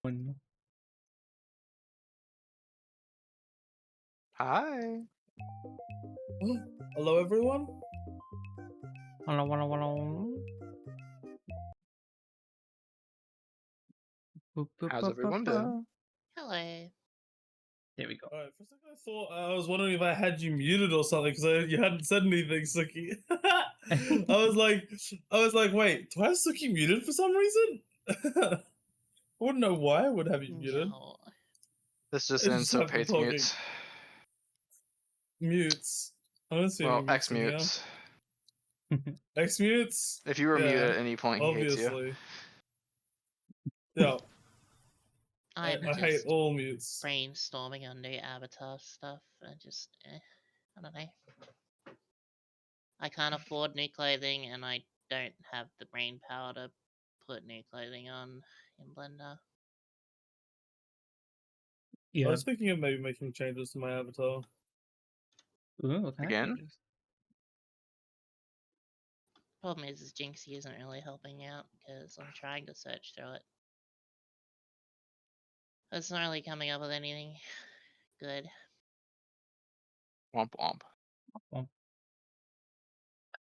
One. Hi. Hello, everyone. Hello, hello, hello. How's everyone doing? Hello. There we go. All right, for a second I thought I was wondering if I had you muted or something because you hadn't said anything, Sooky. I was like, wait, do I have Sooky muted for some reason? I wouldn't know why I would have you muted. No. This just I ends just so have them hates talking. mutes. Mutes. I don't see Well, any mutes X in here. mutes. X mutes. If you were Yeah, muted at any point, he hates you. obviously. Yeah, I'm I hate just all mutes. brainstorming on new avatar stuff and just, I don't know. I can't afford new clothing and I don't have the brain power to put new clothing on in Blender. I Yeah. was thinking of maybe making changes to my avatar. Ooh, what kind of Again? changes? Problem is Jinxie isn't really helping out because I'm trying to search through it. It's not really coming up with anything good. Womp womp.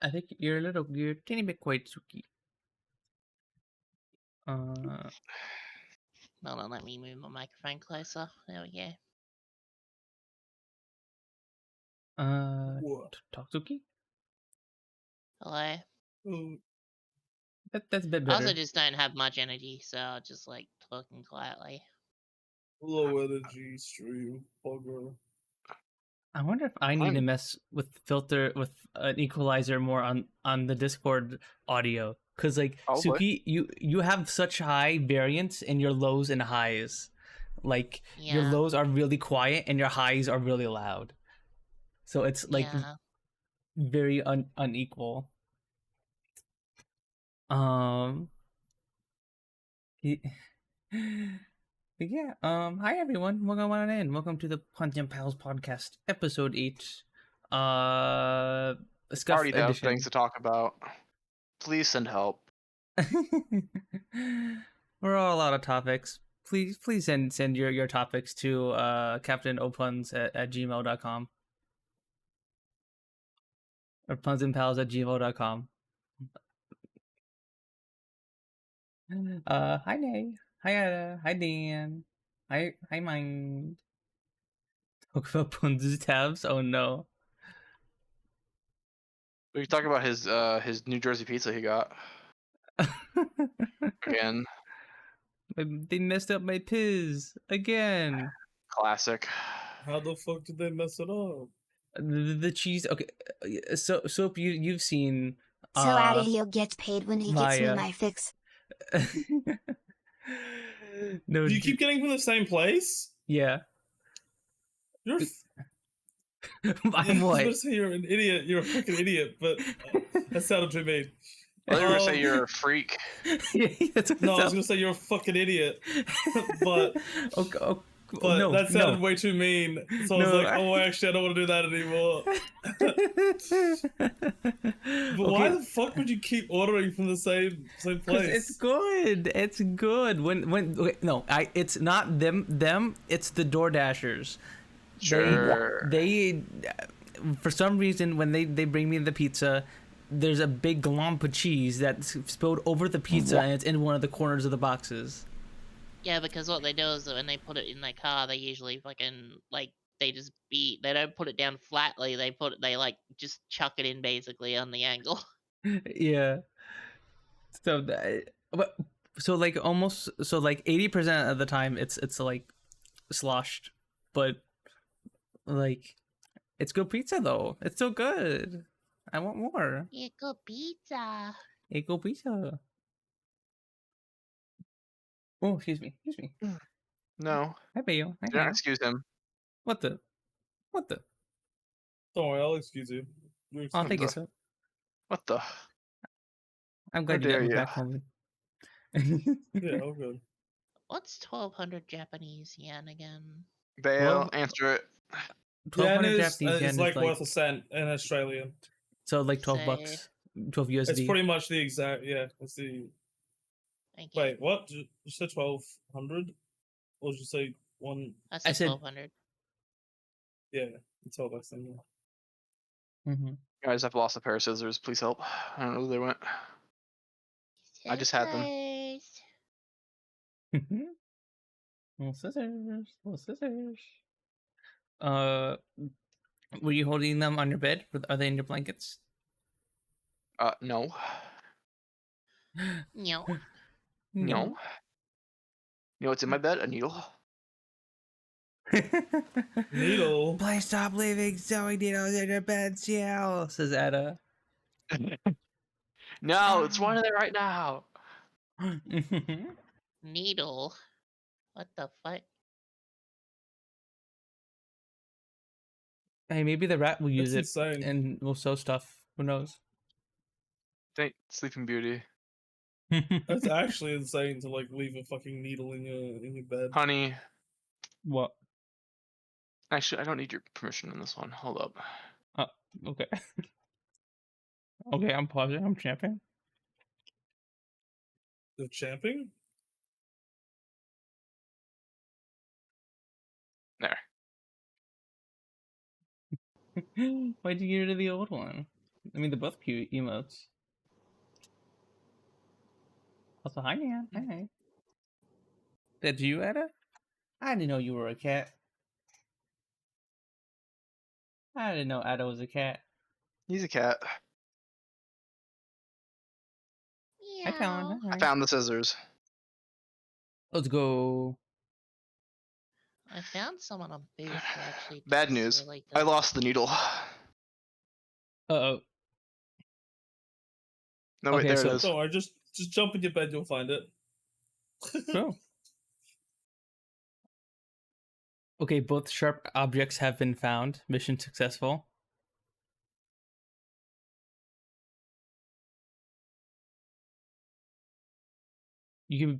I think you're a teeny bit quiet, Sooky. Hold on, let me move my microphone closer. There we go. What? Talk, Sooky? Hello. That's a bit I better. also just don't have much energy, so I'll just like talking quietly. Low energy stream bugger. I wonder if I need to mess with filter with an equalizer more on the Discord audio, because like Probably. Sooky, you have such high variance in your lows and highs. Like your Yeah. lows are really quiet and your highs are really loud, so it's like Yeah. very unequal. Yeah. Hi everyone. Welcome on in. Welcome to the Punz N Palz podcast, episode 8. Scuff Already have edition. things to talk about. Please send help. We're all out of topics. Please send your topics to captainopunz at gmail.com or punznpals at gmail.com. Hi Nay. Hi Dan. Hi Mind. Talk about Punz's tabs. Oh no. We talk about his New Jersey pizza he got. Again. They messed up my piz again. Classic. How the fuck did they mess it up? The cheese. Okay, so Soap, you've seen. So Adahil gets paid when he gets me my fix. No, Do you keep getting from the same place? Yeah. You're. I'm what? I was gonna say you're an idiot. You're a fucking idiot, but that sounded too mean. I thought you were gonna say you're a freak. Yeah, that's what No, I was gonna say you're a fucking idiot, but okay, but no, that sounded way too mean. So I was like, oh, actually, I don't want to do that anymore. But why the fuck would you keep ordering from the same place? It's good. It's good. When okay, no, it's not them. It's the DoorDashers. Sure. They for some reason when they bring me the pizza, there's a big glomp of cheese that's spilled over the pizza and it's in one of the corners of the boxes. Yeah, because what they do is that when they put it in their car, they usually fucking like they don't put it down flatly. They like just chuck it in basically on the angle. Yeah. So like 80% of the time it's like sloshed, but like it's good pizza though. It's so good. I want more. Eco pizza. Eco pizza. Oh, excuse me. No. Hi, Bayo. Do not excuse him. What the? Don't worry, I'll excuse you. Oh, thank you, sir. What the? I'm glad you got me back home. Yeah, all good. What's 1,200 Japanese yen again? Bale, answer it. 1,200 Japanese yen is like is worth a cent in Australian. So like 12 bucks, 12 USD. It's pretty much the exact. Yeah, it's the. Thank you. Wait, what? You said 1,200? Or did you say one? I I said said- 1200. Yeah, it's all that same. Mm-hmm. Guys, I've lost a pair of scissors. Please help. I don't know where they went. I just had them. Scissors. Little scissors, little scissors. Were you holding them on your bed? Are they in your blankets? No. No. No. You know what's in my bed? A needle. Needle. Please stop leaving sewing needles in your bed, Siel, says Ada. No, it's one of them right now. Needle. What the fuck? Hey, maybe the rat will use That's it insane. and will sew stuff. Who knows? Thank Sleeping Beauty. That's actually insane to like leave a fucking needle in your bed. Honey. What? Actually, I don't need your permission on this one. Hold up. Okay. Okay, I'm pausing. I'm champing. The champing? There. Why'd you get rid of the old one? I mean, they're both cute emotes. Also, hi, Nan. Hi. Did you, Ada? I didn't know you were a cat. I didn't know Ada was a cat. He's a cat. Hi, Talon. I Hi. found the scissors. Let's go. I found someone on Booth who actually Bad does news. really I good. lost the needle. Uh-oh. No, wait, Okay, there so- it is. Don't worry, just jump in your bed, you'll find it. Oh. Okay, both sharp objects have been found. Mission successful. You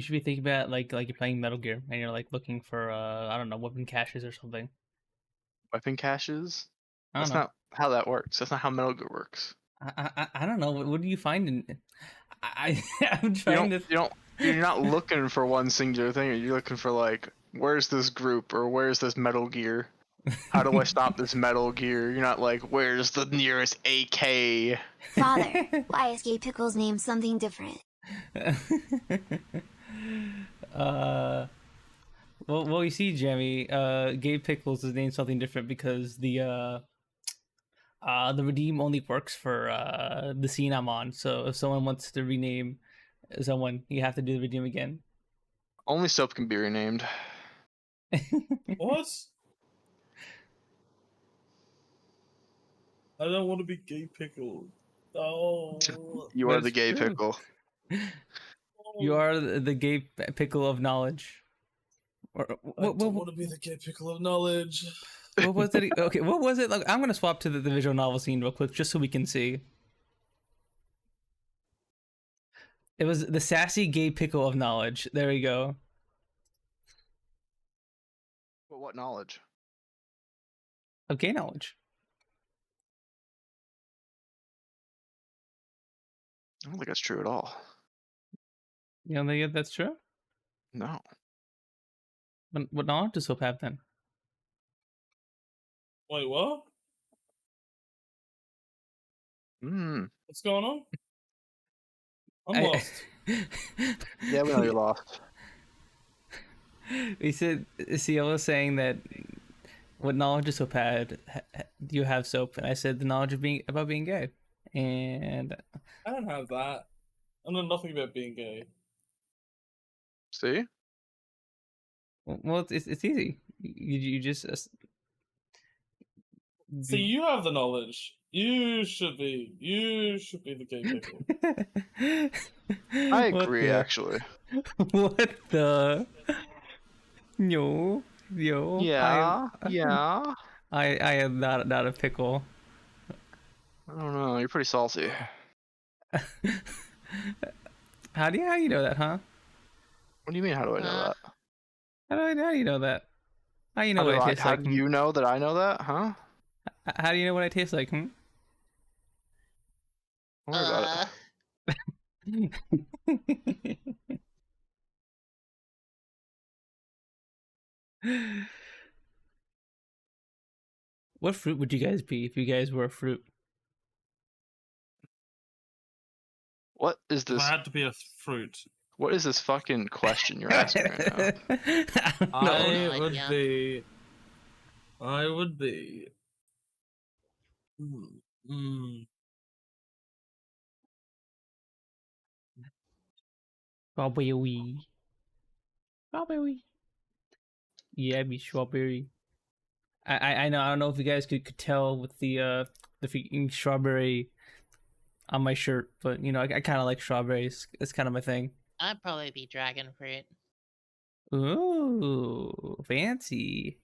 should be thinking about like you're playing Metal Gear and you're like looking for I don't know, weapon caches or something. Weapon caches? I don't That's know. not how that works. That's not how Metal Gear works. I don't know. What do you find in? I'm trying to. You're not looking for one singular thing. You're looking for like, where's this group or where's this Metal Gear? How do I stop this Metal Gear? You're not like, where's the nearest AK? Father, why is Gay Pickle's name something different? Well, you see, Jamie, Gabe Pickles is named something different because the redeem only works for the scene I'm on. So if someone wants to rename someone, you have to do the redeem again. Only soap can be renamed. What? I don't want to be gay pickle. Oh. You But are the it's gay true. pickle. You are the Gabe Pickle of knowledge. Or, I what, don't want to be the gay pickle of knowledge. what was it? Okay, what was it? Like, I'm gonna swap to the visual novel scene real quick, just so we can see. It was the sassy gay pickle of knowledge. There we go. But what knowledge? Of gay knowledge. I don't think that's true at all. You don't think that's true? No. What knowledge does Soap have then? Wait, what? Hmm. What's going on? I'm lost. Yeah, we know you're lost. He said, Siel was saying that what knowledge does Soap had? Do you have Soap? And I said the knowledge of being gay. And I don't have that. I know nothing about being gay. See? well, it's easy. You just See, you have the knowledge. You should be the gay pickle. I What agree, the- actually. What the? Yo. Yeah. Yeah. I am not a pickle. I don't know. You're pretty salty. How do you know that, huh? What do you mean? How do I know that? How do you know that? How do you know what I taste How like? do you know that I know that? Huh? How do you know what I taste like? Don't worry about it. What fruit would you guys be if you guys were a fruit? What is If I this? had to be a fruit, What is this fucking question you're asking right now? No. I would idea. be. I would be. Mm. Strawberry. Strawberry. Yeah, I'd be strawberry. I know. I don't know if you guys could tell with the freaking strawberry on my shirt, but you know, I kind of like strawberries. It's kind of my thing. I'd probably be dragon fruit. Ooh, fancy.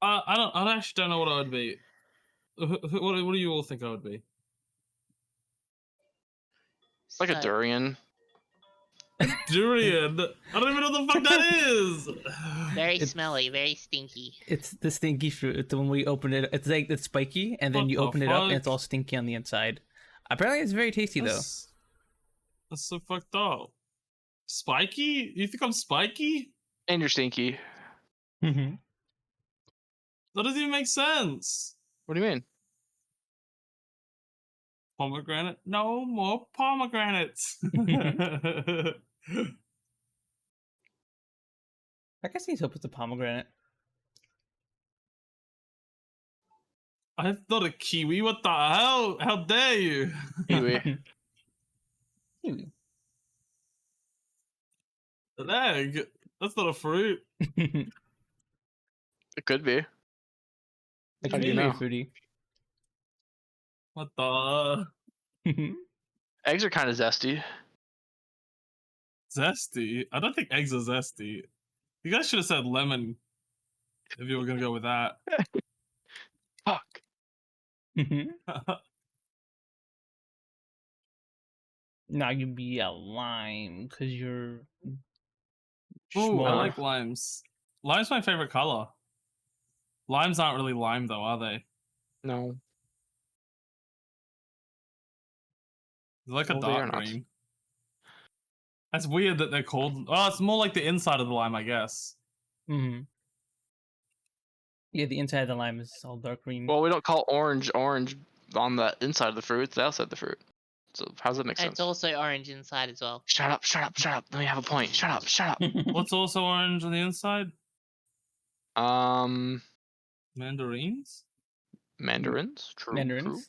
I actually don't know what I would be. What do you all think I would be? Like a So, durian. Durian. I don't even know what the fuck that is. Very It's- smelly, very stinky. It's the stinky fruit. It's when we open it. It's like it's spiky, and then What you the open it up, and it's fuck? all stinky on the inside. Apparently, it's very tasty That's so fucked up. Spiky? You think I'm spiky? And you're stinky. though. Mm-hmm. That doesn't even make sense. What do you mean? Pomegranate? No more pomegranates. I guess he's hope it's a pomegranate. I'm not a kiwi. What the hell? How dare you? Kiwi. Kiwi. An egg? That's not a fruit. It could be. It How could do you be very know? fruity. What the Eggs are kind of zesty. zesty? I don't think eggs are zesty. You guys should have said lemon if you were gonna go with that. Fuck. Now you'd be a lime because you're. Ooh, I small. like limes. Lime's my favorite color. Limes aren't really lime though, are they? No. They're like a No, they are dark not. green. That's weird that they're called. Oh, it's more like the inside of the lime, I guess. Mm-hmm. Yeah, the inside of the lime is all dark green. Well, we don't call orange on the inside of the fruit. It's the outside of the fruit. So how does that make sense? It's also orange inside as well. Shut up, shut up, shut up. Let me have a point. Shut up, shut up. What's also orange on the inside? Mandarins? Mandarins? True. mandarins. True.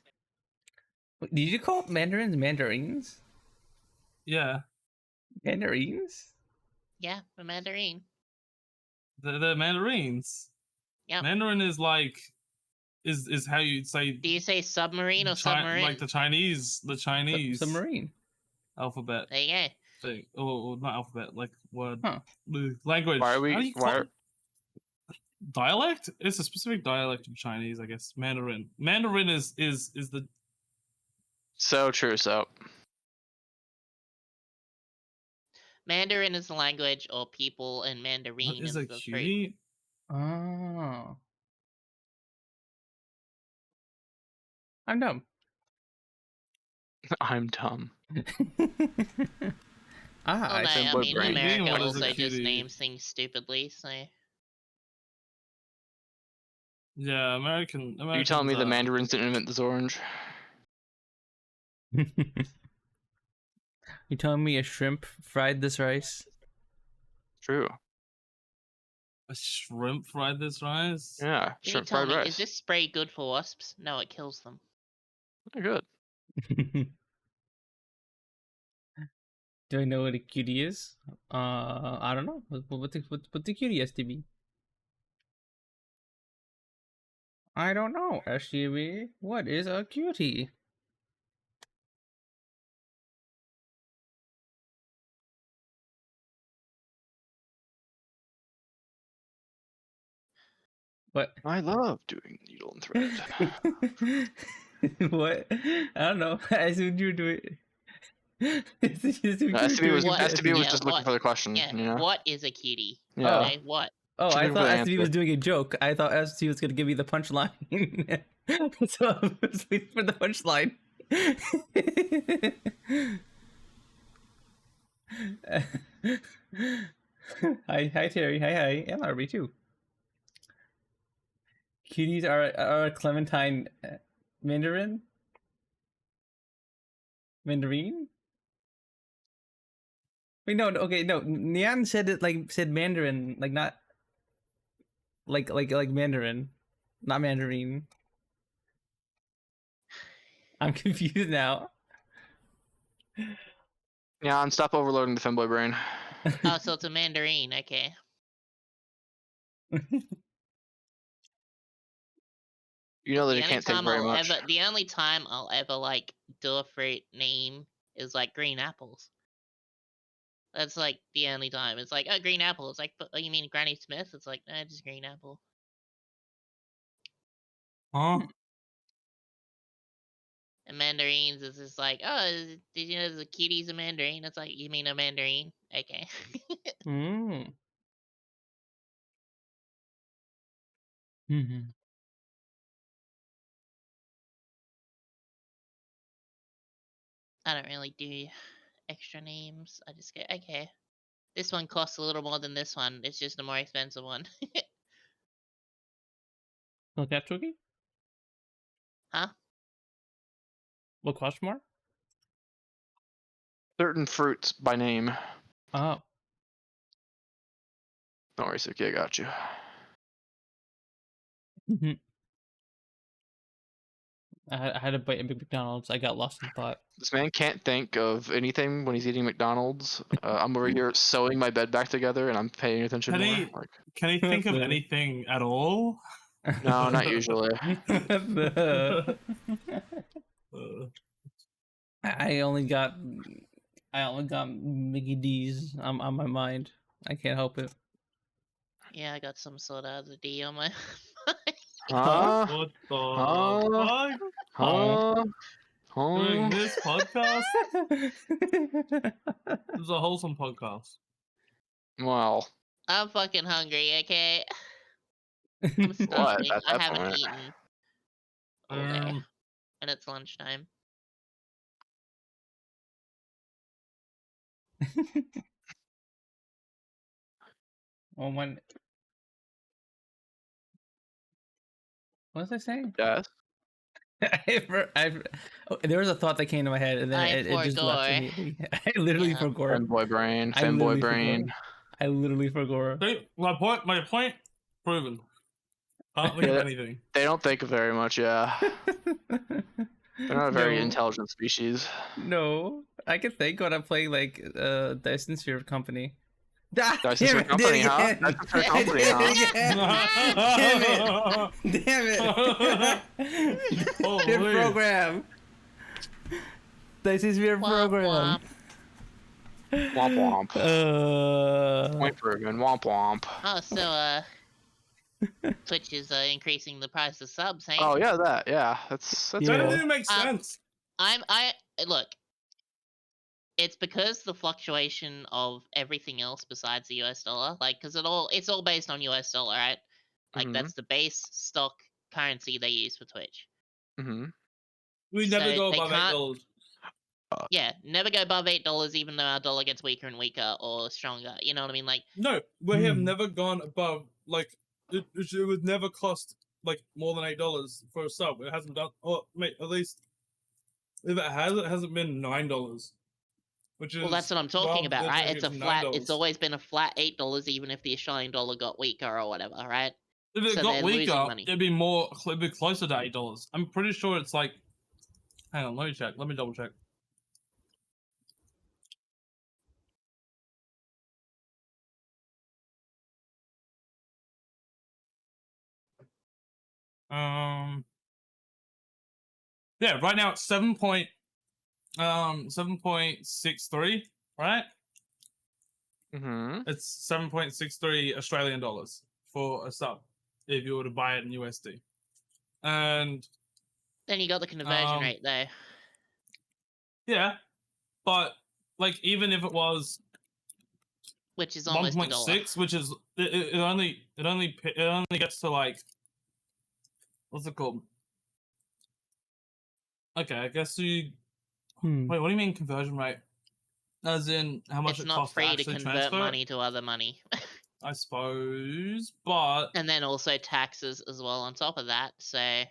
Wait, did you call mandarins mandarins? Yeah, Mandarins? Yeah, a mandarin. they're mandarins. Yep. Mandarin is like is how you'd say Do you say submarine or Chi- submarine? like the Chinese Submarine. alphabet There you go. thing. Or not alphabet, like word Huh. language. Why are How do we? you call it? Dialect? It's a specific dialect of Chinese, I guess. Mandarin. Mandarin is the So true. So Mandarin is the language or people, and Mandarin what is a the fruit. cutie? Oh. I'm dumb. I'm dumb. Ah, Well, no, I simpler mean brain. Being America what is a also just cutie? names things stupidly, so Yeah, American. Are you telling me the Mandarins didn't invent this orange? you telling me a shrimp fried this rice? True. A shrimp fried this rice? Yeah. can you Shrimp tell fried me, rice. is this spray good for wasps? No, it kills them. They're good. Do I know what a cutie is? I don't know. What the cutie has to be? I don't know, SGB. What is a cutie? What? I love doing needle and thread. What? I don't know. I assumed you were doing. STB was What? STB was Yeah, just looking what? for the question. Yeah, You know. what is a cutie? Yeah. Okay, what? Oh, She's I looking for thought the STB was answer. doing a joke. I thought STB was gonna give me the punchline. So I was waiting for the punchline. Hi Terry. Hi. And Arby too. Cuties are Clementine Mandarin? Mandarin? Wait, no, okay, no. Nian said it said Mandarin, like not like Mandarin, not Mandarin. I'm confused now. Yeah, and stop overloading the femboy brain. Oh, so it's a mandarin. Okay. You know that you can't think very much. The only time I'll ever like do a fruit name is like green apples. That's like the only time. It's like, oh, green apple. It's like, oh, you mean Granny Smith? It's like, no, just green apple. Huh? And mandarins is just like, oh, did you know the cutie's a mandarin? It's like, you mean a mandarin? Okay. Mm. Mm-hmm. I don't really do extra names. I just go, okay. This one costs a little more than this one. It's just a more expensive one. Look that Sooky? Huh? What cost more? Certain fruits by name. Oh. Don't worry, Sooky, I got you. Mm-hmm. I had a bite at McDonald's. I got lost in thought. This man can't think of anything when he's eating McDonald's. I'm over here sewing my bed back together, and I'm paying attention Can more. he- Like, Can he think of anything at all? no, not usually. I only got Mickey D's on my mind. I can't help it. Yeah, I got some sort of other D on my. Huh? What the Huh? fuck? Huh? Doing Huh? this podcast? This is a wholesome podcast. Well, I'm fucking hungry, okay? I'm what starving. at I that haven't point? eaten all day. And it's lunchtime. Oh my! What was I saying? Yes. There was a thought that came to my head, and then I it just left forgot. immediately. I literally Yeah. forgot. Femboy brain. I Femboy literally brain. forgot. I literally forgot. See, my point proven. Can't think of anything. They don't think very much, yeah. They're not a very No. intelligent species. No, I can think when I'm playing like Dyson Sphere Company. Dyson Sphere Company, huh? Dyson Sphere Company, huh? Damn it! Their Holy. program. Dyson Sphere program. Womp womp. Point proven. Womp womp. Oh, so Twitch is increasing the price of subs, hey? Oh yeah, that. Yeah, that's That Yeah. doesn't even make Um, sense. I look. It's because the fluctuation of everything else besides the US dollar, like, because it's all based on US dollar, right? Like Mhm. that's the base stock currency they use for Twitch. Mm-hmm. We never so go they above can't- $8. Yeah, never go above $8, even though our dollar gets weaker and weaker or stronger. You know what I mean? Like, No, we have Hmm. never gone above, like, it would never cost, like, more than $8 for a sub. It hasn't done, or, mate, at least, if it hasn't been $9. Which is well, that's what I'm talking above about, right? literally It's a just flat. $9. It's always been a flat $8, even if the Australian dollar got weaker or whatever, right? If it so got they're losing weaker, money. it'd be closer to $8. I'm pretty sure it's like, hang on, let me check. Let me double check. Yeah, right now it's 7.63, right? Mm-hmm. It's 7.63 Australian dollars for a sub if you were to buy it in USD. And Then you got the conversion rate though. yeah, but like even if it was Which is almost $1. 1.6, which is it only gets to like, what's it called? Okay, I guess you. Hmm. Wait, what do you mean conversion rate? As in, how much It's it not costs to free to actually convert transfer money it? to other money. I suppose, but And then also taxes as well on top of that. So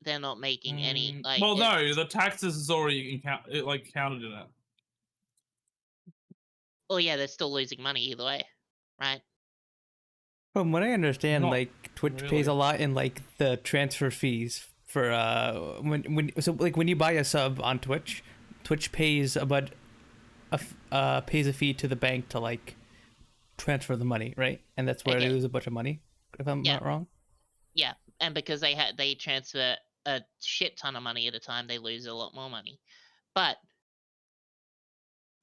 they're not making any like. well, no, the taxes is already counted in it. Oh yeah, they're still losing money either way, right? From what I understand, Not like Twitch pays really. a lot in like the transfer fees for when you buy a sub on Twitch, Twitch pays pays a fee to the bank to like transfer the money, right? And that's where they Okay. lose a bunch of money, if I'm Yeah. not wrong. Yeah, and because they transfer a shit ton of money at a time, they lose a lot more money. But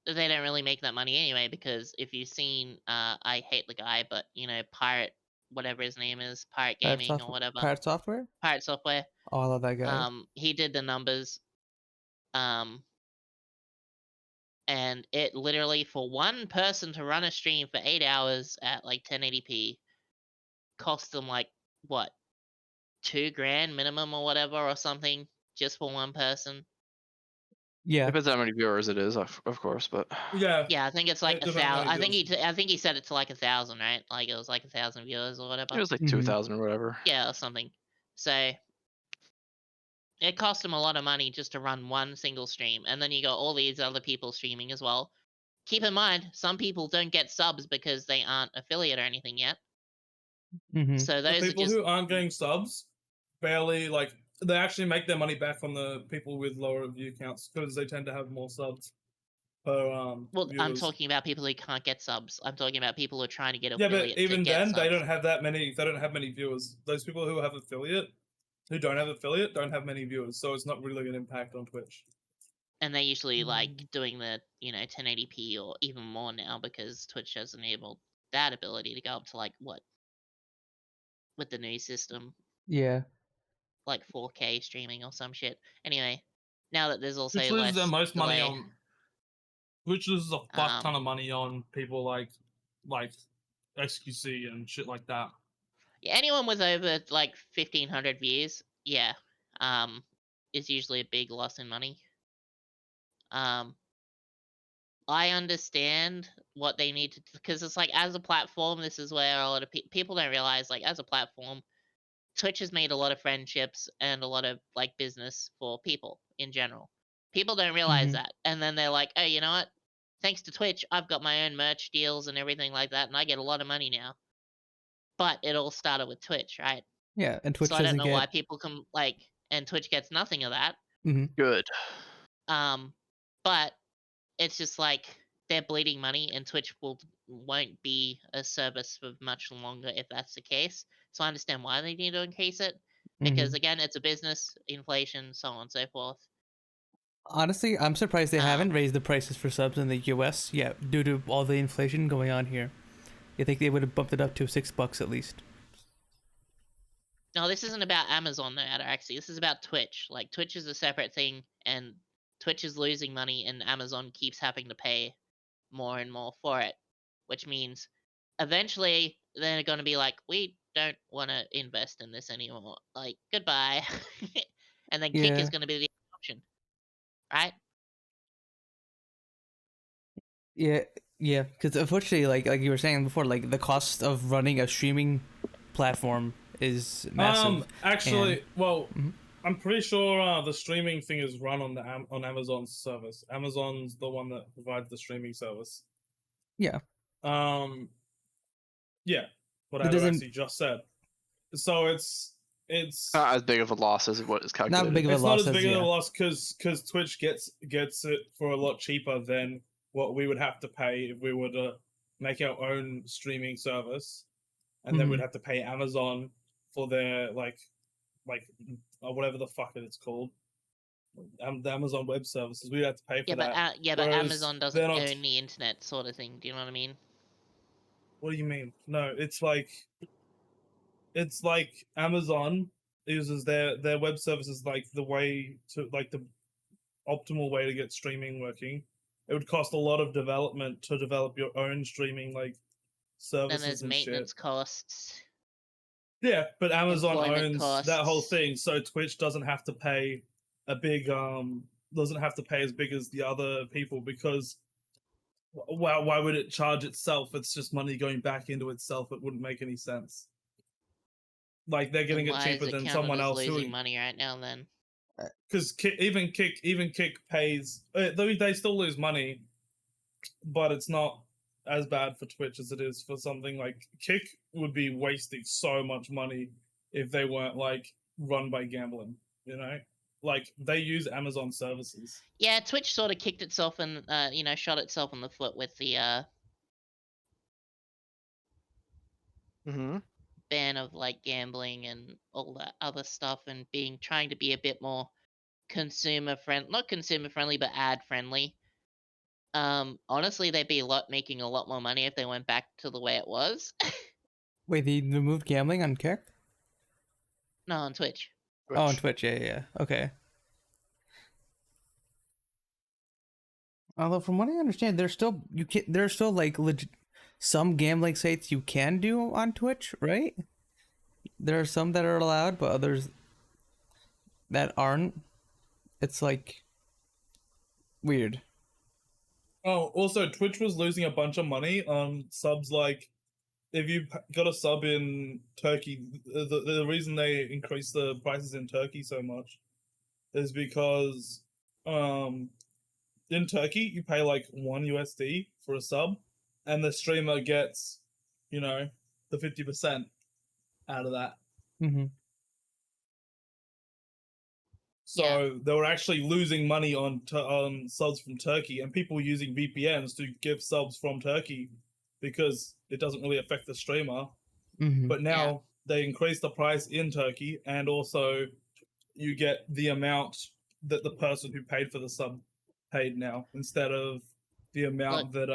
they don't really make that money anyway, because if you've seen, I hate the guy, but Pirate, whatever his name is, Pirate Gaming or whatever, Pirate Software? Pirate Software. Oh, I love that guy. He did the numbers, and it literally, for one person to run a stream for 8 hours at like 1080p, cost them like what, $2,000 minimum or whatever or something, just for one person. Yeah. Depends how many viewers it is, of course, but Yeah. Yeah, I think it's like It 1,000. definitely I think he said it to like 1,000, right? Like it was like 1,000 viewers or whatever. it was like Mhm. 2,000 or whatever. Yeah, or something. So it cost him a lot of money just to run one single stream, and then you got all these other people streaming as well. Keep in mind, some people don't get subs because they aren't affiliate or anything yet. Mhm. So The those are people just who aren't getting subs barely they actually make their money back on the people with lower view counts because they tend to have more subs per well, I'm viewers. talking about people who can't get subs. I'm talking about people who are trying to get Yeah, affiliate but even to get then, subs. they don't have that many. They don't have many viewers. Those people who have affiliate, who don't have affiliate, don't have many viewers. So it's not really an impact on Twitch. And they're usually like doing the 1080p or even more now, because Twitch has enabled that ability to go up to like what, with the new system, Yeah. like 4K streaming or some shit. Anyway, now that there's also Twitch loses less their most money delay, on. Twitch loses a fuck ton of money on people like XQC and shit like that. yeah, anyone with over like 1,500 views, yeah, is usually a big loss in money. I understand what they need to, because it's like, as a platform, this is where a lot of people don't realize, like, as a platform, Twitch has made a lot of friendships and a lot of like business for people in general. People don't realize Mhm. that, and then they're like, "Oh, you know what? Thanks to Twitch, I've got my own merch deals and everything like that, and I get a lot of money now." But it all started with Twitch, right? Yeah, and Twitch So I don't doesn't know why get. people come and Twitch gets nothing of that. Mhm. Good. But it's just like they're bleeding money, and Twitch won't be a service for much longer if that's the case. So I understand why they need to increase it, because again, it's a business, inflation, so on and so forth. Honestly, I'm surprised they haven't raised the prices for subs in the US yet, due to all the inflation going on here. You think they would have bumped it up to $6 at least? No, this isn't about Amazon though, actually. This is about Twitch. Like, Twitch is a separate thing, and Twitch is losing money, and Amazon keeps having to pay more and more for it, which means eventually they're going to be like, we don't want to invest in this anymore. Like, goodbye. And then Kick is going to be the option, right? Yeah, because unfortunately, like you were saying before, like the cost of running a streaming platform is massive. Actually, well, Mhm. I'm pretty sure the streaming thing is run on on Amazon's service. Amazon's the one that provides the streaming service. Yeah. Yeah, what It I doesn't. actually just said. So it's Not as big of a loss as what is calculated. Not big of a it's loss not as big of yeah. a loss because Twitch gets it for a lot cheaper than what we would have to pay if we were to make our own streaming service, and then we'd have to pay Amazon for their like whatever the fuck it's called, the Amazon Web Services. We'd have to pay for that. But Whereas Amazon doesn't own the internet, sort of thing. Do you know what I mean? What do you mean? No, it's like Amazon uses their web services like the way to like the optimal way to get streaming working. It would cost a lot of development to develop your own streaming like services Then there's and maintenance shit. costs. Yeah, but Amazon employment owns that whole costs. thing, so Twitch doesn't have to pay a big doesn't have to pay as big as the other people because why would it charge itself? It's just money going back into itself. It wouldn't make any sense. Like they're getting Then it why cheaper is it than counted someone as else who. losing money right now then? Because even Kick pays. They still lose money, but it's not as bad for Twitch as it is for something like Kick. Would be wasting so much money if they weren't like run by gambling. You know, like they use Amazon services. Yeah, Twitch sort of kicked itself and shot itself in the foot with the Mm-hmm. ban of like gambling and all that other stuff, and trying to be a bit more not consumer friendly, but ad friendly. Honestly, they'd be making a lot more money if they went back to the way it was. Wait, they removed gambling on Kick? No, on Twitch. Oh, on Twitch, yeah. Okay. Although, from what I understand, there's still like legit some gambling sites you can do on Twitch, right? There are some that are allowed, but others that aren't. It's like weird. Oh, also Twitch was losing a bunch of money on subs. Like, if you got a sub in Turkey, the reason they increased the prices in Turkey so much is because in Turkey you pay like $1 USD for a sub, and the streamer gets, the 50% out of that. Mm-hmm. So they were actually losing money on subs from Turkey, and people were using VPNs to give subs from Turkey because it doesn't really affect the streamer. Mm-hmm. But now they increase the price in Turkey, and also you get the amount that the person who paid for the sub paid now, instead of the amount that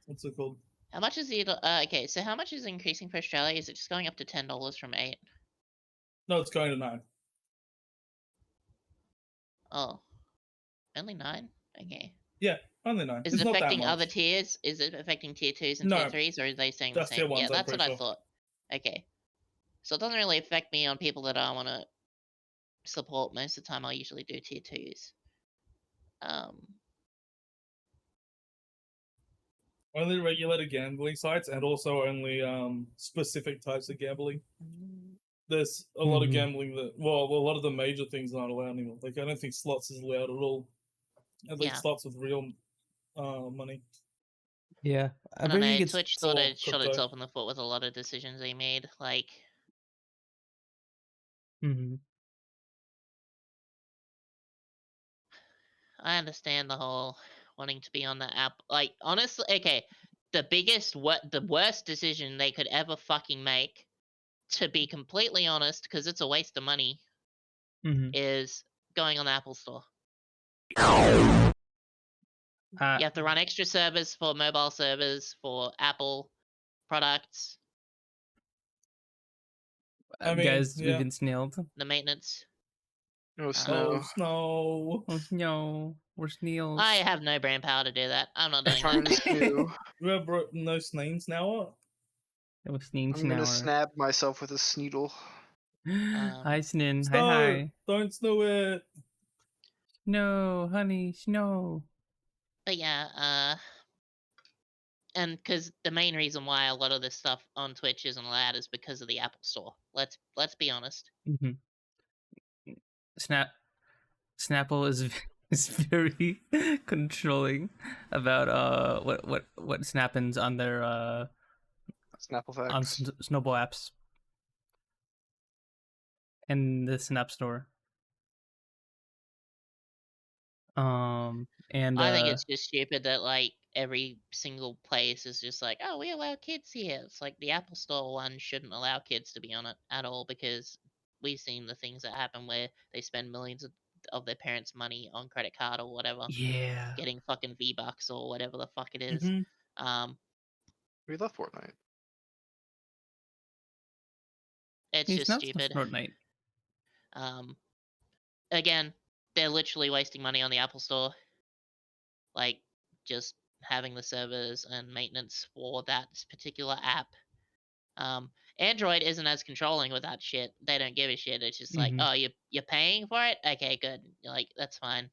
what's it called? How much is the okay? So how much is increasing for Australia? Is it just going up to $10 from $8? No, it's going to 9. Oh, only 9? Okay. Yeah, only 9. Is it's it not affecting that much. other tiers? Is it affecting tier 2s and No, tier 3s, or are they saying the just same? tier 1s, Yeah, I'm that's what pretty I sure. thought. Okay. So it doesn't really affect me on people that I want to support. Most of the time, I usually do tier 2s. Only regulated gambling sites, and also only specific types of gambling. There's a lot of gambling that, a lot of the major things aren't allowed anymore. Like, I don't think slots is allowed at all. At least slots with real money. Yeah, I don't know. Twitch sort of shot crypto. itself in the foot with a lot of decisions they made. Like, I understand the whole wanting to be on the app. Like, honestly, okay, the worst decision they could ever fucking make, to be completely honest, because it's a waste of money, is going on the Apple Store. You have to run extra servers for mobile servers for Apple products. Guys, we've been snailed. The maintenance. Oh, snow. Snow. Oh, no. We're snails. I have no brain power to do that. I'm not doing Punz that. Remember no snails now? No snails I'm gonna now. snap myself with a sneedle. Hi, Snin. Snow! Hi. Don't snow it. No, honey, snow. But yeah, and because the main reason why a lot of this stuff on Twitch isn't allowed is because of the Apple Store. Let's be honest. Snapple is very controlling about what snappens on their Snapple facts. on Snowball apps and the Snap Store. And I think it's just stupid that like every single place is just like, oh, we allow kids here. It's like the Apple Store one shouldn't allow kids to be on it at all, because we've seen the things that happen where they spend millions of their parents' money on credit card or whatever. Yeah. Getting fucking V-Bucks or whatever the fuck it is. We love Fortnite. It's just stupid. Fortnite. Again, they're literally wasting money on the Apple Store. Like, just having the servers and maintenance for that particular app. Android isn't as controlling with that shit. They don't give a shit. It's just like, oh, you're paying for it? Okay, good. Like, that's fine.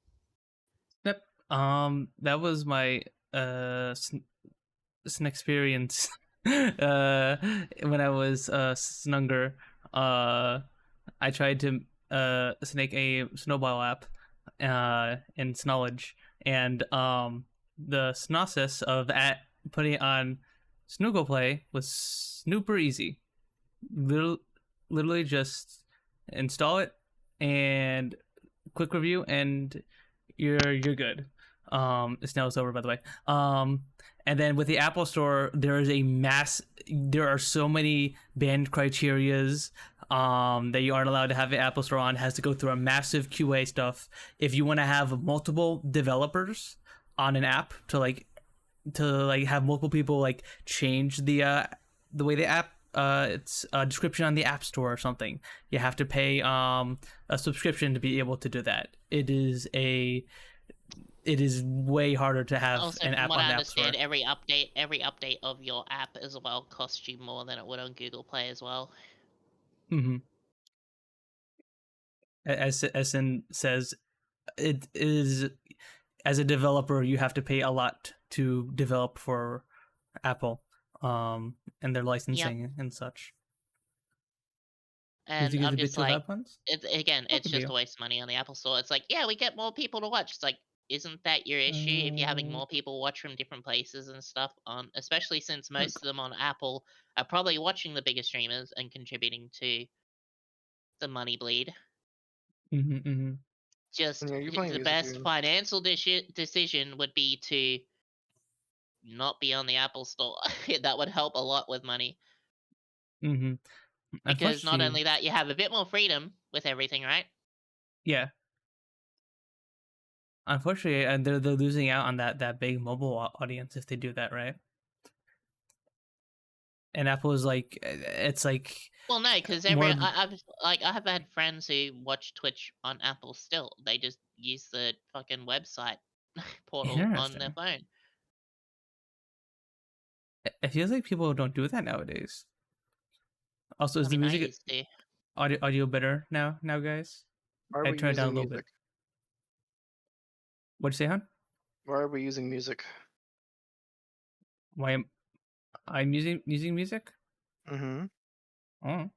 Yep. That was my experience when I was younger. I tried to snake a snowball app in Snowledge, and the synopsis of putting it on Snoogle Play was super easy. Literally just install it and quick review, and you're good. It's now over, by the way. And then with the Apple Store, there are so many banned criterias that you aren't allowed to have the Apple Store on. It has to go through a massive QA stuff. If you want to have multiple developers on an app to have multiple people change the way the app its description on the App Store or something, you have to pay a subscription to be able to do that. It is way harder to have Also, an from app what on I the App Store. understand, every update of your app as well costs you more than it would on Google Play as well. Mm-hmm. As Sin says, it is, as a developer, you have to pay a lot to develop for Apple, and their licensing and such. And I'm just like, Punz? It's just a waste of money on the Apple Store. It's like, yeah, we get more people to watch. It's like, isn't that your issue if you're having more people watch from different places and stuff? Especially since most of them on Apple are probably watching the bigger streamers and contributing to the money bleed. Just the best financial decision would be to not be on the Apple Store. That would help a lot with money. Because not only that, you have a bit more freedom with everything, right? Yeah. Unfortunately, they're losing out on that big mobile audience if they do that, right? And Apple is like, it's like. Well, no, because I have had friends who watch Twitch on Apple still. They just use the fucking website portal on their phone. It feels like people don't do that nowadays. Also, is the music audio better now, guys? I turned it down a little bit. What'd you say, hon? Why are we using music? Why am I using music? Mm-hmm. Oh.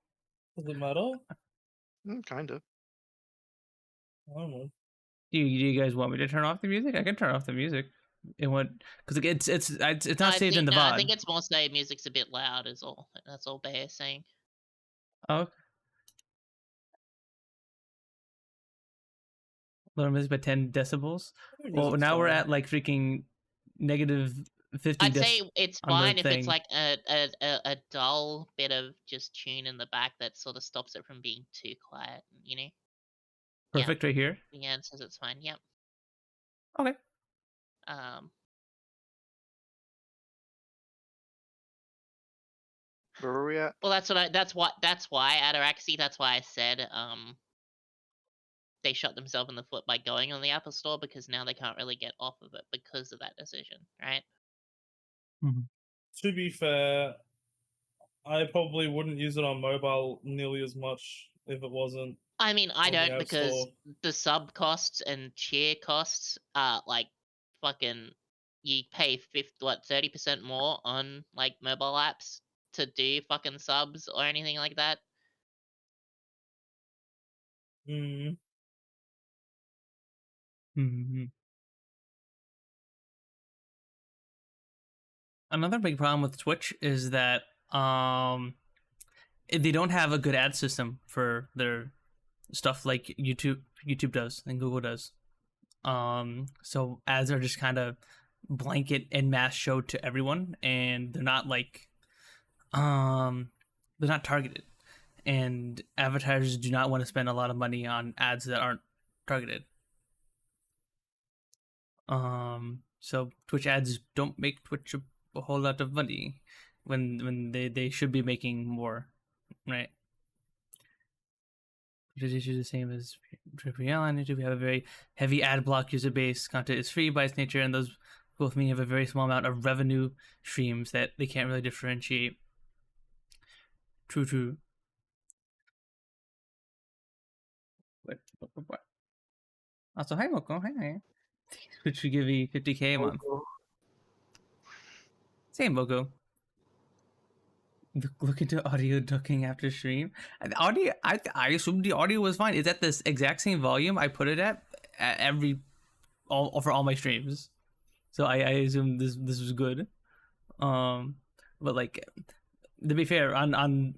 Does it matter? Kind of. I don't know. Do you guys want me to turn off the music? I can turn off the music. Because it's not saved in the VOD. I think it's more say music's a bit loud. Is all. That's all they're saying. Oh. Lower music by 10 decibels. Well, now we're at like freaking negative 50. I'd say it's fine if it's like a dull bit of just tune in the back that sort of stops it from being too quiet. You know. Perfect, right here. Yeah, it says it's fine. Yep. Okay. Where were we at? Well, that's why Ataraxy. That's why I said they shot themselves in the foot by going on the Apple Store, because now they can't really get off of it because of that decision, right? Mm-hmm. To be fair, I probably wouldn't use it on mobile nearly as much if it wasn't. I mean, I don't, because the sub costs and cheer costs are like fucking. You pay 30% more on like mobile apps to do fucking subs or anything like that. Another big problem with Twitch is that they don't have a good ad system for their stuff like YouTube does and Google does. So ads are just kind of blanket and mass showed to everyone, and they're not like they're not targeted. And advertisers do not want to spend a lot of money on ads that aren't targeted. So Twitch ads don't make Twitch a whole lot of money when they should be making more, right? Which is the same as Triple on YouTube. We have a very heavy ad block user base. Content is free by its nature, and those both mean you have a very small amount of revenue streams that they can't really differentiate. True. What? Also, hi, Moko. Hi. Twitch should give me 50K a month. Same logo. Look into audio ducking after stream. And the audio, I assumed the audio was fine. Is at this exact same volume I put it at for all my streams. So I assume this was good. But like, to be fair, on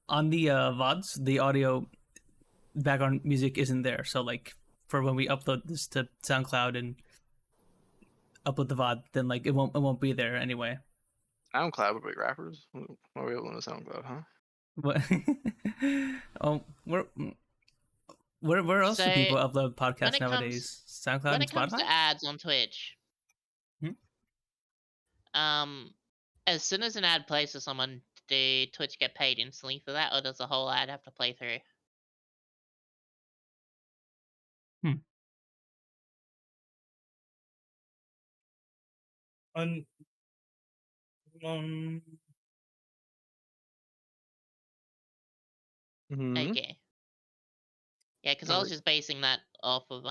the VODs, the audio background music isn't there. So like, for when we upload this to SoundCloud and upload the VOD, then like it won't be there anyway. SoundCloud with big rappers. Why are we uploading to SoundCloud, huh? What? Oh, where else do people upload podcasts nowadays? SoundCloud when and it comes Spotify? to ads on Twitch, as soon as an ad plays for someone, do Twitch get paid instantly for that, or does the whole ad have to play through? And Okay. Yeah, because I was just basing that off of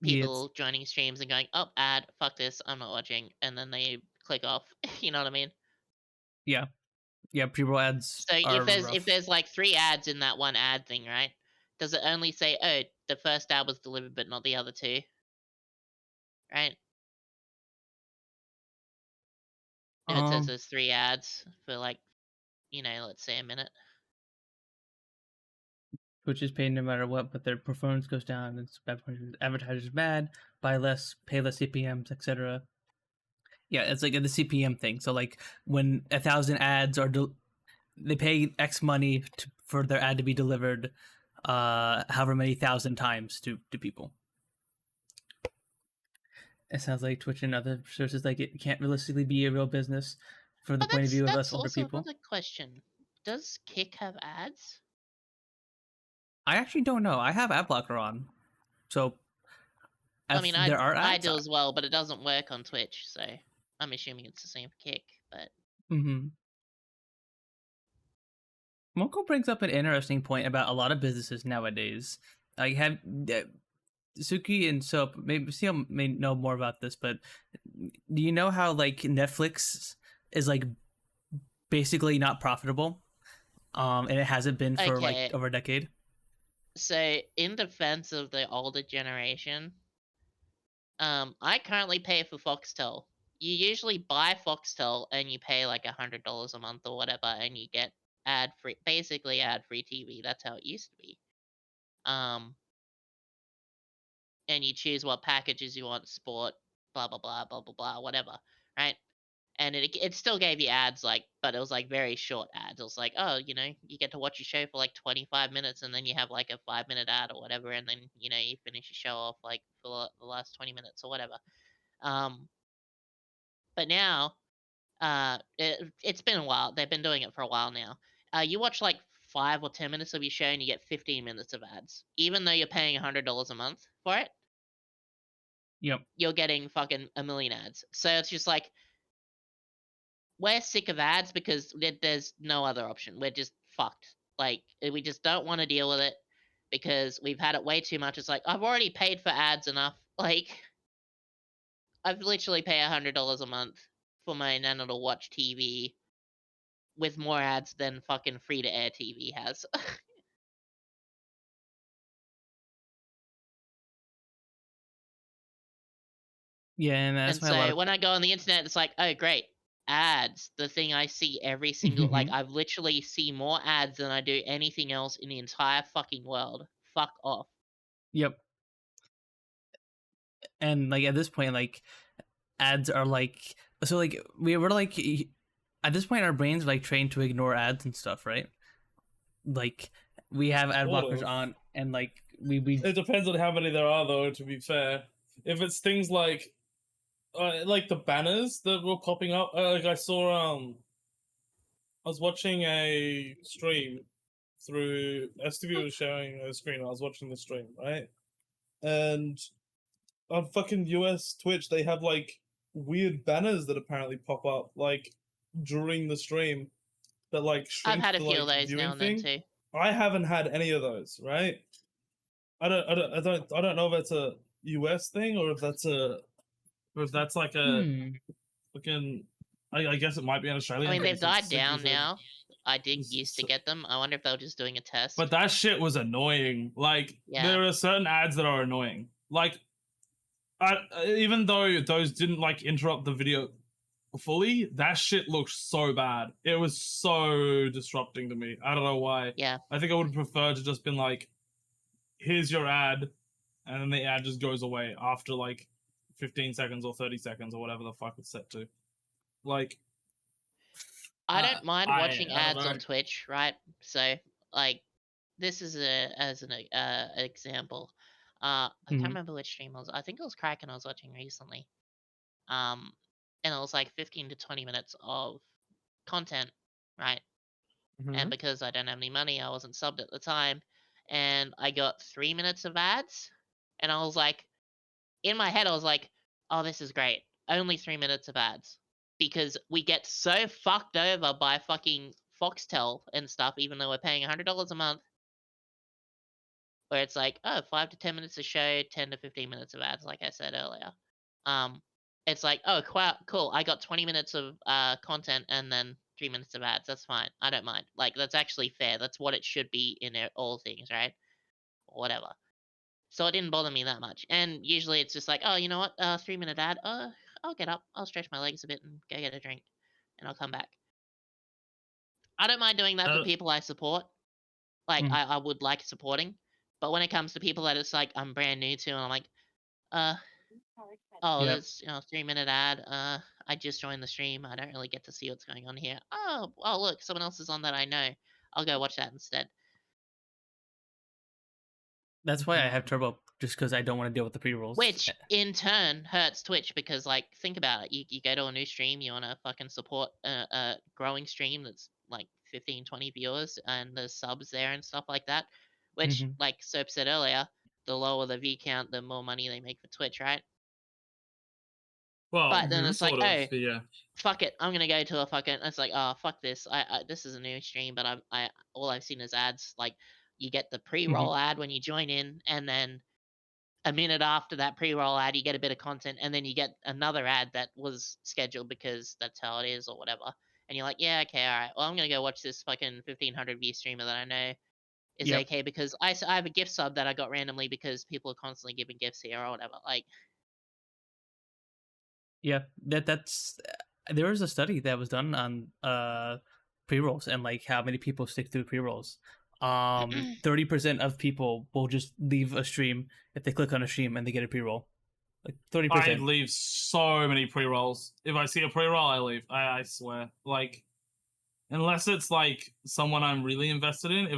people joining streams and going, "Oh, ad, fuck this, I'm not watching," and then they click off. You know what I mean? Yeah, pre-roll ads. So are if rough. there's like 3 ads in that one ad thing, right? Does it only say, "Oh, the first ad was delivered, but not the other 2"? Right? And it says there's 3 ads for like, let's say a minute. Twitch is paid no matter what, but their performance goes down. It's bad for advertisers bad, buy less, pay less CPMs, etc. Yeah, it's like the CPM thing. So like when 1,000 ads are, they pay X money for their ad to be delivered, however many thousand times to people. It sounds like Twitch and other sources like it can't realistically be a real business from the point of view of us older people. That's also another question. Does Kick have ads? I actually don't know. I have ad blocker on, so I mean, there are ads. I do as well, but it doesn't work on Twitch, so I'm assuming it's the same for Kick. But Moko brings up an interesting point about a lot of businesses nowadays. I have Sooky and Soap. Maybe Siel may know more about this, but do you know how like Netflix is like basically not profitable, and it hasn't been for like over a decade? So, in defense of the older generation, I currently pay for Foxtel. You usually buy Foxtel and you pay like $100 a month or whatever, and you get basically ad-free TV. That's how it used to be. And you choose what packages you want, sport, blah blah blah blah blah blah, whatever, right? And it still gave you ads, like, but it was like very short ads. It was like, oh, you get to watch your show for like 25 minutes, and then you have like a 5-minute ad or whatever, and then you finish your show off like for the last 20 minutes or whatever. But now, it's been a while. They've been doing it for a while now. You watch like 5 or 10 minutes of your show, and you get 15 minutes of ads, even though you're paying $100 a month for it. Yep. You're getting fucking a million ads. So it's just like, we're sick of ads because there's no other option. We're just fucked. Like, we just don't want to deal with it because we've had it way too much. It's like, I've already paid for ads enough. Like, I've literally paid $100 a month for my nana to watch TV with more ads than fucking free-to-air TV has. Yeah, and that's why when I go on the internet, it's like, oh, great. Ads, the thing I see every single like I've literally see more ads than I do anything else in the entire fucking world. Fuck off. Yep. And like at this point, like ads are like, so like we're like at this point our brains are like trained to ignore ads and stuff, right? Like we have ad blockers on, and like we it depends on how many there are, though, to be fair. If it's things like the banners that were popping up, like I saw, I was watching a stream through STV was showing a screen. I was watching the stream, right? And on fucking US Twitch, they have like weird banners that apparently pop up like during the stream that like shrink. I've had a few of those now and then too. I haven't had any of those, right? I don't know if that's a US thing or if that's like a fucking. I guess it might be an Australian. I mean, thing, they've since died Sooky down said- now. I did used to get them. I wonder if they were just doing a test. But that shit was annoying. Like, there are certain ads that are annoying. Like, even though those didn't like interrupt the video fully, that shit looked so bad. It was so disrupting to me. I don't know why. Yeah. I think I would prefer to just been like, here's your ad, and then the ad just goes away after like 15 seconds or 30 seconds or whatever the fuck it's set to. Like, I don't mind watching I don't ads know. on Twitch, right? So, like, this is as an example. I can't remember which stream it was. I think it was Kraken I was watching recently. And it was like 15 to 20 minutes of content, right? And because I don't have any money, I wasn't subbed at the time, and I got 3 minutes of ads, and I was like, in my head, I was like, oh, this is great. Only 3 minutes of ads. Because we get so fucked over by fucking Foxtel and stuff, even though we're paying $100 a month, where it's like, oh, 5 to 10 minutes of show, 10 to 15 minutes of ads, like I said earlier. It's like, oh, cool, I got 20 minutes of content and then 3 minutes of ads. That's fine. I don't mind. Like, that's actually fair. That's what it should be in all things, right? Whatever. So it didn't bother me that much. And usually it's just like, oh, you know what? 3-minute ad. I'll get up. I'll stretch my legs a bit and go get a drink. And I'll come back. I don't mind doing that for people I support. Like, I would like supporting. But when it comes to people that it's like I'm brand new to, and I'm like, there's 3-minute ad. I just joined the stream. I don't really get to see what's going on here. Oh, look, someone else is on that I know. I'll go watch that instead. That's why I have Turbo, just because I don't want to deal with the pre-rolls. Which, in turn, hurts Twitch, because, like, think about it. You go to a new stream, you want to fucking support a growing stream that's, like, 15, 20 viewers, and there's subs there and stuff like that. Which, like Soap said earlier, the lower the view count, the more money they make for Twitch, right? Well, but then it's like, oh, yeah. Fuck it, I'm gonna go to a fucking. It's like, oh, fuck this. This is a new stream, but all I've seen is ads. Like, you get the pre-roll ad when you join in, and then a minute after that pre-roll ad, you get a bit of content, and then you get another ad that was scheduled because that's how it is or whatever. And you're like, yeah, okay, all right. Well, I'm gonna go watch this fucking 1,500 view streamer that I know is okay because I have a gift sub that I got randomly because people are constantly giving gifts here or whatever. Like, yeah, that's there was a study that was done on pre-rolls and like how many people stick through pre-rolls. 30% of people will just leave a stream if they click on a stream and they get a pre-roll. Like 30%. I leave so many pre-rolls. If I see a pre-roll, I leave. I swear. Like, unless it's like someone I'm really invested in.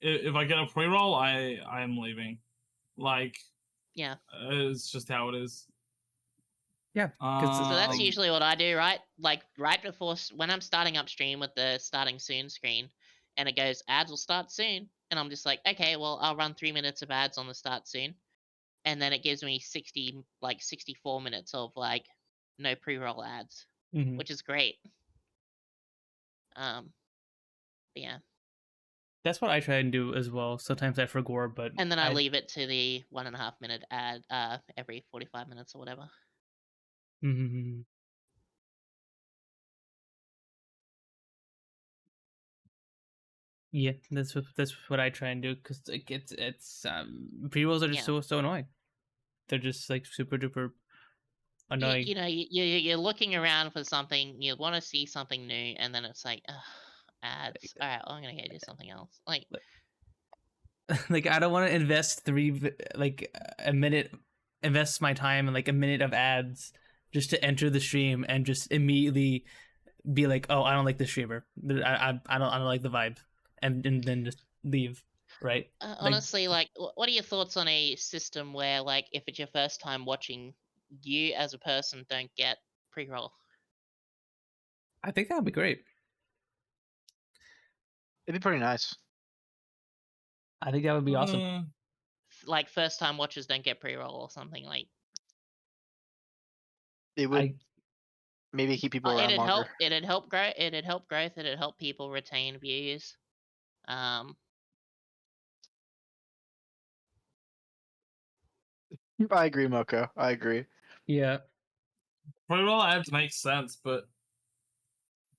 If I get a pre-roll, I am leaving. Like, yeah, it's just how it is. Yeah. So that's usually what I do, right? Like, right before, when I'm starting up stream with the starting soon screen, and it goes, ads will start soon. And I'm just like, okay, well, I'll run 3 minutes of ads on the start soon. And then it gives me 64 minutes of, like, no pre-roll ads, which is great. Yeah. That's what I try and do as well. Sometimes I forgot, but... And then I leave it to the 1.5 minute ad every 45 minutes or whatever. Yeah, that's what I try and do, because like it's pre-rolls are just so annoying. They're just like super duper annoying. You know, you're looking around for something, you want to see something new, and then it's like, ads. All right, well, I'm gonna go do something else. Like I don't want to invest invest my time in like a minute of ads just to enter the stream and just immediately be like, oh, I don't like the streamer. I don't like the vibe. And then just leave, right? Honestly, like, what are your thoughts on a system where, like, if it's your first time watching, you as a person don't get pre-roll? I think that would be great. It'd be pretty nice. I think that would be awesome. Like, first time watchers don't get pre-roll or something, like. It would maybe keep people around longer. It'd help growth. It'd help people retain views. I agree, Moko. I agree. Yeah. Pre-roll ads make sense, but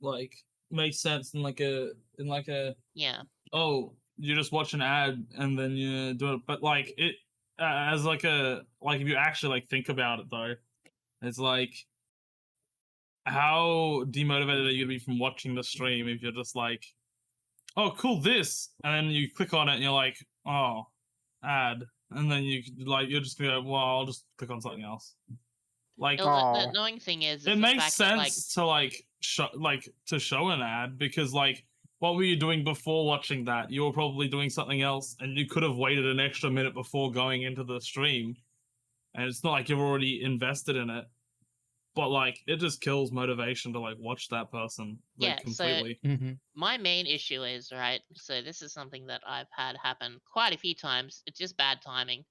like makes sense in like a Yeah. oh, you just watch an ad and then you do it. But like it as like a like if you actually like think about it though, it's like how demotivated are you gonna be from watching the stream if you're just like, oh cool this, and then you click on it and you're like, oh, ad, and then you're just gonna go, well, I'll just click on something else. Like The annoying thing is it the makes fact that, like, sense to like to show an ad because like what were you doing before watching that? You were probably doing something else and you could have waited an extra minute before going into the stream, and it's not like you're already invested in it, but like it just kills motivation to like watch that person like Yeah, completely. my main issue is, right, so this is something that I've had happen quite a few times. It's just bad timing,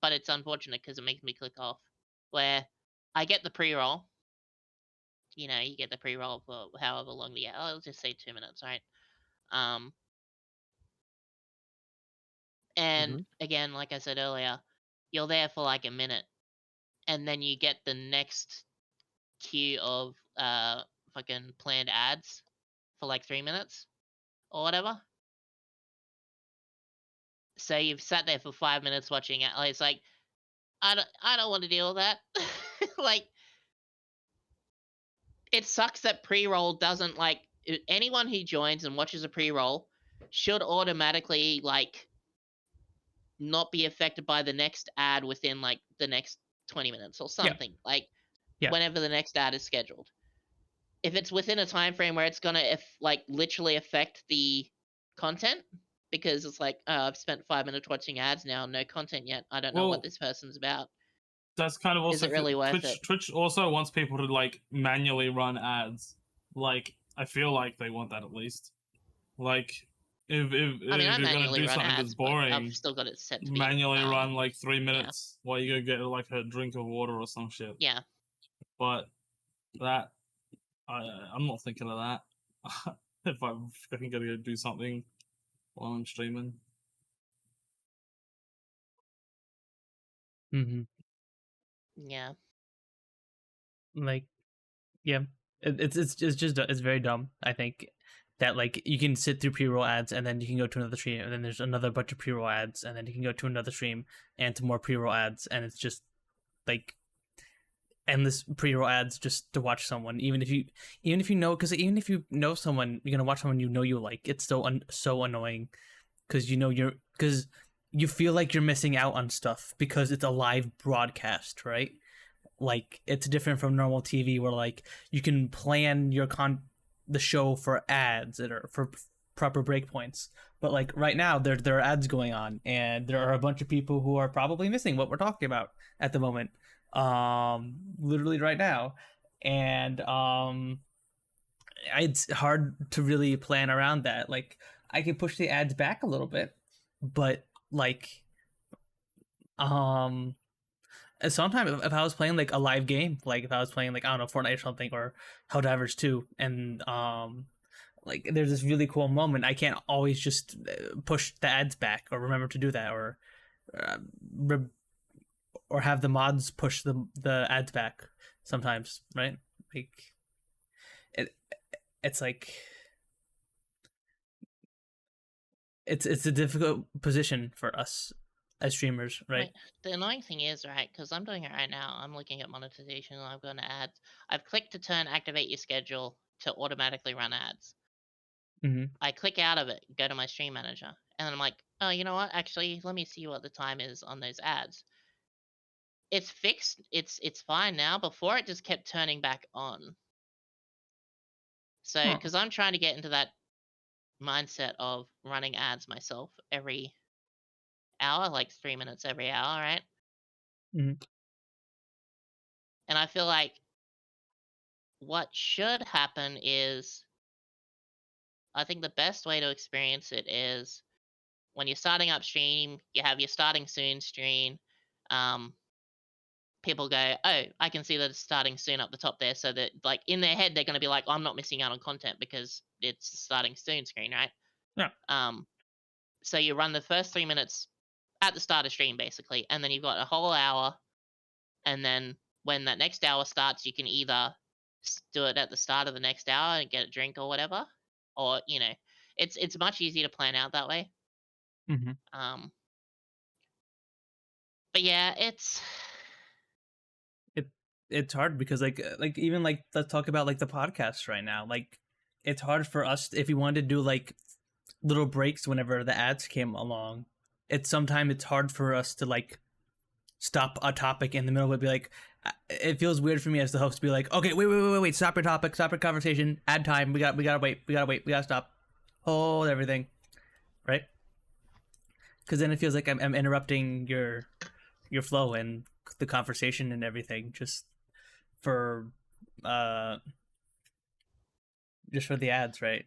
but it's unfortunate because it makes me click off. Where I get the pre-roll, you know, you get the pre-roll for however long I'll just say 2 minutes, right? And again, like I said earlier, you're there for like a minute, and then you get the next queue of fucking planned ads for like 3 minutes or whatever. So you've sat there for 5 minutes watching it. It's like I don't want to deal with that. Like, it sucks that pre-roll doesn't, like, anyone who joins and watches a pre-roll should automatically like not be affected by the next ad within like the next 20 minutes or something. Like whenever the next ad is scheduled. If it's within a time frame where it's gonna like literally affect the content, because it's like, oh, I've spent 5 minutes watching ads now, no content yet. I don't know what this person's about. That's kind of also is it really worth it? Twitch also wants people to like manually run ads. Like I feel like they want that at least. Like if I mean, I you're gonna manually do run something ads, that's but boring, I've still got it set to be manually run like 3 minutes while you go get like a drink of water or some shit. Yeah. But that I'm not thinking of that. If I'm fucking gonna go do something while I'm streaming. Yeah. Like, yeah, it's just it's very dumb. I think that like you can sit through pre-roll ads and then you can go to another stream and then there's another bunch of pre-roll ads and then you can go to another stream and to more pre-roll ads, and it's just like endless pre-roll ads just to watch someone. Even if you know, because even if you know someone, you're gonna watch someone you know you like. It's so annoying because because you feel like you're missing out on stuff because it's a live broadcast, right? Like it's different from normal TV where like you can plan the show for ads or for proper breakpoints. But like right now there are ads going on and there are a bunch of people who are probably missing what we're talking about at the moment. Literally right now. And it's hard to really plan around that. Like I could push the ads back a little bit, but like sometimes if I was playing like a live game, like if I was playing like I don't know Fortnite or something or Helldivers 2, and like there's this really cool moment, I can't always just push the ads back or remember to do that or have the mods push the ads back sometimes, right? Like it's like it's a difficult position for us as streamers, right? The annoying thing is, right, because I'm doing it right now. I'm looking at monetization and I'm going to ads. I've clicked to turn activate your schedule to automatically run ads. I click out of it, go to my stream manager, and then I'm like, oh, you know what? Actually, let me see what the time is on those ads. It's fixed. It's fine now. Before it just kept turning back on. So, because I'm trying to get into that mindset of running ads myself every hour, like 3 minutes every hour, right? And I feel like what should happen is, I think the best way to experience it is when you're starting up stream, you have your starting soon screen. People go, oh, I can see that it's starting soon up the top there. So that like in their head, they're going to be like, oh, I'm not missing out on content because it's the starting soon screen, right? Yeah. So you run the first 3 minutes at the start of stream basically, and then you've got a whole hour and then when that next hour starts, you can either do it at the start of the next hour and get a drink or whatever, or it's much easier to plan out that way. Mm-hmm. But yeah, It's hard because like even like let's talk about like the podcast right now. Like it's hard for us if we wanted to do like little breaks whenever the ads came along. Sometimes it's hard for us to like stop a topic in the middle. Would be like, it feels weird for me as the host to be like, okay, wait, stop your topic, stop your conversation, ad time. We gotta wait, we gotta stop, hold everything, right? Because then it feels like I'm interrupting your flow and the conversation and everything just for the ads, right?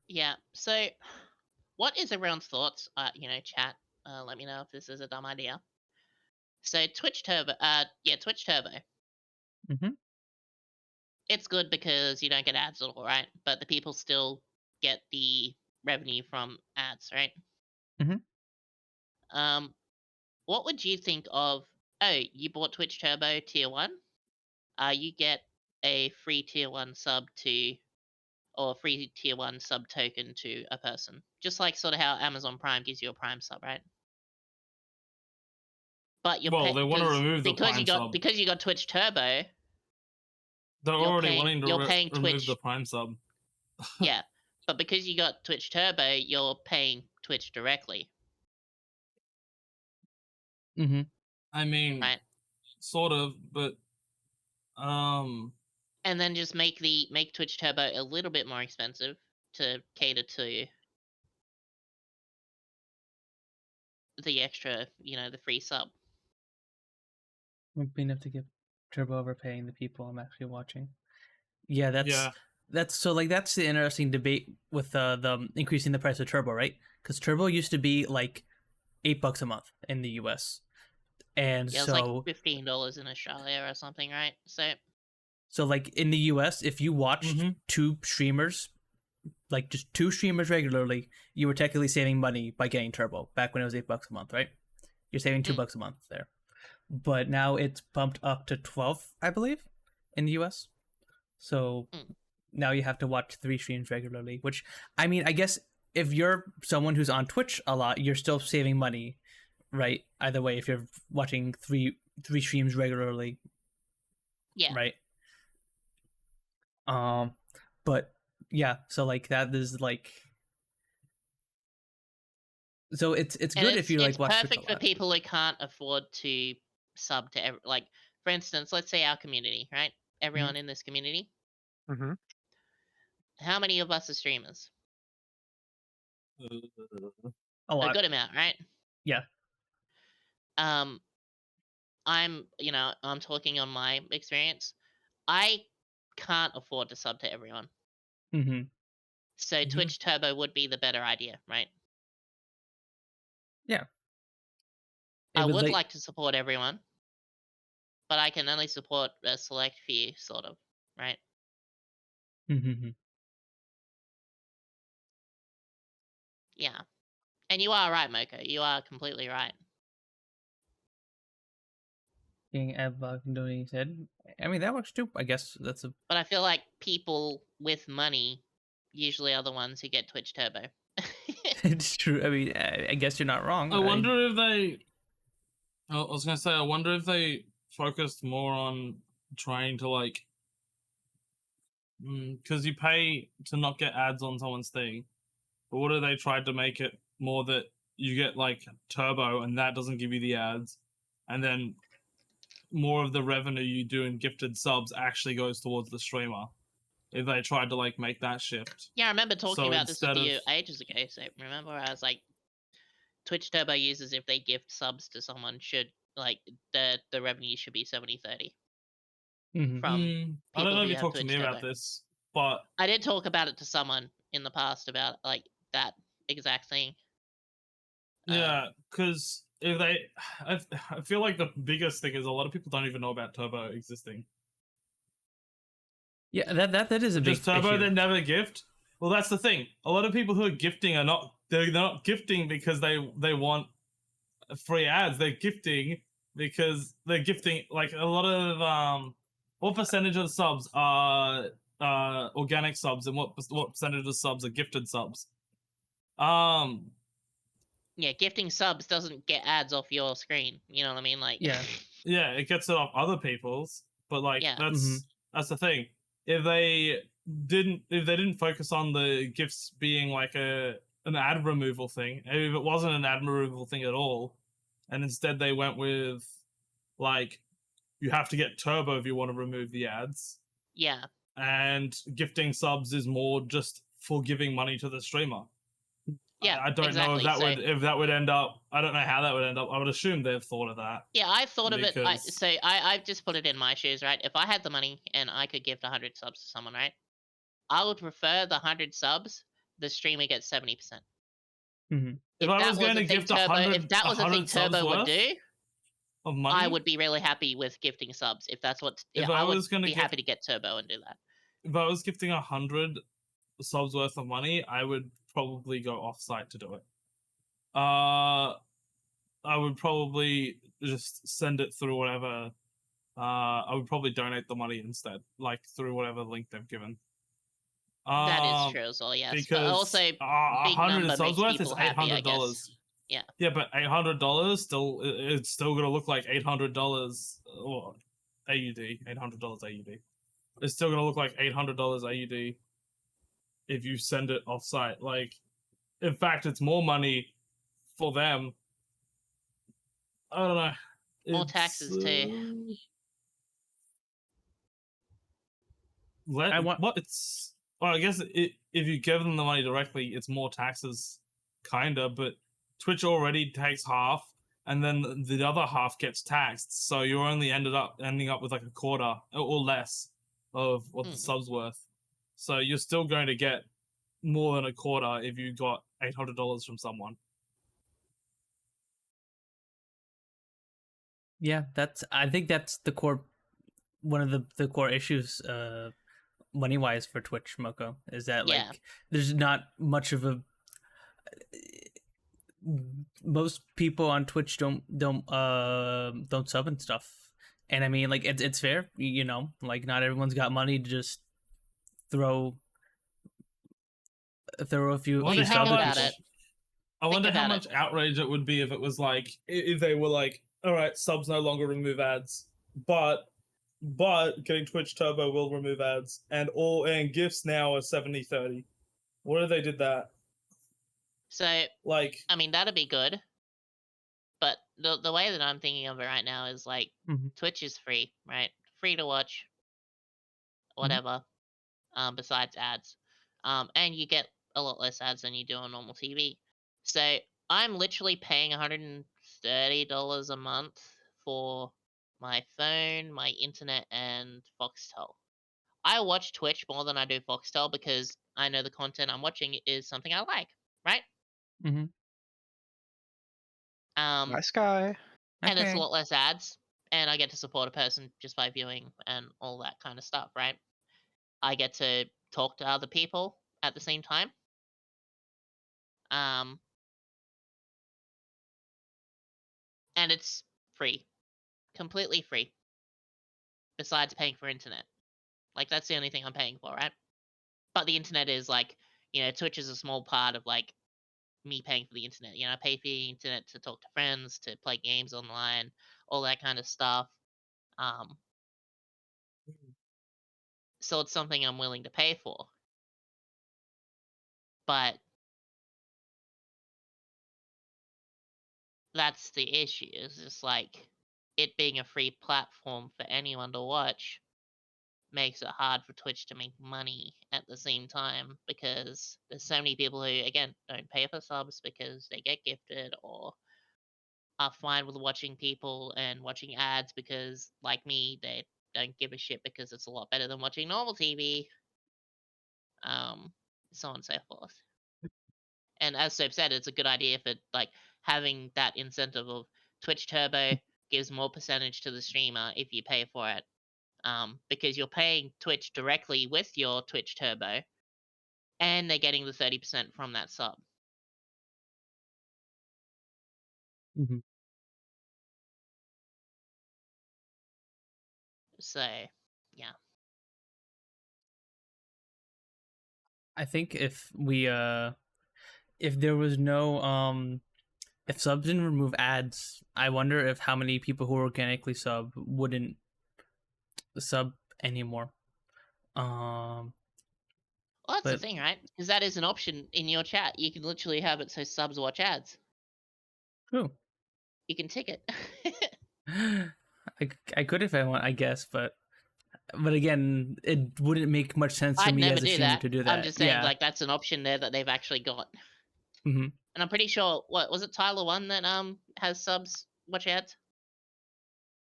Yeah. So, what is everyone's thoughts? Chat. Let me know if this is a dumb idea. So Twitch Turbo. Twitch Turbo. Mm-hmm. It's good because you don't get ads at all, right? But the people still get the revenue from ads, right? Mm-hmm. What would you think of? Oh, you bought Twitch Turbo Tier 1. You get a free Tier 1 sub or free Tier 1 sub token to a person. Just like sort of how Amazon Prime gives you a Prime sub, right? But they want to remove the Prime sub. Because you got Twitch Turbo. They're already wanting to remove Twitch, the Prime sub. Yeah, but because you got Twitch Turbo, you're paying Twitch directly. Mm-hmm. I mean, right? Sort of, but And then just make Twitch Turbo a little bit more expensive to cater to the extra, the free sub. Wouldn't be enough to give Turbo overpaying the people I'm actually watching. Yeah, that's so like that's the interesting debate with the increasing the price of Turbo, right? Because Turbo used to be like $8 a month in the US, and yeah, it was like $15 in Australia or something, right? So like in the US, if you watched two streamers, like just two streamers regularly, you were technically saving money by getting Turbo back when it was $8 a month, right? You're saving $2 a month there. But now it's bumped up to 12, I believe, in the US. So now you have to watch 3 streams regularly, which, I mean, I guess if you're someone who's on Twitch a lot, you're still saving money, right? Either way, if you're watching three streams regularly. Yeah. Right? But yeah, so like that is like, so it's good if you like watch Twitch a lot. It's perfect for people who can't afford to sub to like, for instance, let's say our community, right? Everyone in this community. Mm-hmm. How many of us are streamers? A lot. A good amount, right? Yeah. I'm talking on my experience. I can't afford to sub to everyone. Mm-hmm. So Twitch Turbo would be the better idea, right? Yeah. I would like to support everyone, but I can only support a select few, sort of, right? Mm-hmm. Yeah. And you are right, Moko. You are completely right. Being doing said, I mean that works too. I guess that's a. But I feel like people with money usually are the ones who get Twitch Turbo. It's true. I mean, I guess you're not wrong. I wonder if they. I was gonna say, I wonder if they focused more on trying to like, because you pay to not get ads on someone's thing, but what if they tried to make it more that you get like Turbo and that doesn't give you the ads, and then more of the revenue you do in gifted subs actually goes towards the streamer? If they tried to like make that shift. Yeah, I remember talking about this with you ages ago. So remember, I was like, Twitch Turbo users, if they gift subs to someone, should like the revenue should be 70-30. From I don't know if you talked to me about this, but I did talk about it to someone in the past about like that exact thing. Yeah, because if I feel like the biggest thing is a lot of people don't even know about Turbo existing. Yeah, that is a big just Turbo. issue. They never gift. Well, that's the thing. A lot of people who are gifting are not. They're not gifting because they want free ads. They're gifting because they're gifting like a lot of what percentage of the subs are organic subs and what percentage of subs are gifted subs. Yeah, gifting subs doesn't get ads off your screen. You know what I mean? Like, Yeah. Yeah, it gets it off other people's, but like Yeah. that's the thing. If they didn't focus on the gifts being like an ad removal thing, if it wasn't an ad removal thing at all, and instead they went with like you have to get turbo if you want to remove the ads, yeah, and gifting subs is more just for giving money to the streamer. yeah. I don't know exactly. if that would end up. I don't know how that would end up. I would assume they've thought of that. Yeah, I thought of it. Because- I've just put it in my shoes, right? If I had the money and I could gift 100 subs to someone, right? I would prefer the 100 subs. The streamer gets 70%. If I was going to gift if that was a thing Turbo would do, of money, I would be really happy with gifting subs. If that's what, I would be happy to get Turbo and do that. If I was gifting 100 subs worth of money, I would probably go off-site to do it. I would probably just send it through whatever. I would probably donate the money instead, like through whatever link they've given. That is true as well, yes. Because But also, big 100 number subs makes worth is people happy, I $800. guess. Yeah. Yeah, but $800 still it's still gonna look like $800 or AUD, $800 AUD. It's still gonna look like $800 AUD if you send it off-site. Like, in fact, it's more money for them. I don't know. More taxes too. What it's well, I guess if you give them the money directly, it's more taxes, kinda. But Twitch already takes half, and then the other half gets taxed. So you're only ending up with like a quarter or less of what the sub's worth. So you're still going to get more than a quarter if you got $800 from someone. Yeah, I think that's the core, one of the core issues, money wise for Twitch, Moko, is that like there's not much of a. Most people on Twitch don't sub and stuff, and I mean like it's fair, you know, like not everyone's got money to just throw a few. Well, you subs think about it. I wonder how much outrage it would be if it was like if they were like, all right, subs no longer remove ads, but getting Twitch Turbo will remove ads, and gifts now are 70-30. What if they did that? So, like, I mean, that'd be good. But the way that I'm thinking of it right now is like Twitch is free, right? Free to watch, whatever. Besides ads, and you get a lot less ads than you do on normal TV. So I'm literally paying $130 a month for my phone, my internet, and Foxtel. I watch Twitch more than I do Foxtel because I know the content I'm watching is something I like, right? Nice guy. And it's a lot less ads, and I get to support a person just by viewing and all that kind of stuff, right? I get to talk to other people at the same time. And it's free. Completely free. Besides paying for internet. Like, that's the only thing I'm paying for, right? But the internet is like, you know, Twitch is a small part of like me paying for the internet. You know, I pay for the internet to talk to friends, to play games online, all that kind of stuff. So it's something I'm willing to pay for. But that's the issue. It's just like it being a free platform for anyone to watch makes it hard for Twitch to make money at the same time, because there's so many people who, again, don't pay for subs because they get gifted, or are fine with watching people and watching ads because, like me, they don't give a shit because it's a lot better than watching normal TV. So on and so forth. And as Soap said, it's a good idea for like having that incentive of Twitch Turbo gives more percentage to the streamer if you pay for it. Because you're paying Twitch directly with your Twitch Turbo, and they're getting the 30% from that sub. So, yeah. I think if there was no if subs didn't remove ads, I wonder if how many people who organically sub wouldn't sub anymore. Well, that's the But thing, right? Because that is an option in your chat. You can literally have it so subs watch ads. true. You can tick it. I could if I want, I guess, but again, it wouldn't make much sense to I'd me never as a do streamer that. to do that. I'm just saying, Yeah. like, that's an option there that they've actually got. hmm And I'm pretty sure, what was it, Tyler One that has subs watch ads?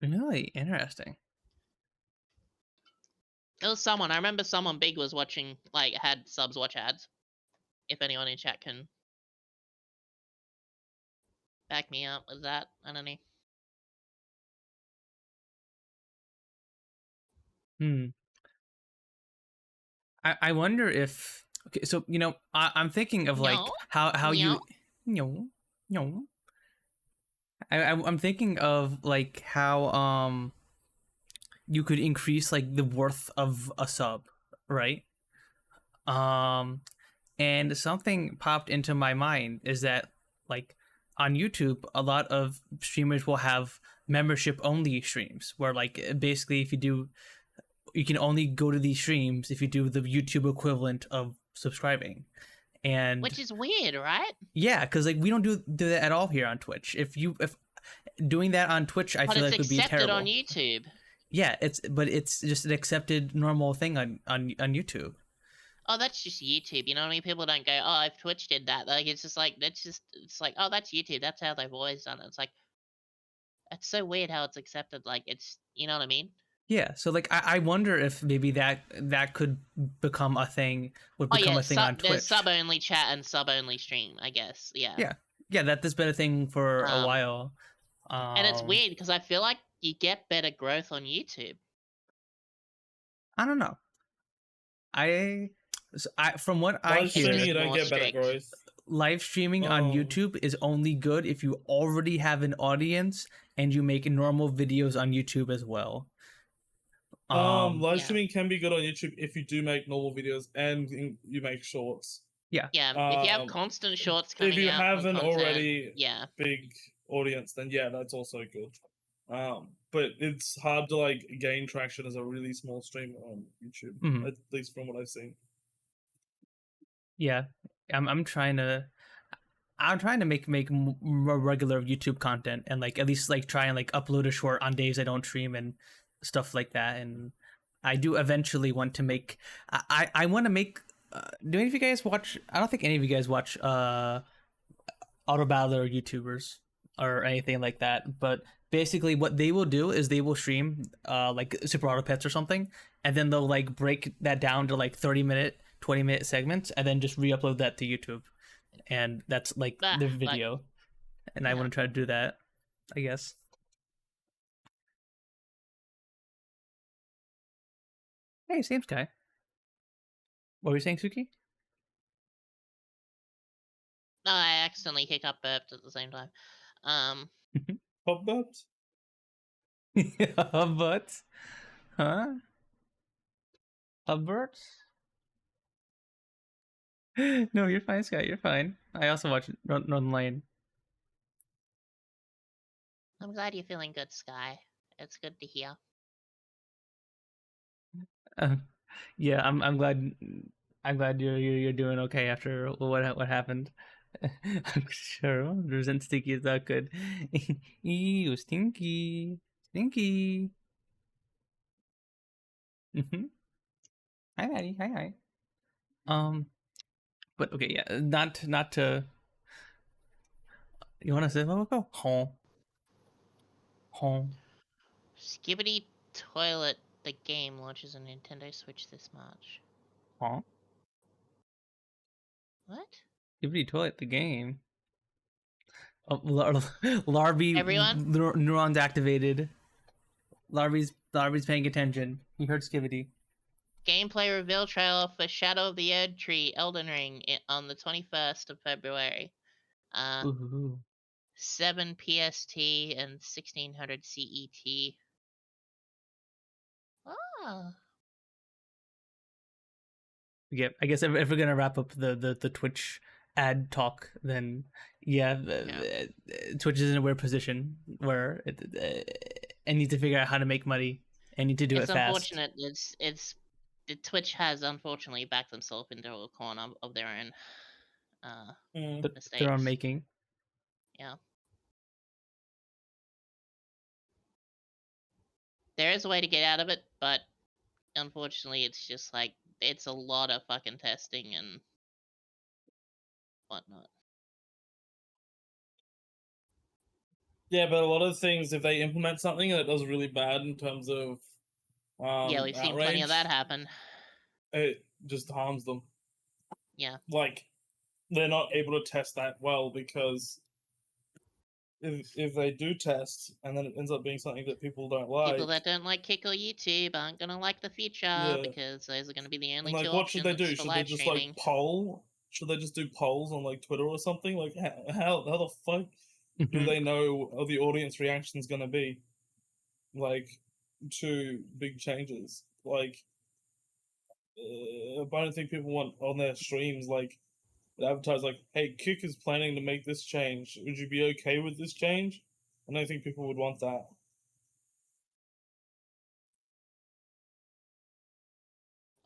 Really interesting. It was someone. I remember someone big was watching, like, had subs watch ads. If anyone in chat can back me up with that, I don't know. I wonder if, okay, so I'm thinking of like No. how you No. no. I'm thinking of like how you could increase like the worth of a sub, right? And something popped into my mind is that like on YouTube, a lot of streamers will have membership only streams where like basically if you can only go to these streams if you do the YouTube equivalent of subscribing. And Which is weird, right? yeah, because like we don't do that at all here on Twitch. If doing that on Twitch, I But feel it's like would be accepted terrible. on YouTube. Yeah, it's just an accepted normal thing on YouTube. Oh, that's just YouTube. You know what I mean? People don't go, oh, if Twitch did that. Like, it's just like, it's like, oh, that's YouTube. That's how they've always done it. It's like, it's so weird how it's accepted. Like, it's, you know what I mean? Yeah, so like I wonder if maybe that could become a thing, would Oh, become yeah, a thing on Twitch. there's sub-only chat and sub-only stream, I guess. Yeah. Yeah, that's been a thing for a while. And it's weird because I feel like you get better growth on YouTube. I don't know. From what I Live hear, streaming, you don't more get better strict. growth. live streaming on YouTube is only good if you already have an audience and you make normal videos on YouTube as well. Live Yeah. streaming can be good on YouTube if you do make normal videos and you make shorts. Yeah. Yeah, if you have constant shorts coming out, if you have from an content, already yeah, big audience, then yeah, that's also good. But it's hard to like gain traction as a really small streamer on YouTube, at least from what I've seen. Yeah, I'm trying to make more regular YouTube content and like at least like try and like upload a short on days I don't stream and stuff like that. And I do eventually want to make. I want to make. Do any of you guys watch? I don't think any of you guys watch auto battler YouTubers or anything like that. But basically, what they will do is they will stream like Super Auto Pets or something, and then they'll like break that down to like 30-minute, 20-minute segments, and then just re-upload that to YouTube. And that's like the video. And I want to try to do that, I guess. Hey, same Sky. What were you saying, Sooky? No, I accidentally hiccup burped at the same time. Pop burps? But, huh? Hubbert? No, you're fine, Sky. You're fine. I also watch Northern Lane. I'm glad you're feeling good, Sky. It's good to hear. Yeah, I'm glad. I'm glad you're doing okay after what happened. I'm sure Resent Sticky is not good. Ew, Stinky, Stinky. Hi, Maddie. Hi. But okay, yeah, not to. You want to say go home? Skibbity Toilet, the game, launches on Nintendo Switch this March. Huh? What? Skibbity Toilet, the game. Oh, Larby. Everyone? Neurons activated. Larby's paying attention. He heard Skibbity. Gameplay reveal trailer for Shadow of the Erdtree Elden Ring on the 21st of February. 7 PST and 1600 CET. Ah. Yeah, I guess if we're gonna wrap up the Twitch ad talk, then yeah, Twitch is in a weird position where it needs to figure out how to make money and need to do It's it fast. unfortunate. The Twitch has unfortunately backed themselves into a corner of their own mistakes. Their own making. Yeah. There is a way to get out of it, but unfortunately, it's just like it's a lot of fucking testing and whatnot. Yeah, but a lot of things, if they implement something and it does really bad in terms of Yeah, we've seen plenty of that happen. It just harms them. Yeah. Like, they're not able to test that well because if they do test and then it ends up being something that people don't like. People that don't like Kick or YouTube aren't gonna like the future because those are gonna be the only and, two what should they do? options for Should live they just streaming. like poll? Should they just do polls on like Twitter or something? Like how the fuck do they know what the audience reaction is gonna be? Like to big changes. Like I don't think people want on their streams like advertise like, hey, Kick is planning to make this change. Would you be okay with this change? I don't think people would want that.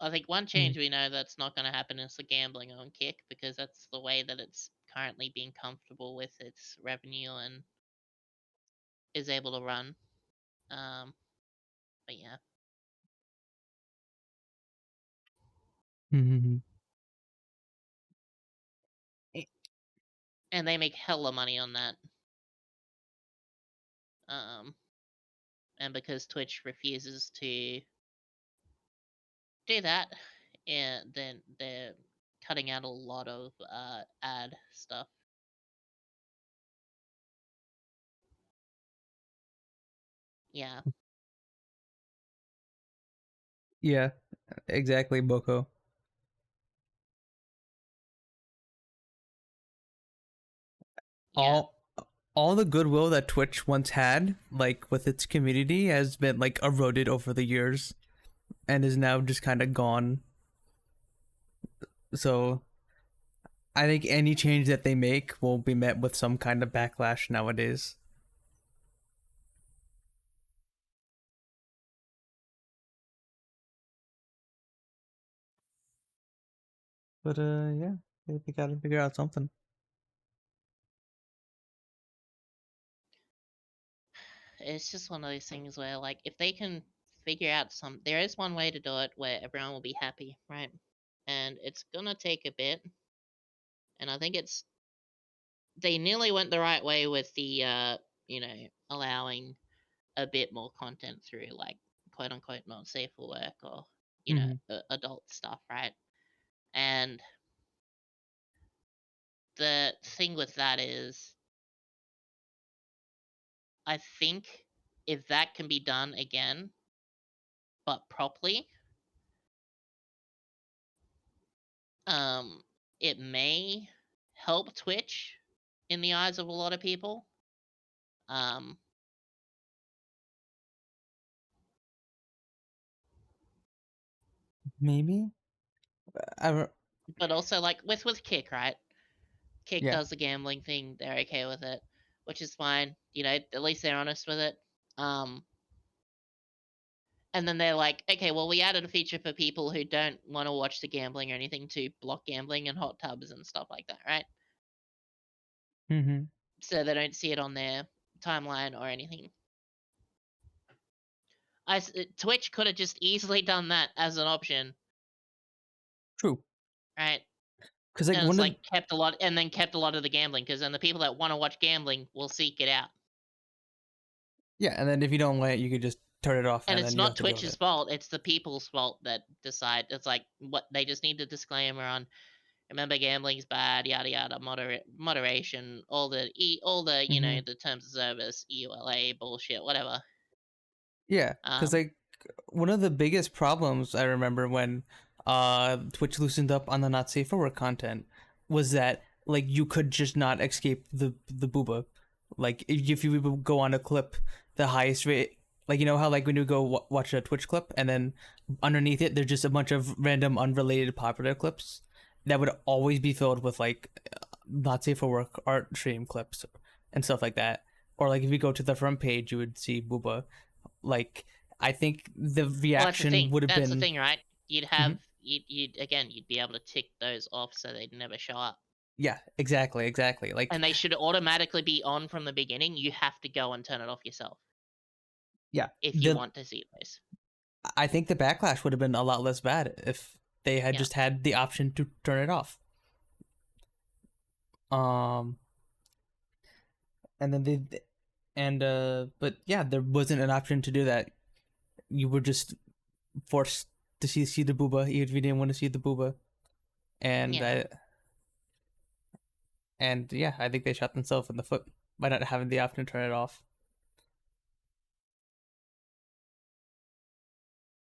I think one change we know that's not going to happen is the gambling on Kick, because that's the way that it's currently being comfortable with its revenue and is able to run. But yeah. And they make hella money on that. And because Twitch refuses to do that, then they're cutting out a lot of ad stuff. Yeah. Yeah, exactly, Boko. Yeah. All the goodwill that Twitch once had, like with its community, has been like eroded over the years and is now just kind of gone. So I think any change that they make will be met with some kind of backlash nowadays. But yeah, they gotta figure out something. It's just one of those things where, like, if they can figure out there is one way to do it where everyone will be happy, right? And it's gonna take a bit. And I think they nearly went the right way with the, allowing a bit more content through, like, quote unquote, not safe for work or, adult stuff, right? And the thing with that is, I think if that can be done again, but properly, it may help Twitch in the eyes of a lot of people. Maybe. But also, like with Kick, right? Kick Yeah. does the gambling thing; they're okay with it, which is fine. At least they're honest with it. And then they're like, okay, well, we added a feature for people who don't want to watch the gambling or anything to block gambling and hot tubs and stuff like that, right? So they don't see it on their timeline or anything. Twitch could have just easily done that as an option. True. Right. Because like kept a lot of the gambling, because then the people that want to watch gambling will seek it out. Yeah, and then if you don't want it, you could just turn it off. And it's not Twitch's fault; it's the people's fault that decide. It's like what they just need a disclaimer on. Remember, gambling's bad. Yada yada. Moderation. All the the terms of service, EULA bullshit, whatever. Yeah, because like one of the biggest problems I remember when Twitch loosened up on the not safe for work content was that like you could just not escape the booba. Like if you go on a clip, the highest rate Like, you know how, like, when you go watch a Twitch clip and then underneath it there's just a bunch of random unrelated popular clips that would always be filled with, like, not safe for work art stream clips and stuff like that. Or, like, if you go to the front page you would see booba. Like, I think the Well, that's the reaction thing. would have That's been the thing, right? You'd have you'd again you'd be able to tick those off so they'd never show up. yeah, exactly. Like, And they should automatically be on from the beginning. You have to go and turn it off yourself yeah, if you want to see those. I think the backlash would have been a lot less bad if they had Yeah. just had the option to turn it off. And then but yeah, there wasn't an option to do that. You were just forced to see the booba even if you didn't want to see the booba. And Yeah. I think they shot themselves in the foot by not having the option to turn it off.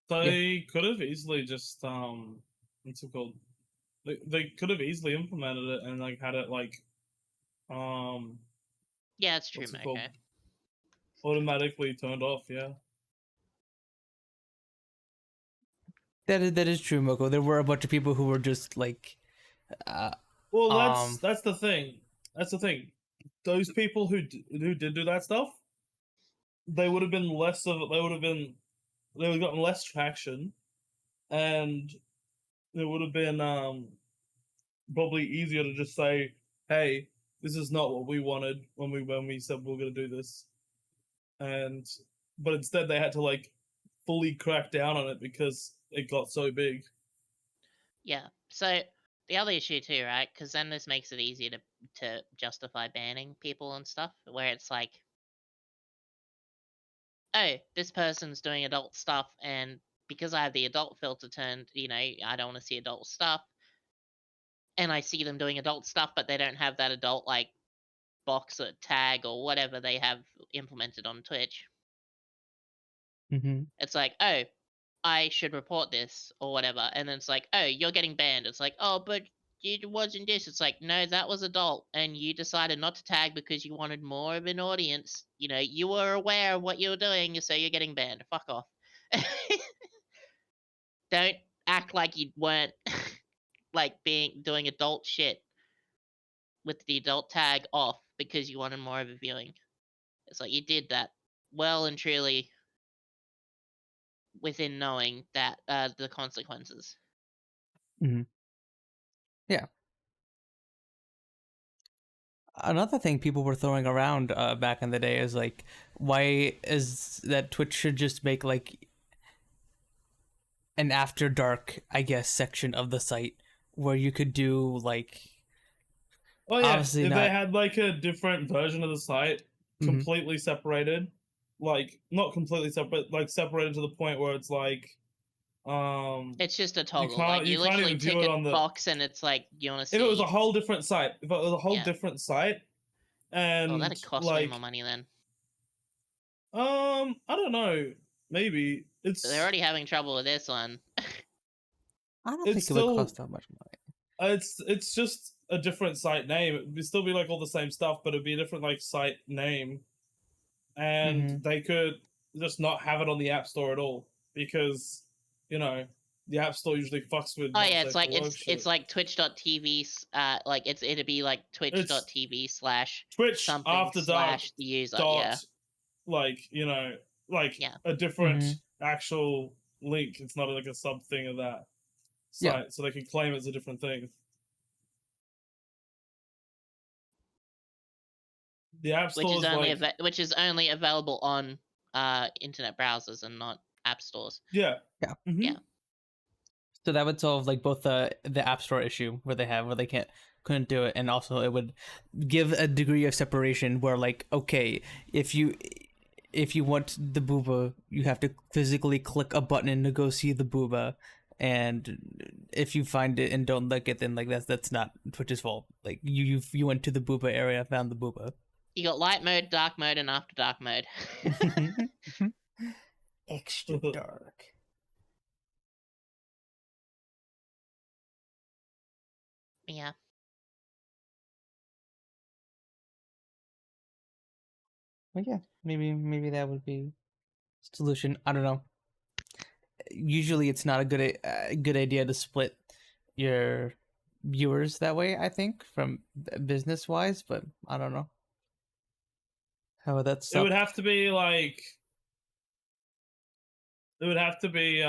They could have easily just what's it called? They could have easily implemented it and like had it like Yeah, it's true, what's it called? Moko. Automatically turned off. Yeah. That is true, Moko. There were a bunch of people who were just like, Well, that's the thing. That's the thing. Those people who did do that stuff, they would have been less of. They would have gotten less traction, and it would have been probably easier to just say, "Hey, this is not what we wanted when we said we were going to do this," but instead they had to like fully crack down on it because it got so big. Yeah. So the other issue too, right? Because then this makes it easier to justify banning people and stuff, where it's like, oh, this person's doing adult stuff, and because I have the adult filter turned, I don't want to see adult stuff, and I see them doing adult stuff, but they don't have that adult like box or tag or whatever they have implemented on Twitch. It's like, oh, I should report this or whatever, and then it's like, oh, you're getting banned. It's like, oh, but it wasn't this. It's like, no, that was adult, and you decided not to tag because you wanted more of an audience. You were aware of what you were doing, so you're getting banned. Fuck off. Don't act like you weren't like doing adult shit with the adult tag off because you wanted more of a viewing. It's like you did that well and truly within knowing that the consequences. Yeah. Another thing people were throwing around back in the day is like, why is that Twitch should just make like an after dark, I guess, section of the site where you could do like. Oh yeah, obviously if not. they had like a different version of the site, completely separated, like not completely separate, like separated to the point where it's like, It's just a toggle. you You can't literally even view tick it a on the box, and it's like you want to see. If it was a whole different site, and that'd cost way more money then. I don't know, maybe They're already having trouble with this one. I don't think it would cost that much money. It's just a different site name. It would still be like all the same stuff, but it'd be a different like site name, and they could just not have it on the App Store at all because the App Store usually fucks with. Oh yeah, it's like twitch.tv. Like it'd be like twitch.tv slash Twitch something after dark slash the user. dot, yeah, a different actual link. It's not like a sub thing of that site, so they can claim it's a different thing. The App Store which is only available on internet browsers and not app stores. Yeah. Yeah. So that would solve like both the App Store issue where they couldn't do it, and also it would give a degree of separation where like, okay, if you want the booba, you have to physically click a button to go see the booba, and if you find it and don't like it, then like that's not Twitch's fault. Like you went to the booba area, found the booba. You got light mode, dark mode, and after dark mode. Extra dark. Yeah. Well, yeah, maybe that would be solution. I don't know. Usually, it's not a good idea to split your viewers that way. I think from business wise, but I don't know how that's. It would have to be like. It would have to be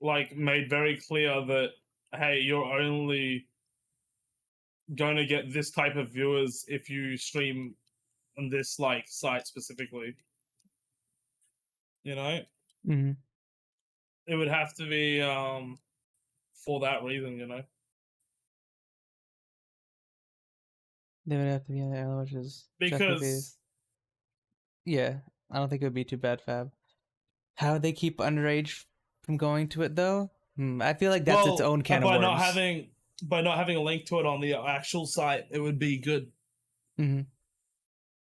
like made very clear that hey, you're only going to get this type of viewers if you stream on this like site specifically. You know, Mm-hmm. it would have to be for that reason. You know, They would have to be in there, which is because yeah, I don't think it would be too bad, Fab. How would they keep underage from going to it though? I feel like that's its own can of worms. By not having a link to it on the actual site, it would be good. Mm-hmm.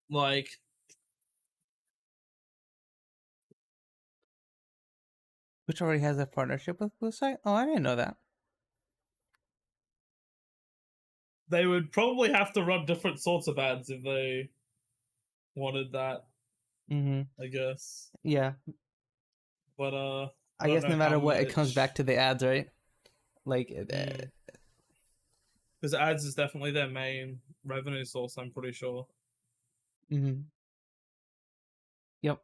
Like, which already has a partnership with Blue Site? Oh, I didn't know that. they would probably have to run different sorts of ads if they wanted that. Mm-hmm. I guess. Yeah. But I guess no matter what, it comes back to the ads, right? Like, because ads is definitely their main revenue source. I'm pretty sure. Mm-hmm. Yep.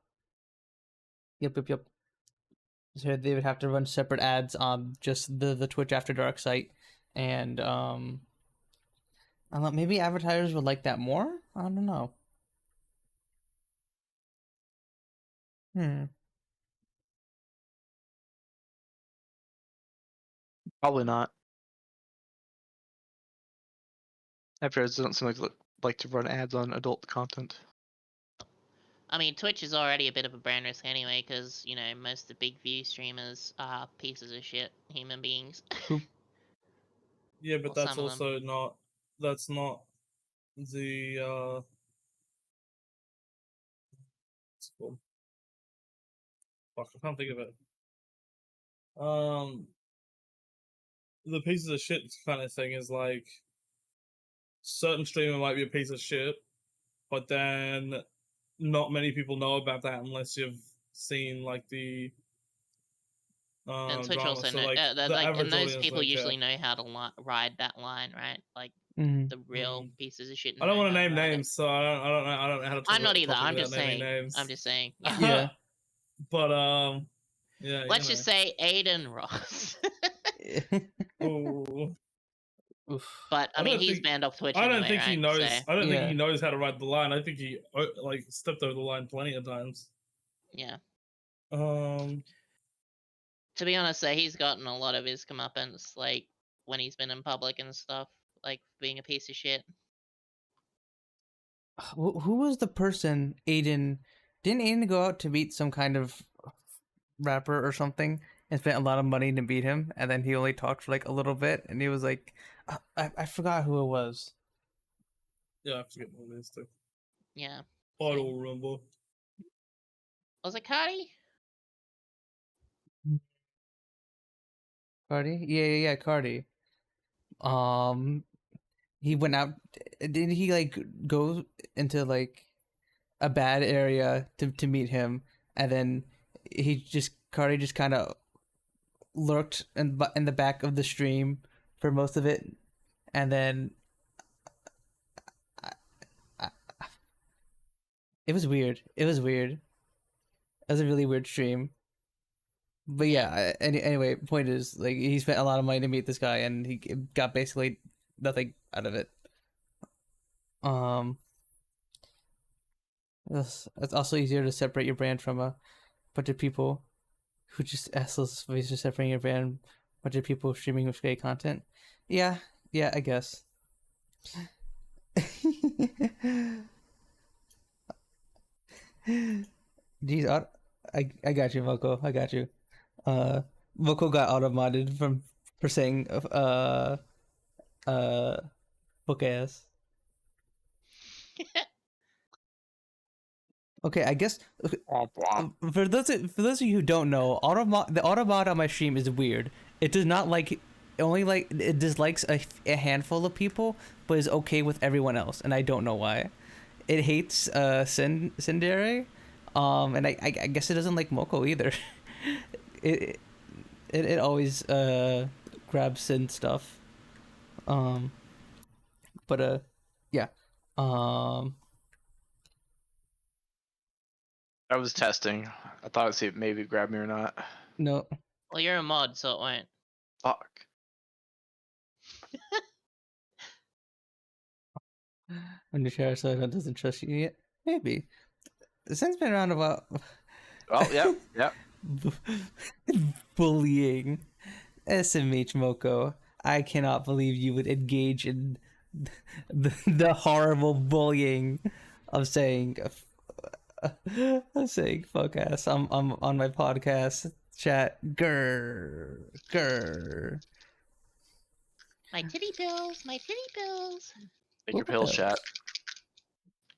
So they would have to run separate ads on just the Twitch After Dark site, and I don't know, maybe advertisers would like that more. I don't know. Probably not. Advertisers don't seem like to run ads on adult content. I mean, Twitch is already a bit of a brand risk anyway, because, you know, most of the big view streamers are pieces of shit human beings. Yeah, but Well, that's also not. That's not the. What's it called? Fuck, I can't think of it. The pieces of shit kind of thing is like certain streamer might be a piece of shit, but then not many people know about that unless you've seen like the and Twitch drama. also So, know, like, and those people usually know how to ride that line, right? Like the real pieces of shit. I don't want to name names, so I don't know how to. I'm not either. I'm just saying. Names. I'm just saying. Yeah. But yeah. Let's just say Aiden Ross. Ooh. But I mean, he's banned off Twitch. I don't anyway, think right? he knows. So, I don't think he knows how to ride the line. I think he like stepped over the line plenty of times. Yeah. To be honest, though, he's gotten a lot of his comeuppance, like when he's been in public and stuff, like being a piece of shit. Who was the person Aiden? Didn't Aiden go out to meet some kind of rapper or something and spent a lot of money to beat him, and then he only talked for like a little bit, and he was like, I forgot who it was. Yeah, I forget what it is too. Yeah. I don't remember. Was it Cardi? Cardi? Yeah, Cardi. He went out. Did he like go into like a bad area to meet him, and then Cardi just kind of lurked in the back of the stream for most of it, and then it was weird. It was a really weird stream. But yeah, anyway, point is, like, he spent a lot of money to meet this guy, and he got basically nothing out of it. It's also easier to separate your brand from a bunch of people who just assholes ways of separating your brand, a bunch of people streaming with gay content. Yeah, I guess. Jeez, I got you, Moko. I got you. Moko got auto-modded for saying book ass. Okay, I guess for those of you who don't know, the auto-mod on my stream is weird. It does not it dislikes a handful of people, but is okay with everyone else, and I don't know why. It hates Tsundere, And I guess it doesn't like Moko either. it, it always grabs Sin stuff. But yeah. Um, I was testing. I thought I'd see if maybe grab me or not. no. Well, you're a mod, so it won't. Fuck. When the sheriff doesn't trust you yet, maybe. Sin's been around about. Oh, yeah, yeah. Bullying. SMH Moko, I cannot believe you would engage in the horrible bullying of saying fuck ass. I'm on my podcast chat. Grr grr. My titty pills, my titty pills. Take your pills, chat.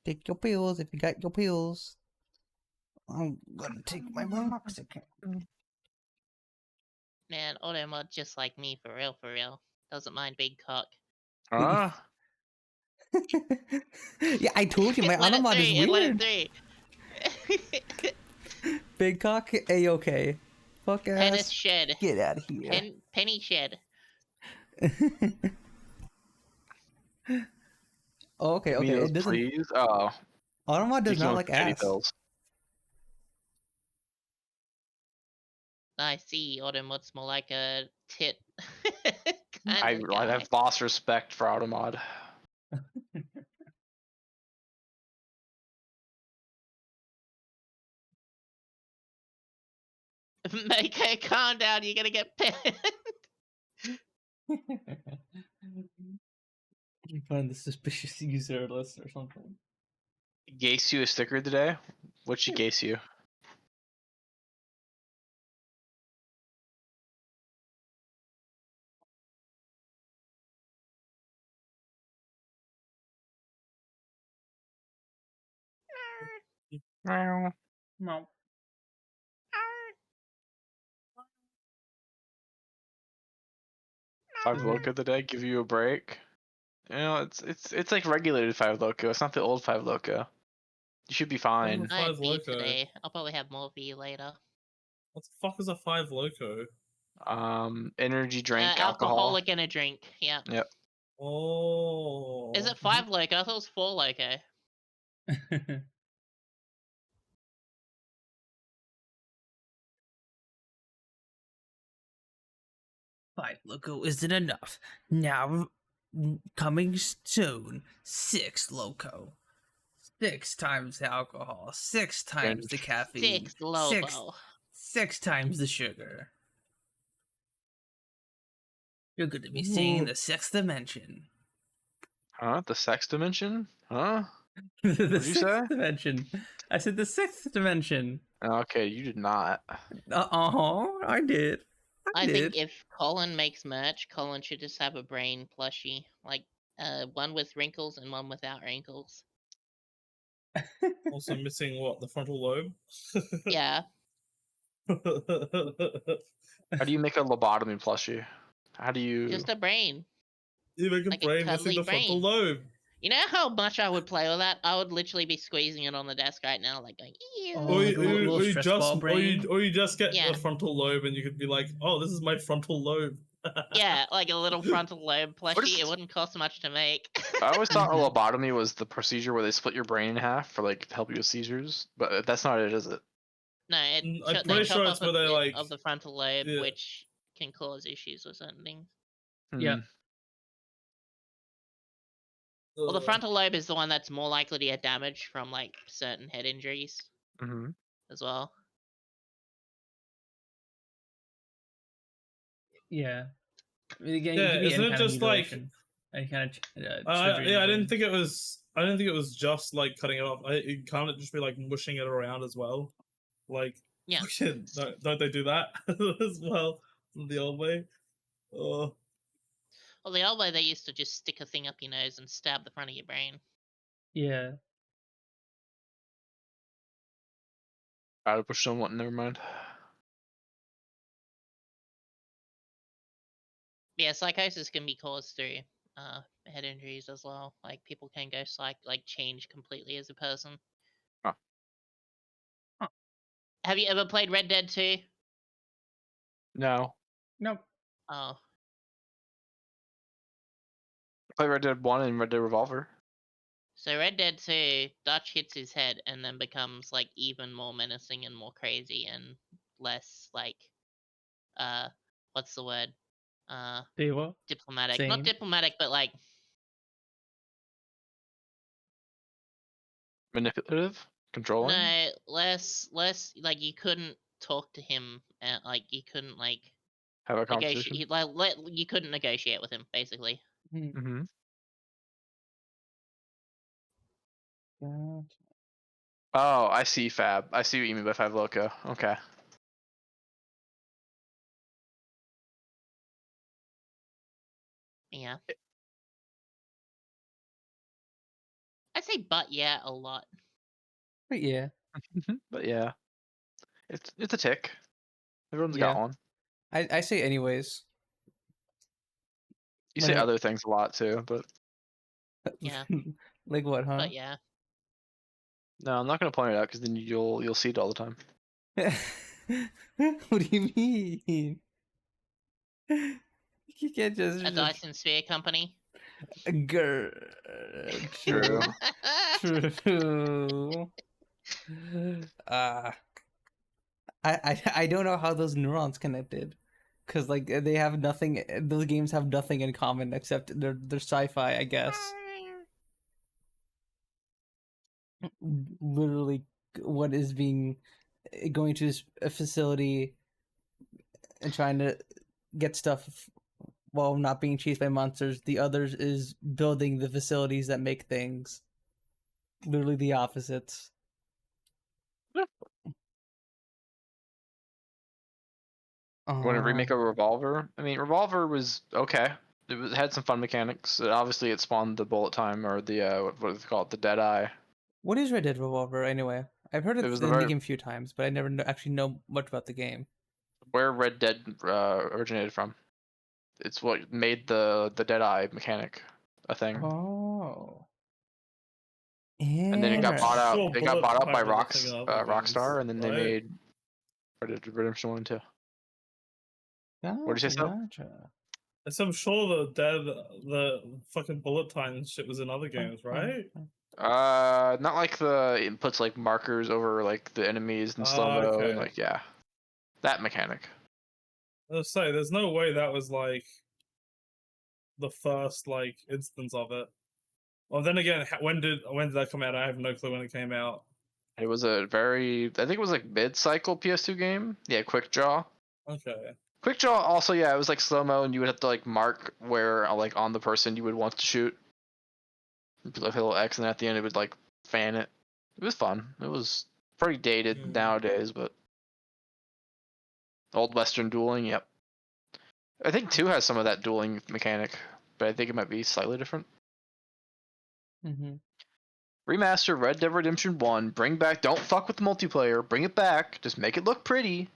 Take your pills if you got your pills. I'm gonna take my meloxicam. Man, Automod just like me, for real, for real. Doesn't mind big cock. Huh? Yeah, I told you my Let it Automod is through, weird. Let it through. Big cock, a-okay. Fuck ass. Penis shed. Get out of here. Penny shed. Oh, okay, okay. Meals, It doesn't. please. Oh. Automod does speaking not of like titty ass. pills. I see, Automod's more like a tit. I have boss respect for Automod. Make her calm down, you're gonna get pissed. Find the suspicious user list or something. Gase you a sticker today? What'd she gase you? No. 5 Loco today? Give you a break? You know, it's like regulated 5 Loco. It's not the old 5 Loco. You should be fine. Oh. I had 5 beer Loco. today. I'll probably have more for you later. What the fuck is a 5 Loco? Energy drink, alcohol. Alcoholic in a drink, yeah. Yep. Oh. Is it 5 Loco? I thought it was 4 Loco. 5 Loco isn't enough. Now, coming soon, 6 Loco. 6 times the alcohol, 6 times the caffeine, 6 Lobo. 6 times the sugar. You're going to be seeing the 6th dimension. Huh? The sex dimension? Huh? The What'd you say? 6th dimension. I said the 6th dimension. Okay, you did not. I did. I think if Colin makes merch, Colin should just have a brain plushie. Like, one with wrinkles and one without wrinkles. Also missing what? The frontal lobe? Yeah. How do you make a lobotomy plushie? How do you... Just a brain. You make a Like a brain missing cuddly the frontal brain. lobe. You know how much I would play with that? I would literally be squeezing it on the desk right now, like going, ew. Oh, like a little stress ball brain? Or you just get Yeah. the frontal lobe and you could be like, oh, this is my frontal lobe. Yeah, like a little frontal lobe plushie. is- It wouldn't cost much to make. I always thought a lobotomy was the procedure where they split your brain in half for like to help you with seizures, but that's not it, is it? No, I'm they pretty chop sure off it's a where they, bit like- of the frontal lobe, Yeah. which can cause issues with certain things. Yeah. Well, the frontal lobe is the one that's more likely to get damaged from like certain head injuries Mm-hmm. as well. Yeah. I mean, again, Yeah, it could be isn't any it kind of just, like- mutilation. Any kind of surgery. I didn't think it was. I didn't think it was just like cutting it off. It can't just be like mushing it around as well. Like, Yeah. fucking, don't they do that as well the old way? Oh, Well, the old way they used to just stick a thing up your nose and stab the front of your brain. Yeah. I would push someone. Never mind. Yeah, psychosis can be caused through head injuries as well. Like people can go change completely as a person. Have you ever played Red Dead 2? No. Nope. Oh. I played Red Dead 1 and Red Dead Revolver. So Red Dead 2, Dutch hits his head and then becomes like even more menacing and more crazy and less like what's the word? Deva. Diplomatic. Same. Not diplomatic, but like Manipulative? Controlling? no, less like you couldn't talk to him and like you couldn't like Have a conversation? negotiate you couldn't negotiate with him basically. Mm-hmm. Gotcha. Oh, I see, Fab. I see what you mean by Five Loco. Okay. Yeah. I'd say but yeah a lot. But yeah. But yeah. It's a tick. Everyone's Yeah. got one. I say anyways. You When say it- other things a lot too, but Yeah. Like what, huh? But yeah. no, I'm not gonna point it out because then you'll see it all the time. What do you mean? You can't just A Dyson Sphere company. Grr. True. True. I don't know how those neurons connected, because like they have nothing. Those games have nothing in common except they're sci-fi, I guess. Literally, what is being going to a facility and trying to get stuff while not being chased by monsters. The others is building the facilities that make things. Literally the opposites. Want to remake a Revolver? I mean, Revolver was okay. It had some fun mechanics. Obviously, it spawned the bullet time or the what do they call it? The Dead Eye. What is Red Dead Revolver anyway? I've heard It it was in the the very game a few times, but I never actually know much about the game. where Red Dead originated from. It's what made the Dead Eye mechanic a thing. Oh. And then it got bought out. Sure, It got bought out by bullet time is a thing in other games, Rockstar, and then they right? made Red Dead Redemption 1 and 2. Gotcha, What did you say, Sal? gotcha. So I'm sure the fucking bullet time shit was in other games, right? Not like the inputs like markers over like the enemies in slow mo and Okay. like yeah, that mechanic. Let's say there's no way that was like the first like instance of it. Well, then again, when did that come out? I have no clue when it came out. It was a very, I think it was like mid-cycle PS2 game. Yeah, Quick Draw. Okay. Quick Draw also, yeah, it was like slow mo, and you would have to like mark where like on the person you would want to shoot. You'd like a little X, and at the end it would like fan it. It was fun. It was pretty dated nowadays, but old Western dueling. Yep. I think 2 has some of that dueling mechanic, but I think it might be slightly different. Mm-hmm. Remaster Red Dead Redemption 1. Bring back. Don't fuck with the multiplayer. Bring it back. Just make it look pretty.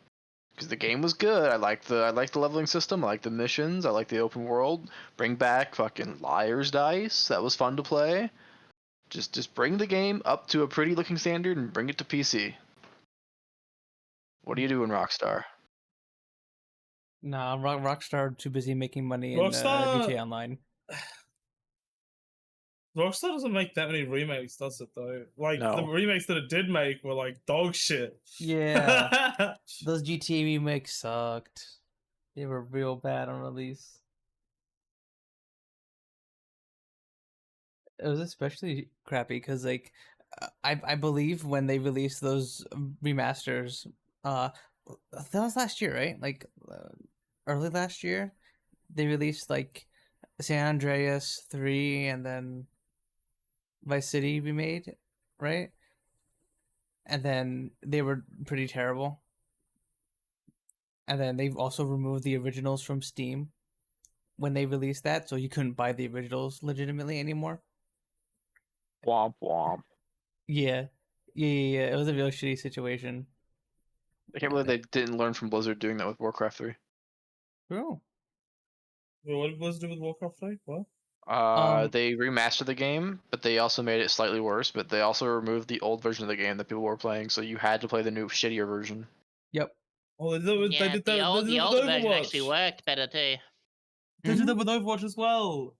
Because the game was good. I like the leveling system. I like the missions. I like the open world. Bring back fucking Liar's Dice. That was fun to play. Just bring the game up to a pretty looking standard and bring it to PC. What are you doing, Rockstar? Nah, Rockstar too busy making money in Rockstar- GTA Online. Rockstar doesn't make that many remakes, does it though? Like No. the remakes that it did make were like dog shit. Yeah. Those GTA remakes sucked. They were real bad on release. It was especially crappy because, like, I believe when they released those remasters, that was last year, right? Like, early last year, they released like San Andreas 3 and then Vice City remade, right? And then they were pretty terrible. And then they've also removed the originals from Steam when they released that, so you couldn't buy the originals legitimately anymore. Womp womp. Yeah. Yeah. It was a real shitty situation. I can't believe they didn't learn from Blizzard doing that with Warcraft 3. Bro. Well, what was it do with Warcraft 3? What? They remastered the game, but they also made it slightly worse. But they also removed the old version of the game that people were playing, so you had to play the new, shittier version. Yep. Oh, they did Yeah, that. the They old did the that with older version actually Overwatch. worked better too. They did that with Overwatch as well.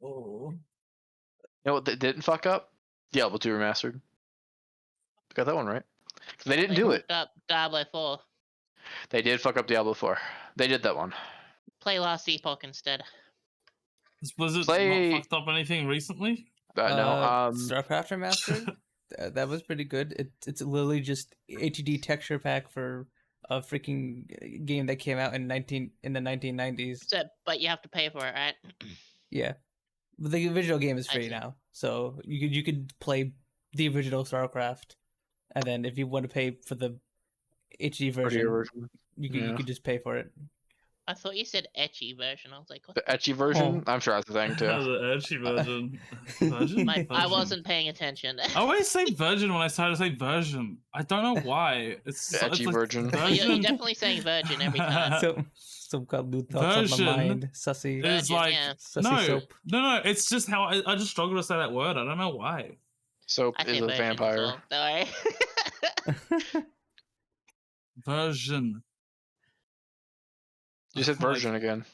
Oh. You know what they didn't fuck up? Diablo 2 remastered. Got that one right. They didn't They do it. fucked up Diablo 4. They did fuck up Diablo 4. They did that one. Play Last Epoch instead. Has Blizzard Play- not fucked up anything recently? No. Starcraft Remastered. That was pretty good. It's literally just HD texture pack for a freaking game that came out in the 1990s. But you have to pay for it, right? Yeah, but the original game is I free see. now, so you could play the original StarCraft, and then if you want to pay for the HD prettier version, you Yeah. could just pay for it. I thought you said etchy version. I was like, what? The etchy version? Oh. I'm sure that's a thing too. The edgy version. Version? I Version. wasn't paying attention. I always say virgin when I start to say version. I don't know why. It's The edgy like virgin. You're definitely saying virgin every time. Some got new thoughts on my Version mind, sussy. It's Virgin, like yeah. Sussy no, soap. no. It's just how I just struggle to say that word. I don't know why. Soap I is say a virgin as vampire. well. Don't worry. Version. You said Like- version again.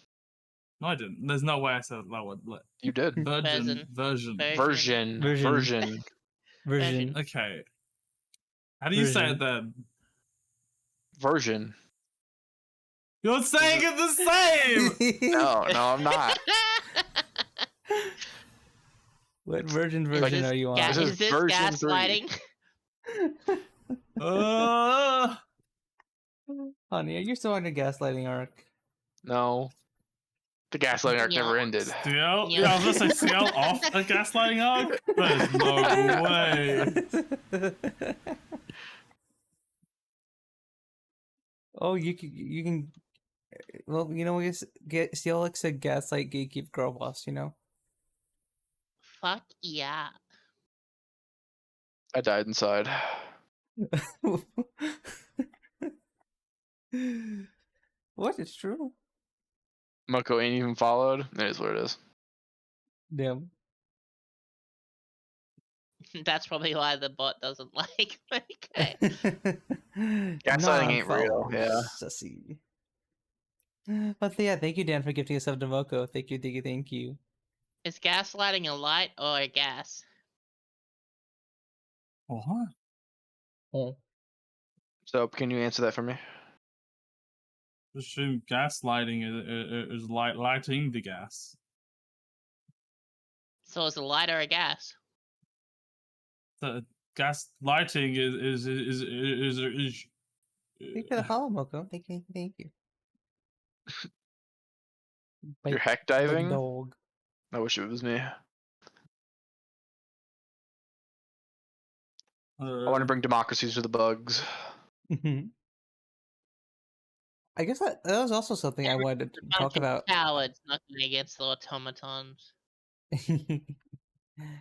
No, I didn't. There's no way I said that word. You did. Virgin. Version. Version. Version. Version. Okay. How do you say Version. it then? Version. You're saying it the same. No, I'm not. What version Like, are you on? This is Is this version 3. gaslighting? Honey, are you still on your gaslighting arc? No. The gaslighting arc never Yeah. ended. Ciel? Yeah. Yeah, I was gonna say Ciel off a gaslighting arc? There's no way. Oh, you can. Well, you know, get Ciel likes to gaslight gatekeep girl boss. You know. Fuck yeah. I died inside. What? It's true. Moko ain't even followed. It is what it is. Damn. That's probably why the bot doesn't like me. Okay. Gaslighting ain't real, Non-follow, yeah. Sussy. But yeah, thank you, Dan, for gifting us up to Moko. Thank you. Is gaslighting a light or a gas? What? Oh. So, can you answer that for me? Assume gaslighting is lighting the gas. So is a light or a gas? The gas lighting is Thank you for the follow, Moko. Thank you. You're Bite heck the diving? dog. I wish it was me. I want to bring democracies to the bugs. I guess that was also something I wanted to talk about. Cowards knocking against the automatons.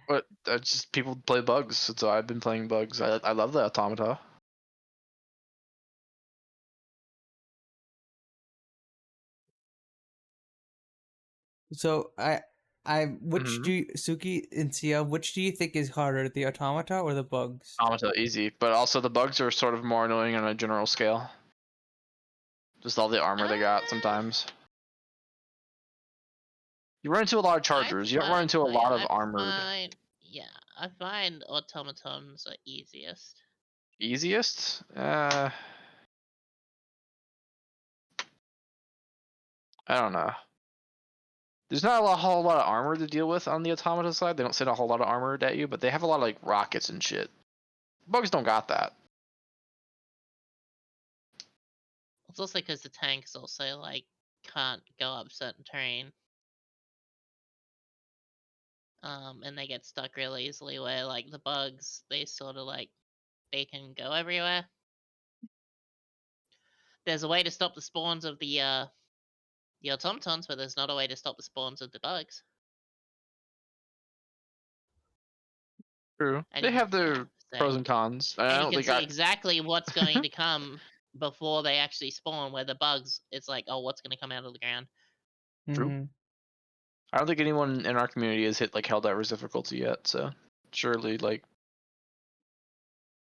But just people play bugs, so I've been playing bugs. I love the automata. So which do you, Sooky and Siel, which do you think is harder, the automata or the bugs? Automata easy, but also the bugs are sort of more annoying on a general scale. Just all the armor they got sometimes. You run into a lot of chargers. You don't run into a lot of armored. I find automatons are easiest. Easiest? I don't know. There's not a whole lot of armor to deal with on the automata side. They don't send a whole lot of armor at you, but they have a lot of like rockets and shit. Bugs don't got that. It's also because the tanks also like can't go up certain terrain. And they get stuck really easily, where like the bugs, they sort of like, they can go everywhere. There's a way to stop the spawns of the automatons, but there's not a way to stop the spawns of the bugs. True. And They have their so- pros and cons. I and don't you can think see exactly what's going to come before they actually spawn, where the bugs, it's like, oh, what's going to come out of the ground? True. Mhm. I don't think anyone in our community has hit like Helldivers difficulty yet, so surely like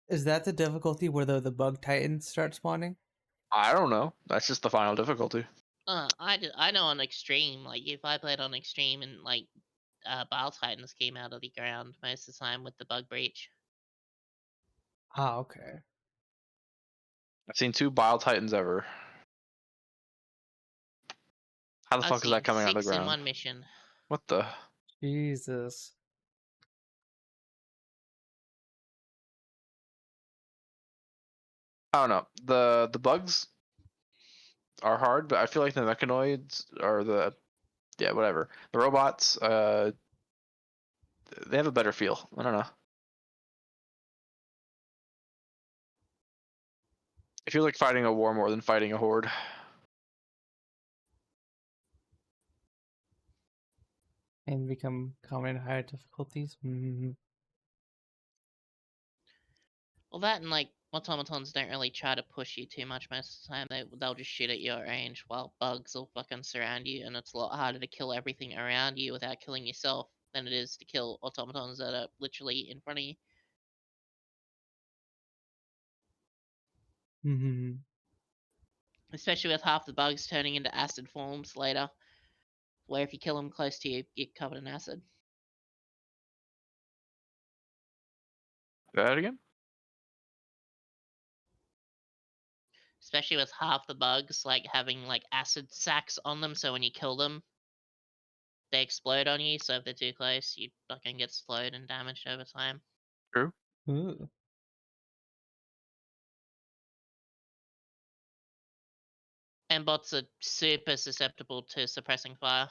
Is that the difficulty where the bug titans start spawning? I don't know. That's just the final difficulty. I know on extreme, like if I played on extreme and like Bile Titans came out of the ground most of the time with the bug breach. Ah, okay. I've seen 2 Bile Titans ever. How the I've fuck is that seen coming out of the 6 in ground? one mission. What the? Jesus. I don't know. The bugs are hard, but I feel like the mechanoids or the whatever. The robots, they have a better feel. I don't know. I feel like fighting a war more than fighting a horde. And become common in higher difficulties. Well, that and like automatons don't really try to push you too much most of the time. They'll just shoot at you at range, while bugs will fucking surround you, and it's a lot harder to kill everything around you without killing yourself than it is to kill automatons that are literally in front of you. Especially with half the bugs turning into acid forms later, where if you kill them close to you, you're covered in acid. That again? Especially with half the bugs like having like acid sacs on them, so when you kill them, they explode on you. So if they're too close, you fucking get slowed and damaged over time. True. Ooh. And bots are super susceptible to suppressing fire.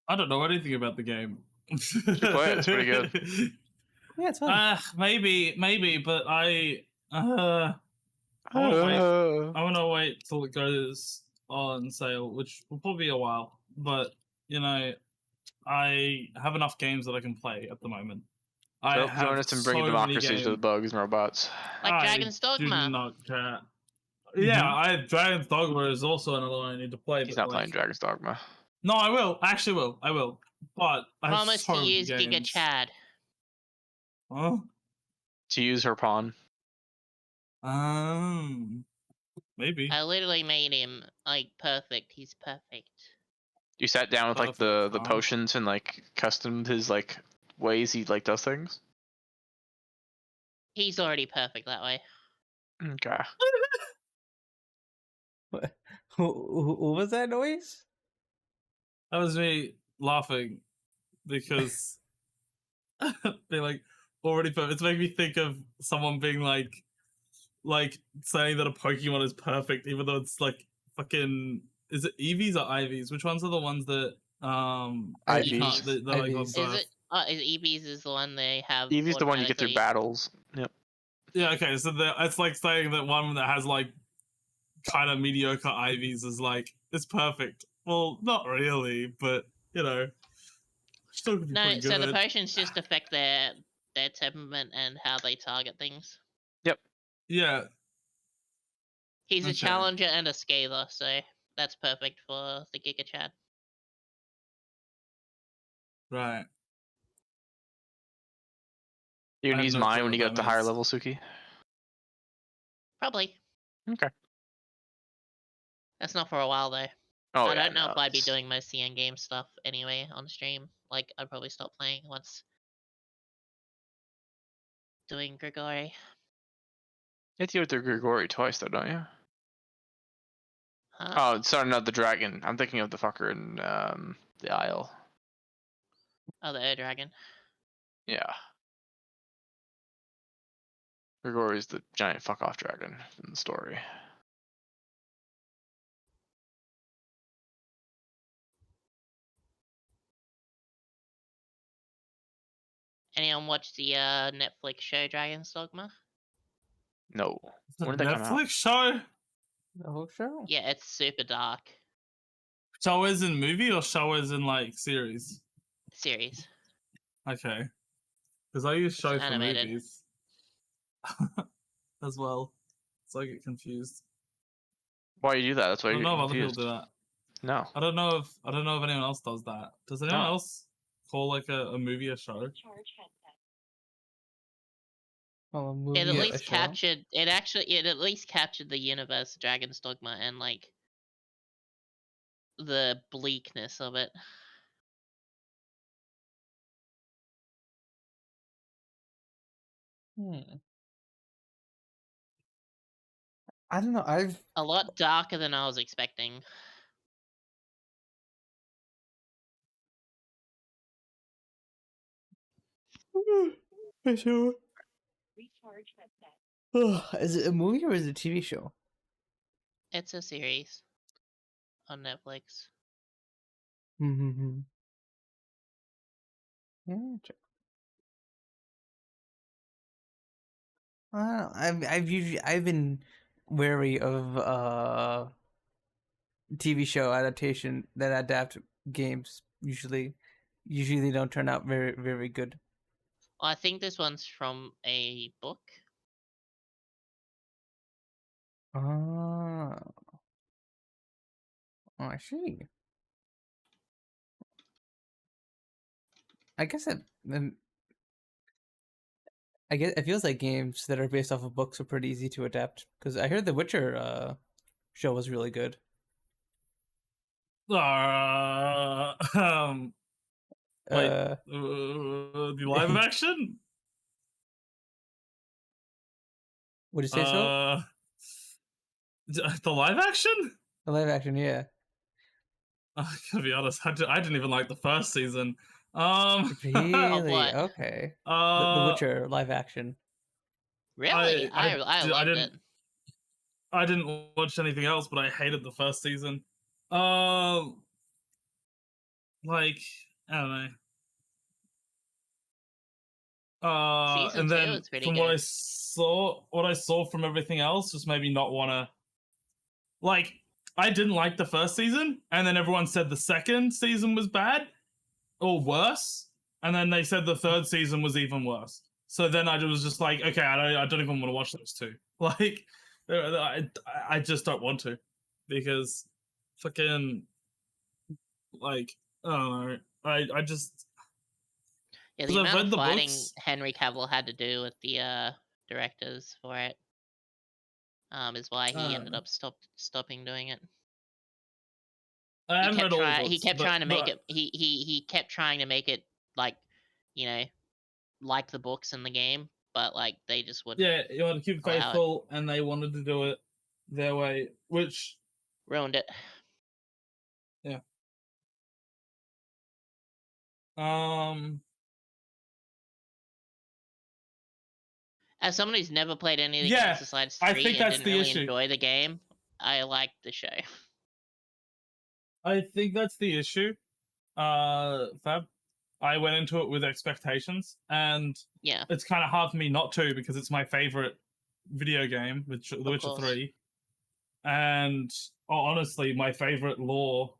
I don't know anything about the game. You play it, it's pretty good. Yeah, it's fun. Maybe, but I wanna wait till it goes on sale, which will probably be a while. But you know, I have enough games that I can play at the moment. I So join have us in so bringing many democracy to the games. bugs and robots. Like Dragon's I do Dogma. not care. Yeah, Dragon's Dogma is also another one I need to play. He's but not like, playing Dragon's Dogma. No, I will. I actually will. I will. But I have Promise so to many use Giga games. Chad. Huh? To use her pawn. Maybe. I literally made him like perfect. He's perfect. You sat down with like Perfect, the huh? potions and like customed his like ways he like does things. He's already perfect that way. Okay. What was that noise? That was me laughing because they like already perfect. It's making me think of someone being like saying that a Pokemon is perfect, even though it's like fucking. Is it Eevees or Ivies? Which ones are the ones that you IVs. can't they're like on IVs. Is birth? it? Is EVs is the one they have Eevee's the one you get through automatically. battles. Yep. Yeah, okay, so it's like saying that one that has like kind of mediocre IVs is like it's perfect. Well, not really, but you know, still could be No, pretty so the good. potions just affect their temperament and how they target things. Yep. Yeah. He's a Okay. challenger and a scaler, so that's perfect for the Giga Chad. Right. You I can have use no mine clue when you what get up that to higher means. level, Sooky. Probably. Okay. That's not for a while though. Oh I yeah, don't know no, if I'd be it's- doing most of the end game stuff anyway on stream. Like I'd probably stop playing once doing Grigori. You have to go through Grigori twice though, don't you? Huh? Oh, sorry, not the dragon. I'm thinking of the fucker in the Isle. Oh, the Air Dragon. Yeah. Grigori's the giant fuck off dragon in the story. Anyone watch the Netflix show Dragon's Dogma? No. It's a When did that come out? Netflix show? The whole show? Yeah, it's super dark. Show as in movie or show as in like series? Series. Okay. Because I use show for animated. movies as well, so I get confused. Why do you do that? That's why I you don't get know if other people confused. do that. No. I don't know if anyone else does that. Does anyone No. else call like a movie a show? Oh, a movie, It at a least show? captured. It at least captured the universe, Dragon's Dogma, and like the bleakness of it. I don't know. A lot darker than I was expecting. A show. Is it a movie or is it a TV show? It's a series on Netflix. Mm-hmm. I don't know. I've been wary of TV show adaptation that adapt games. Usually they don't turn out very, very good. Well, I think this one's from a book. Oh, I see. I guess I guess it feels like games that are based off of books are pretty easy to adapt. Because I heard the Witcher show was really good. Wait, the live action? Would you say so? The live action? The live action, yeah. I gotta be honest, I didn't even like the first season. Really? what? Okay. The Witcher live action. Really? I loved it. I didn't watch anything else, but I hated the first season. Like, I don't know. Season and 2 then was pretty from good. what I saw from everything else just made me not wanna. Like, I didn't like the first season, and then everyone said the second season was bad or worse, and then they said the third season was even worse. So then I was just like, okay, I don't even want to watch those two. Like, I just don't want to, because fucking, like, I don't know. I just, Yeah, because the I've amount read of the fighting books. Henry Cavill had to do with the directors for it is why he ended up stopping doing it. I haven't read all the books. He kept trying to make it. He kept trying to make it like, you know, like the books in the game, but like they just wouldn't. Yeah, you want to keep it faithful, and they wanted to do it their way, which ruined it. Yeah. As someone who's never played any of the games besides 3 I think and that's didn't the really issue. enjoy the game, I liked the show. I think that's the issue. Fab. I went into it with expectations, and yeah, it's kind of hard for me not to, because it's my favorite video game, The Witcher 3. And honestly, my favorite lore,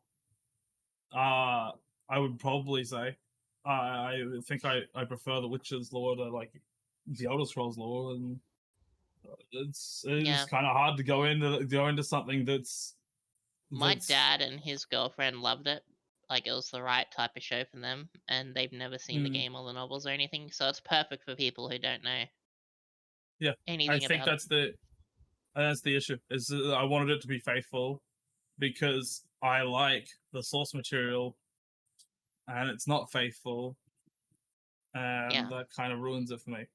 I would probably say, I think I prefer The Witcher's lore to like the Elder Scrolls lore, and it's kind of hard to go into something that's. My dad and his girlfriend loved it. Like, it was the right type of show for them, and they've never seen the game or the novels or anything, so it's perfect for people who don't know. Yeah, anything I think about that's the issue. Is I wanted it to be faithful, because I like the source material, and it's not faithful, and that kind of ruins it for me.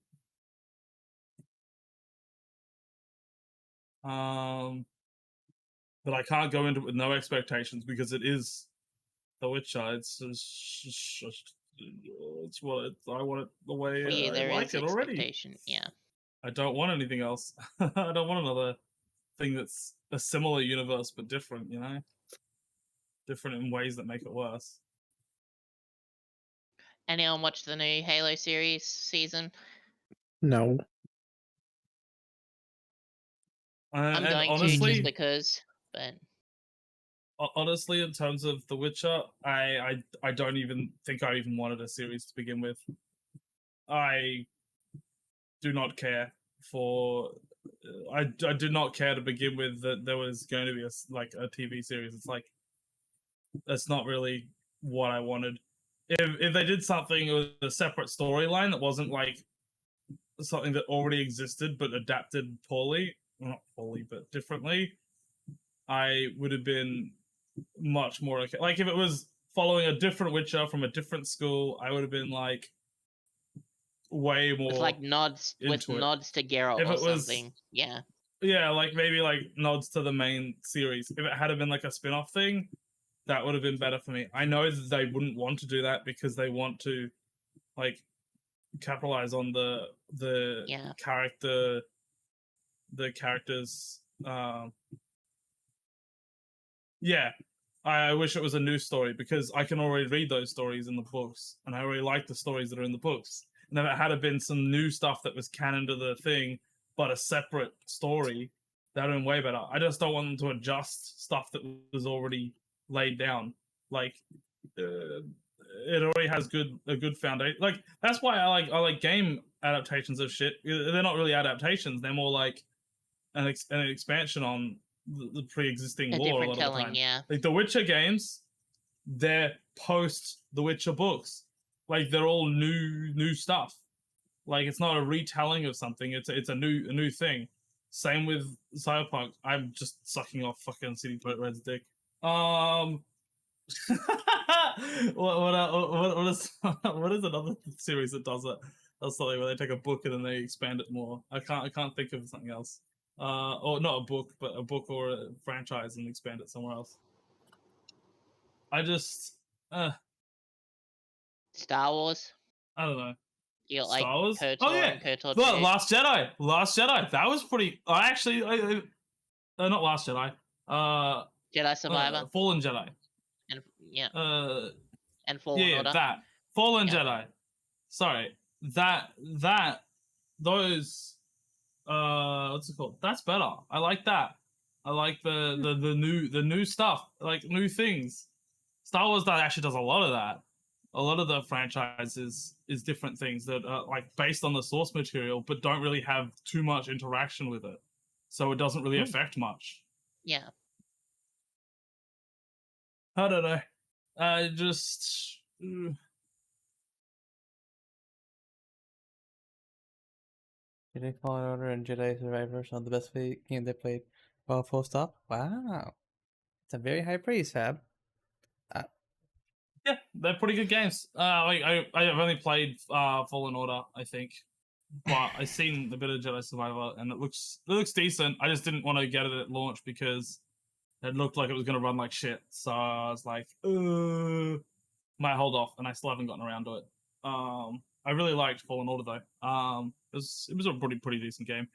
But I can't go into it with no expectations, because it is The Witcher. It's what I want it the way I like it already. Yeah. I don't want anything else. I don't want another thing that's a similar universe but different. You know, different in ways that make it worse. Anyone watch the new Halo series season? No. I'm going to just because, but honestly, in terms of The Witcher, I don't even think I even wanted a series to begin with. I do not care for. I did not care to begin with that there was going to be a TV series. It's like that's not really what I wanted. If they did something with a separate storyline that wasn't like something that already existed but adapted poorly, well, not poorly but differently, I would have been much more okay. Like if it was following a different Witcher from a different school, I would have been like way more With like nods with into it. nods to Geralt If or it was something. Yeah. yeah, like maybe like nods to the main series. If it had been like a spin-off thing, that would have been better for me. I know that they wouldn't want to do that because they want to like capitalize on the Yeah. characters. Yeah, I wish it was a new story because I can already read those stories in the books, and I already like the stories that are in the books. And if it had been some new stuff that was canon to the thing, but a separate story, that would have been way better. I just don't want them to adjust stuff that was already laid down. Like, it already has a good foundation. Like that's why I like game adaptations of shit. They're not really adaptations. They're more like an expansion on the pre-existing A lore a different lot of the telling, time. yeah. Like the Witcher games, they're post the Witcher books. Like they're all new stuff. Like it's not a retelling of something. It's a new thing. Same with Cyberpunk. I'm just sucking off fucking City Poet Red's dick. What is what is another series that does it? That's something where they take a book and then they expand it more. I can't think of something else. Or not a book, but a book or a franchise and expand it somewhere else. I just Star Wars. I don't know. You got, Star like Wars. KOTOR Oh yeah, and KOTOR Look, 2. Last Jedi. That was pretty. Actually, not Last Jedi. Jedi Survivor. Fallen Jedi. And yeah. Uh, And Fallen yeah, Order. that Fallen Yeah. Jedi. Sorry, that those. What's it called? That's better. I like that. I like the new stuff, like new things. Star Wars that actually does a lot of that. A lot of the franchise is different things that are like based on the source material, but don't really have too much interaction with it, so it doesn't really affect much. Yeah. I don't know. I just. Jedi Fallen Order and Jedi Survivor are some of the best games I played. Well, full stop. Wow, it's a very high praise, Fab. Yeah, they're pretty good games. I have only played Fallen Order, I think, but I've seen a bit of Jedi Survivor, and it looks decent. I just didn't want to get it at launch because it looked like it was going to run like shit. So I was like, might hold off, and I still haven't gotten around to it. I really liked Fallen Order though. It was a pretty decent game.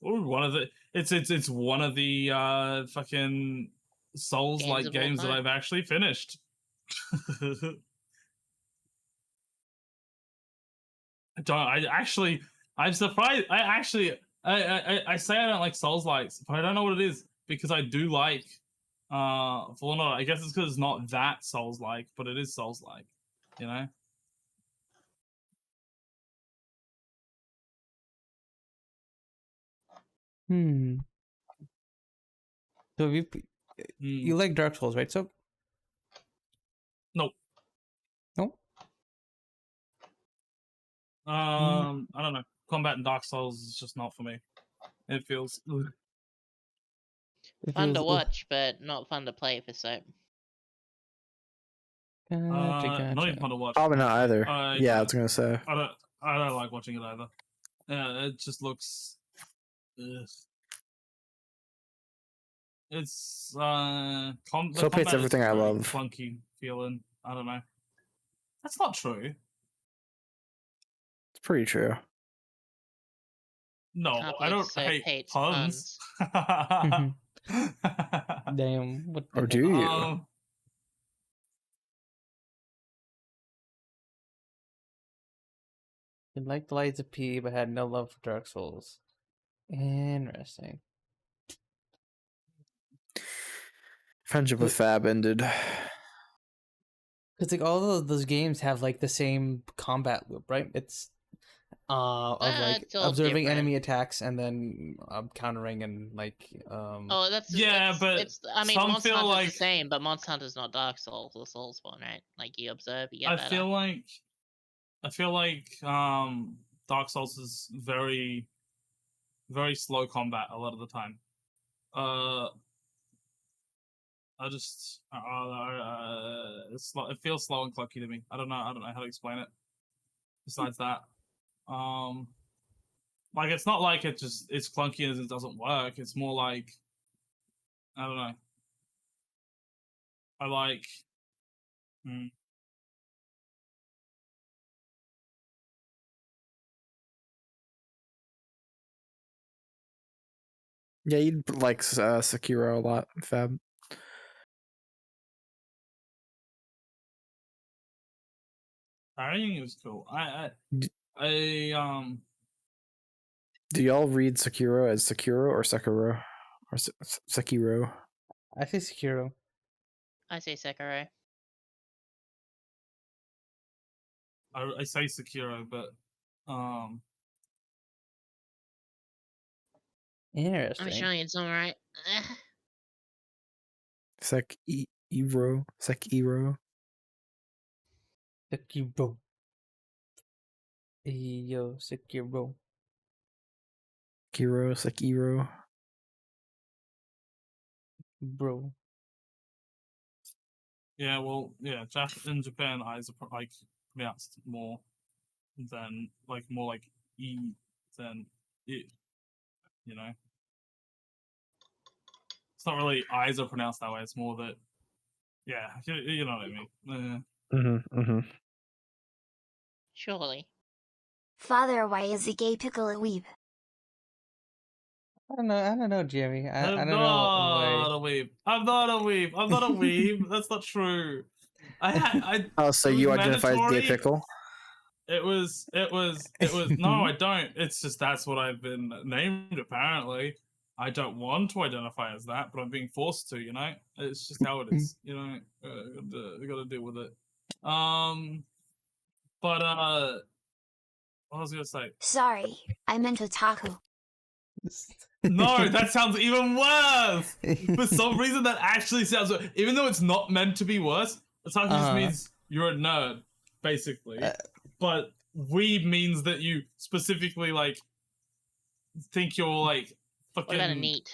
One of the it's one of the fucking Souls-like games that I've actually finished. I'm surprised. I say I don't like Souls-likes, but I don't know what it is because I do like Fallen Order. I guess it's because it's not that Souls-like, but it is Souls-like, you know. So you like Dark Souls, right? So no. I don't know. Combat in Dark Souls is just not for me. It feels Fun to watch, but not fun to play for so. Gotcha. Not even fun to watch. Probably not either. Yeah, I was gonna say. I don't like watching it either. It just looks. Ugh. It's So it's everything I love. Clunky feeling. I don't know. That's not true. It's pretty true. No, I don't hate puns. Damn. What or do you? You liked Lies of P, but had no love for Dark Souls. Interesting. Friendship with Fab ended. Because like all of those games have like the same combat loop, right? It's of like It's all observing different. enemy attacks and then countering and like Oh, that's but it's. I mean, some Monster feel Hunter's like the same, but Monster Hunter's not Dark Souls or Soulsborne, right? Like you observe, you get I better. feel like Dark Souls is very, very slow combat a lot of the time. I just it feels slow and clunky to me. I don't know how to explain it. Besides that, like it's not like it's clunky and it doesn't work. It's more like I don't know. I like. Yeah, you'd like Sekiro a lot, Fab. I think it was cool. Do y'all read Sekiro as Sekiro or Sekiro or Sekiro? I say Sekiro. I say Sekiro. I say Sekiro, but Interesting. I'm showing it's all right. Sekiro. Sekiro. Yo, Sekiro. Sekiro. Bro. Yeah, well, yeah. In Japan, eyes are like pronounced more than more like e than it. You know, it's not really eyes are pronounced that way. It's more that, yeah, you know what I mean. Surely. Father, why is the gay pickle a weeb? I don't know, Jimmy. I I'm don't know not why. a weeb. I'm not a weeb. I'm not a weeb. That's not true. Oh, so you identify as gay pickle? It was no, I don't. It's just that's what I've been named apparently. I don't want to identify as that, but I'm being forced to, you know? It's just how it is, you know? We gotta deal with it. But what was I gonna say? Sorry, I meant otaku. No, that sounds even worse! For some reason that actually sounds worse. Even though it's not meant to be worse, otaku just means you're a nerd, basically. But weeb means that you specifically like think you're like fucking. What about a neat?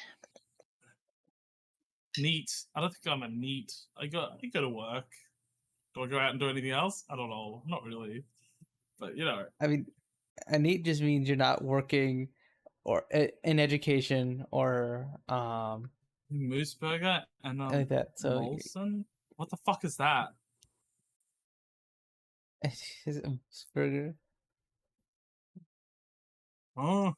Neat. I don't think I'm a neat. I go to work. Do I go out and do anything else? I don't know. Not really. But you know. I mean, a neat just means you're not working or in education or Mooseburger and like that. So Molson? What the fuck is that? Is it a moose burger? Oh.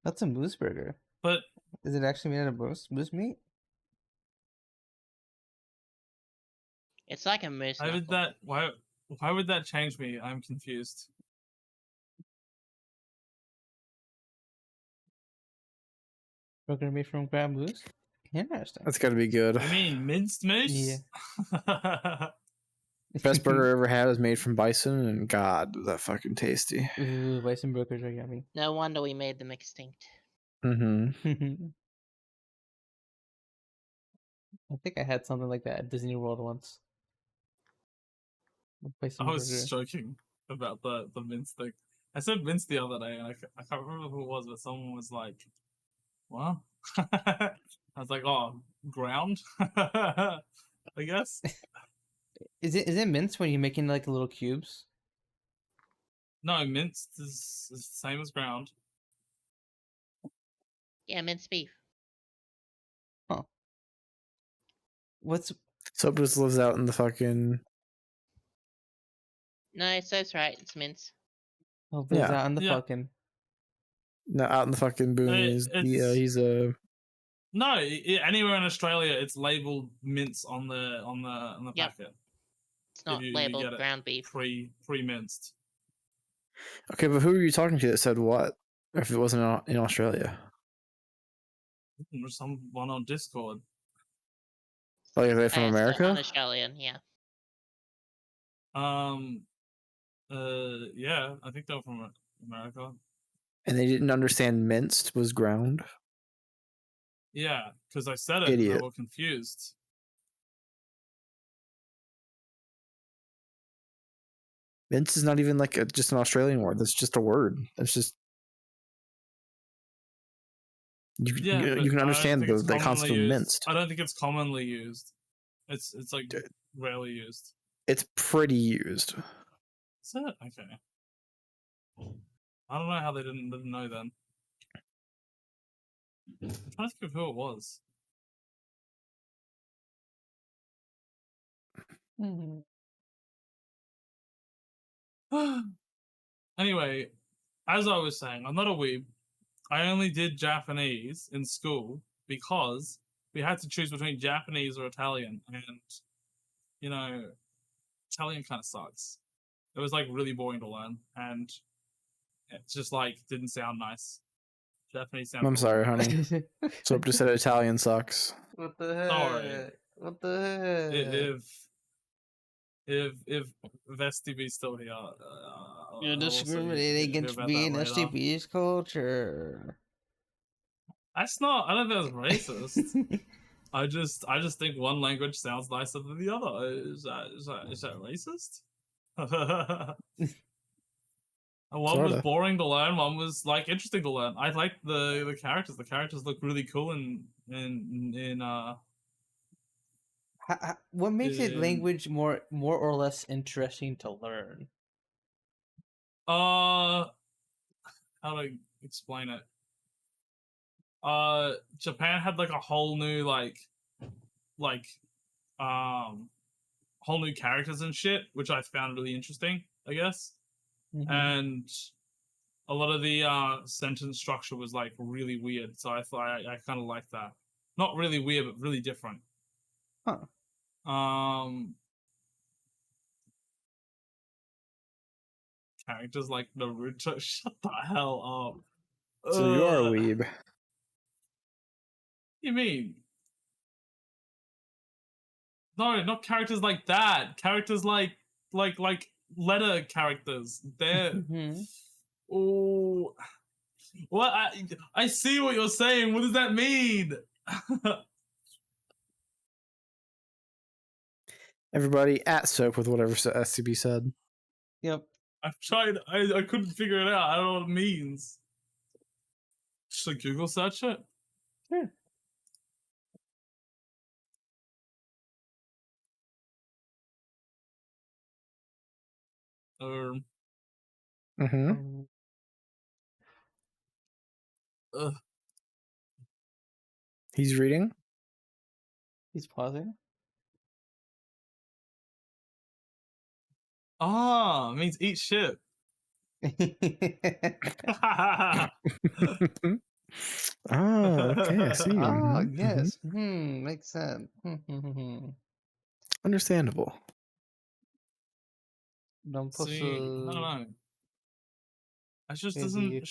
That's a moose burger. But is it actually made out of moose meat? It's like a moose. Why would that change me? I'm confused. Burger made from ground moose? Interesting. That's gotta be good. You mean minced moose? Yeah. Best burger I ever had was made from bison, and God, was that fucking tasty. Ooh, bison burgers are yummy. No wonder we made them extinct. Mm-hmm. I think I had something like that at Disney World once. I was joking about the mince thing. I said mince the other day, and I can't remember who it was, but someone was like, "What?" I was like, "Oh, ground." I guess. Is it minced when you're making like little cubes? No, minced is the same as ground. Yeah, minced beef. Huh. What's so it just lives out in the fucking. No, it says right. It's mince. Oh, lives out in the fucking. No, out in the fucking boonies. He's a. No, anywhere in Australia, it's labeled mince on the packet. It's not labeled ground beef. Pre-minced. Okay, but who are you talking to that said what? If it wasn't in Australia? Someone on Discord. Like, are they from An America? Australian, yeah. Yeah, I think they're from America. And they didn't understand minced was ground? Yeah, because I said it and Idiot. they were confused. Mince is not even like just an Australian word. That's just a word. That's just you But can I don't understand think it's the concept commonly of used. minced. I don't think it's commonly used. It's like rarely used. It's pretty used. Is it? Okay. I don't know how they didn't know then. I'm trying to think of who it was. Anyway, as I was saying, I'm not a weeb. I only did Japanese in school because we had to choose between Japanese or Italian, and you know, Italian kind of sucks. It was like really boring to learn, and it just like didn't sound nice. Japanese sounded. I'm sorry, honey. So just said Italian sucks. What the heck? Sorry. What the heck? If Vesti be still here, You're I'll also discriminating hear against about being that later. STP's culture. That's not. I don't think that's racist. I just think one language sounds nicer than the other. Is that racist? One was Sorta. boring to learn. One was like interesting to learn. I like the characters. The characters look really cool in What makes a in- language more or less interesting to learn? how do I explain it? Japan had like a whole new whole new characters and shit, which I found really interesting, I guess. And a lot of the sentence structure was like really weird, so I thought I kind of liked that. Not really weird, but really different. Huh. Characters like Naruto. Shut the hell up. So you are a weeb. What do you mean? No, not characters like that. Characters like letter characters. They're oh, what? I see what you're saying. What does that mean? Everybody at soap with whatever SCB said. Yep. I've tried. I couldn't figure it out. I don't know what it means. Should I Google search it? Sure. Mm-hmm. He's reading. He's pausing. Ah, means eat shit. Oh, okay, I see. Oh, Mhm, yes. Makes sense. Understandable. Don't push See, I don't know. It just Maybe doesn't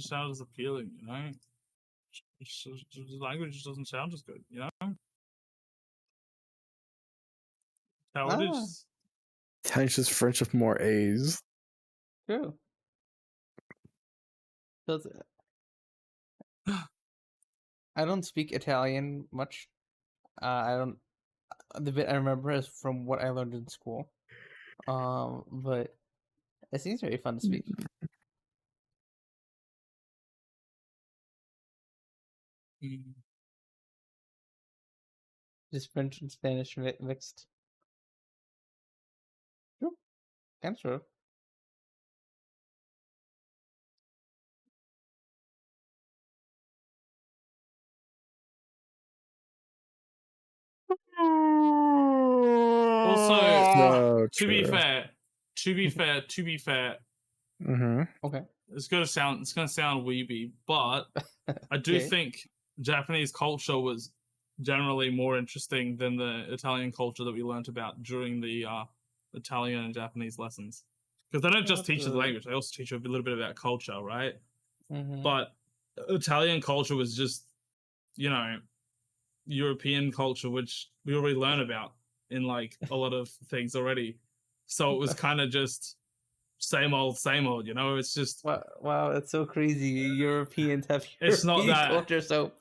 sound as appealing, you know. The language just doesn't sound as good, you know. How it is. It's just French with more A's. True. Does it? I don't speak Italian much. I don't. The bit I remember is from what I learned in school. But it seems very fun to speak. Just French and Spanish mixed. True. Kind of true. Also, So to be true. fair, Mm-hmm. Okay. it's gonna sound weeby, but I do Okay. think Japanese culture was generally more interesting than the Italian culture that we learnt about during the Italian and Japanese lessons. Because they don't just teach you the language; they also teach you a little bit about culture, right? But Italian culture was just, you know, European culture, which we already learn about in like a lot of things already. So it was kind of just same old, you know? It's just Wow, that's so crazy. Europeans have it's not European that culture, so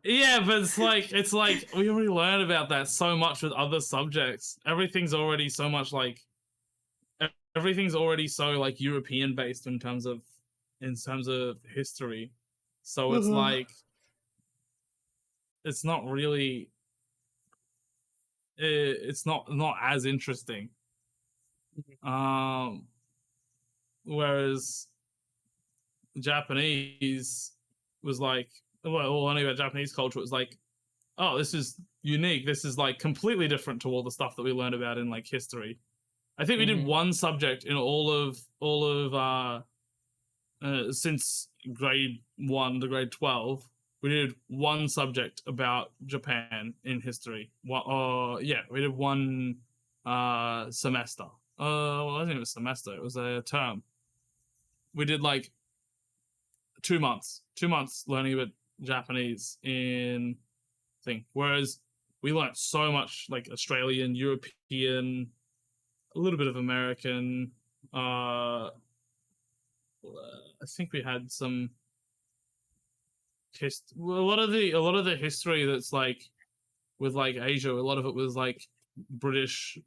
yeah, but it's like we already learned about that so much with other subjects. Everything's already so much like everything's already so like European based in terms of history. So it's like it's not really it's not as interesting. Whereas Japanese was like well, learning about Japanese culture was like, oh, this is unique. This is like completely different to all the stuff that we learned about in like history. I think we did one subject in all of since grade 1 to grade 12. We did one subject about Japan in history. Yeah, we did one semester. Well, it wasn't even a semester. It was a term. We did like 2 months. 2 months learning about Japanese in thing. Whereas we learnt so much like Australian, European, a little bit of American. I think we had some a lot of the history that's like with like Asia. A lot of it was like British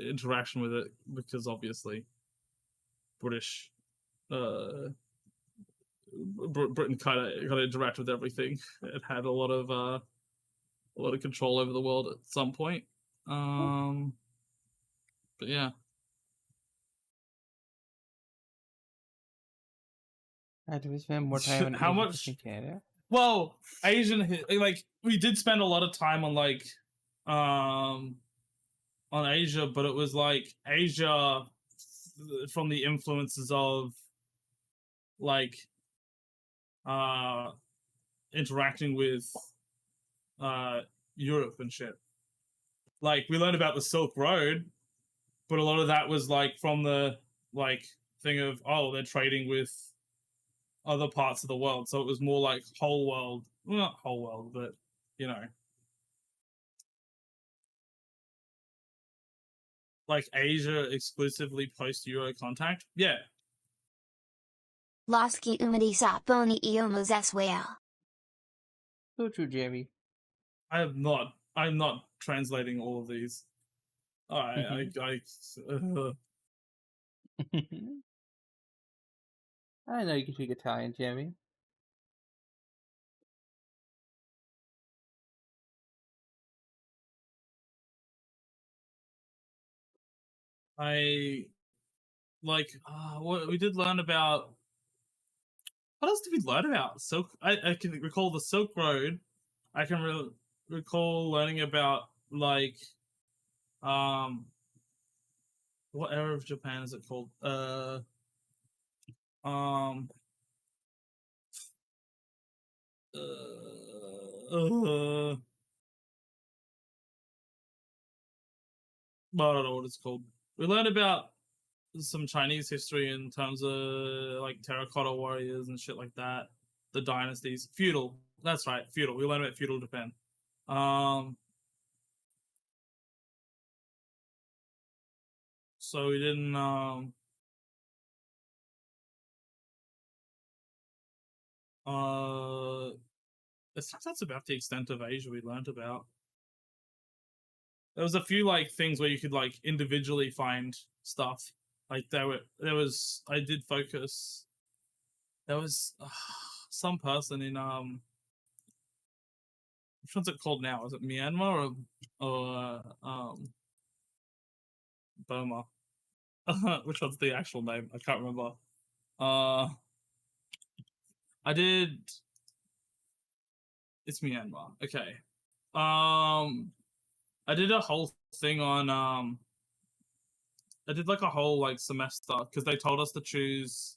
interaction with it because obviously British Britain kind of interact with everything. It had a lot of control over the world at some point. But yeah. I do spend more time in How Asia much? in Canada. Well, Asian like we did spend a lot of time on like on Asia, but it was like Asia from the influences of like interacting with Europe and shit. Like we learned about the Silk Road, but a lot of that was like from the like thing of they're trading with other parts of the world. So it was more like whole world, well, not whole world, but you know, like Asia exclusively post Euro contact. Yeah. Lasky umadi sa pony iomos as well. So true, Jamie. I'm not translating all of these. I I know you can speak Italian, Jamie. like what we did learn about. What else did we learn about? I can recall the Silk Road. I can recall learning about like what era of Japan is it called? Um well, I don't know what it's called. We learned about some Chinese history in terms of like terracotta warriors and shit like that. The dynasties, feudal. That's right, feudal. We learned about feudal Japan. So we didn't. I think that's about the extent of Asia we learned about. There was a few like things where you could like individually find stuff. Like there was I did focus. There was some person in which one's it called now? Is it Myanmar or Burma? Which one's the actual name? I can't remember. I did. It's Myanmar. Okay. I did a whole thing on I did like a whole like semester because they told us to choose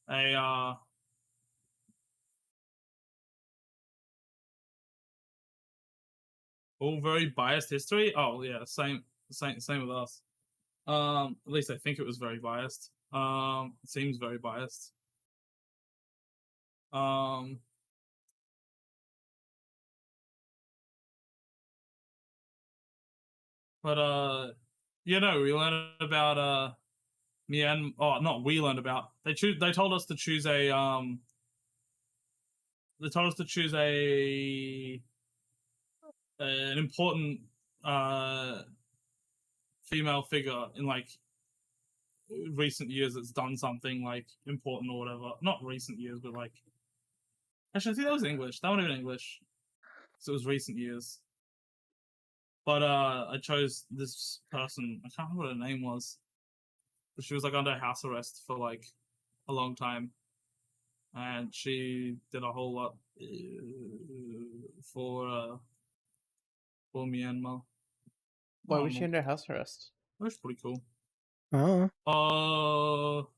a all very biased history. Oh yeah, same with us. At least I think it was very biased. It seems very biased. But you know, we learned about Myanmar. Oh, not we learned about. They told us to choose a They told us to choose an important female figure in like recent years that's done something like important or whatever. Not recent years, but like actually I think that was English. That would have been English. So it was recent years. But I chose this person. I can't remember what her name was. But she was like under house arrest for like a long time. And she did a whole lot for Myanmar. Why was she under house arrest? That was pretty cool. Oh.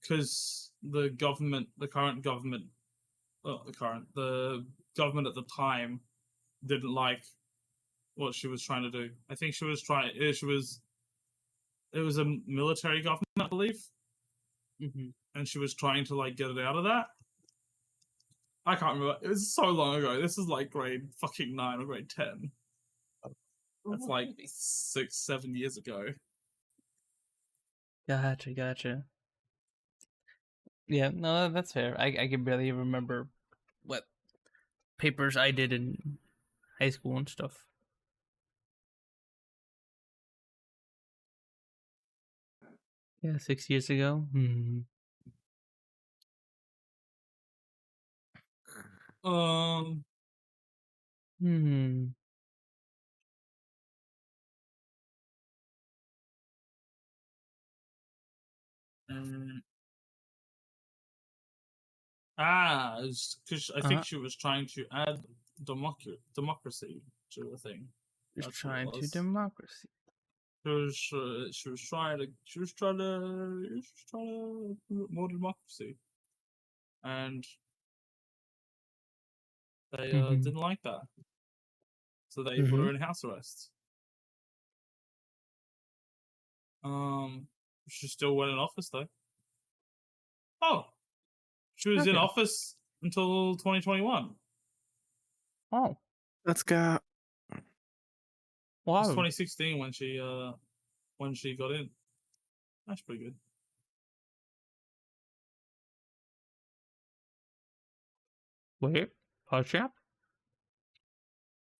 Because the government at the time didn't like what she was trying to do. I think it was a military government, I believe. Mm-hmm. And she was trying to like get it out of that. I can't remember. It was so long ago. This is like grade fucking 9 or grade 10. That's like 6-7 years ago. Gotcha. Yeah, no, that's fair. I can barely remember what papers I did in high school and stuff. Yeah, 6 years ago. Hmm. Hmm. Because I think she was trying to add democracy to the thing. Just trying to democracy. She was trying to more democracy, and they didn't like that, so they put her in house arrest. She still went in office though. Oh, she was in office until 2021. Oh, let's go. Wow. It was 2016 when she got in. That's pretty good. Wait, pause chat.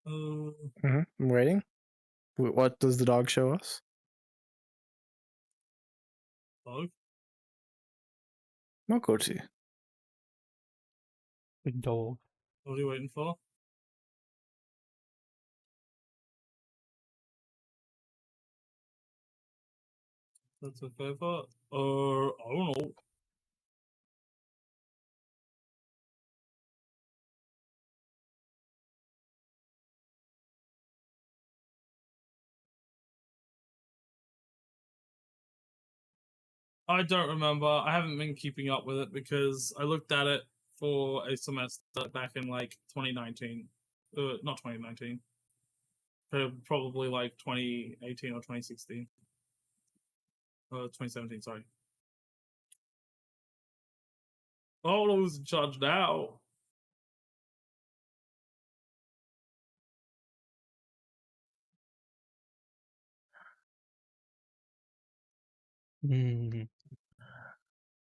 I'm waiting. What does the dog show us? Dog? Mokochi. Big dog. What are you waiting for? That's a favor. I don't know. I don't remember. I haven't been keeping up with it because I looked at it for a semester back in like 2019. Not 2019. Probably like 2018 or 2016. 2017, sorry. Oh, who's in charge now?